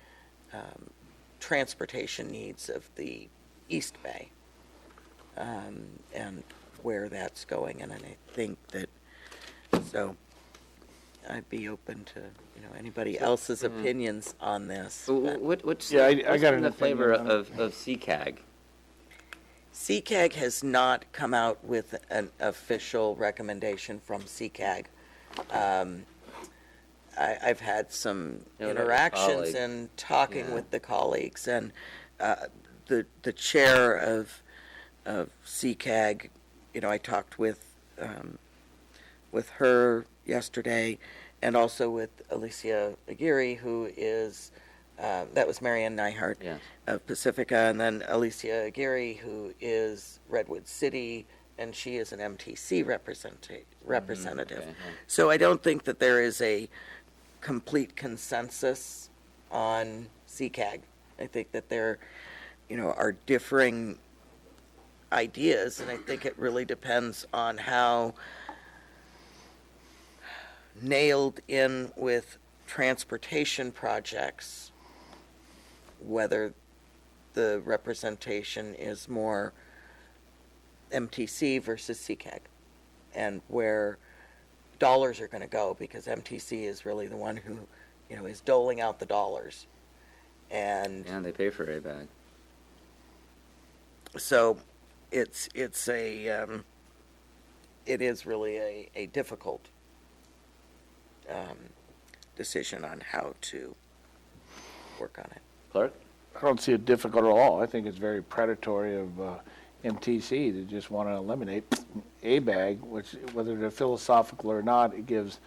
transportation needs of the East Bay, and where that's going. And I think that, so I'd be open to, anybody else's opinions on this. What's I what's got been an the flavor opinion on of CCAG? CCAG has not come out with an official recommendation from CCAG. I've had some interactions colleague. and talking with the colleagues, and the chair of CCAG, I talked with her yesterday, and also with Alicia Aguirre, who is that was Marianne Neihart of Pacifica, and then Alicia Aguirre, who is Redwood City, and she is an MTC representative. Okay. So I don't think that there is a complete consensus on CCAG. I think that there, are differing ideas, and I think it really depends on how nailed in with transportation projects, whether the representation is more MTC versus CCAG, and where dollars are going to go, because MTC is really the one who, is doling out the dollars. And they pay for ABAG. so it is really a difficult decision on how to work on it. Clark? I don't see it difficult at all. I think it's very predatory of MTC to just want to eliminate ABAG, which, whether they're philosophical or not, it gives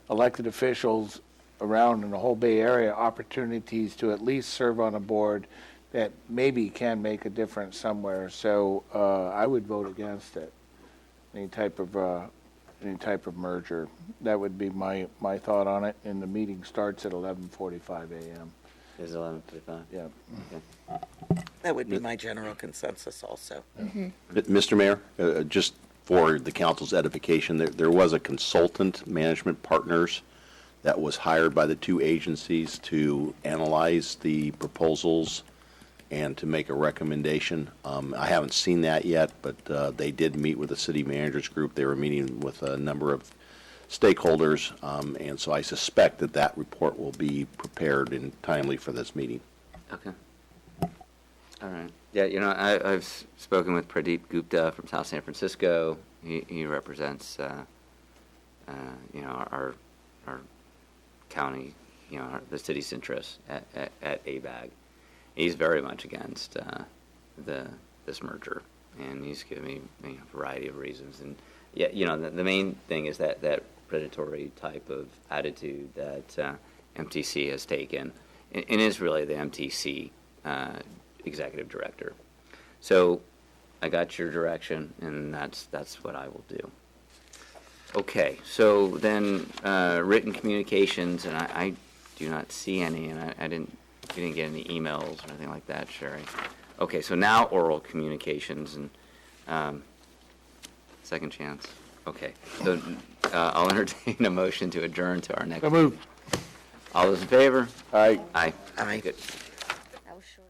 elected officials around in the whole Bay Area opportunities to at least serve on a board that maybe can make a difference somewhere. So I would vote against it. Any type of merger. That would be my thought on it. And the meeting starts at 11:45 a.m. Is 11:45? Yeah. Okay. That would be my general consensus also. Mr. Mayor, just for the council's edification, there was a consultant management partners that was hired by the two agencies to analyze the proposals and to make a recommendation. I haven't seen that yet, but they did meet with the city managers group. They were meeting with a number of stakeholders, and so I suspect that report will be prepared and timely for this meeting. Okay. All right. Yeah, I've spoken with Pradeep Gupta from South San Francisco. He represents, our county, the city's interests at ABAG. He's very much against this merger, and he's given me a variety of reasons. And the main thing is that predatory type of attitude that MTC has taken, and is really the MTC executive director. So I got your direction, and that's what I will do. Okay, so then written communications, and I do not see any, and you didn't get any emails or anything like that, Sherry. Okay, so now oral communications and second chance. Okay, so I'll entertain a motion to adjourn to our next. So moved. All those in favor? Aye. Aye. Aye. Good. That was shorter.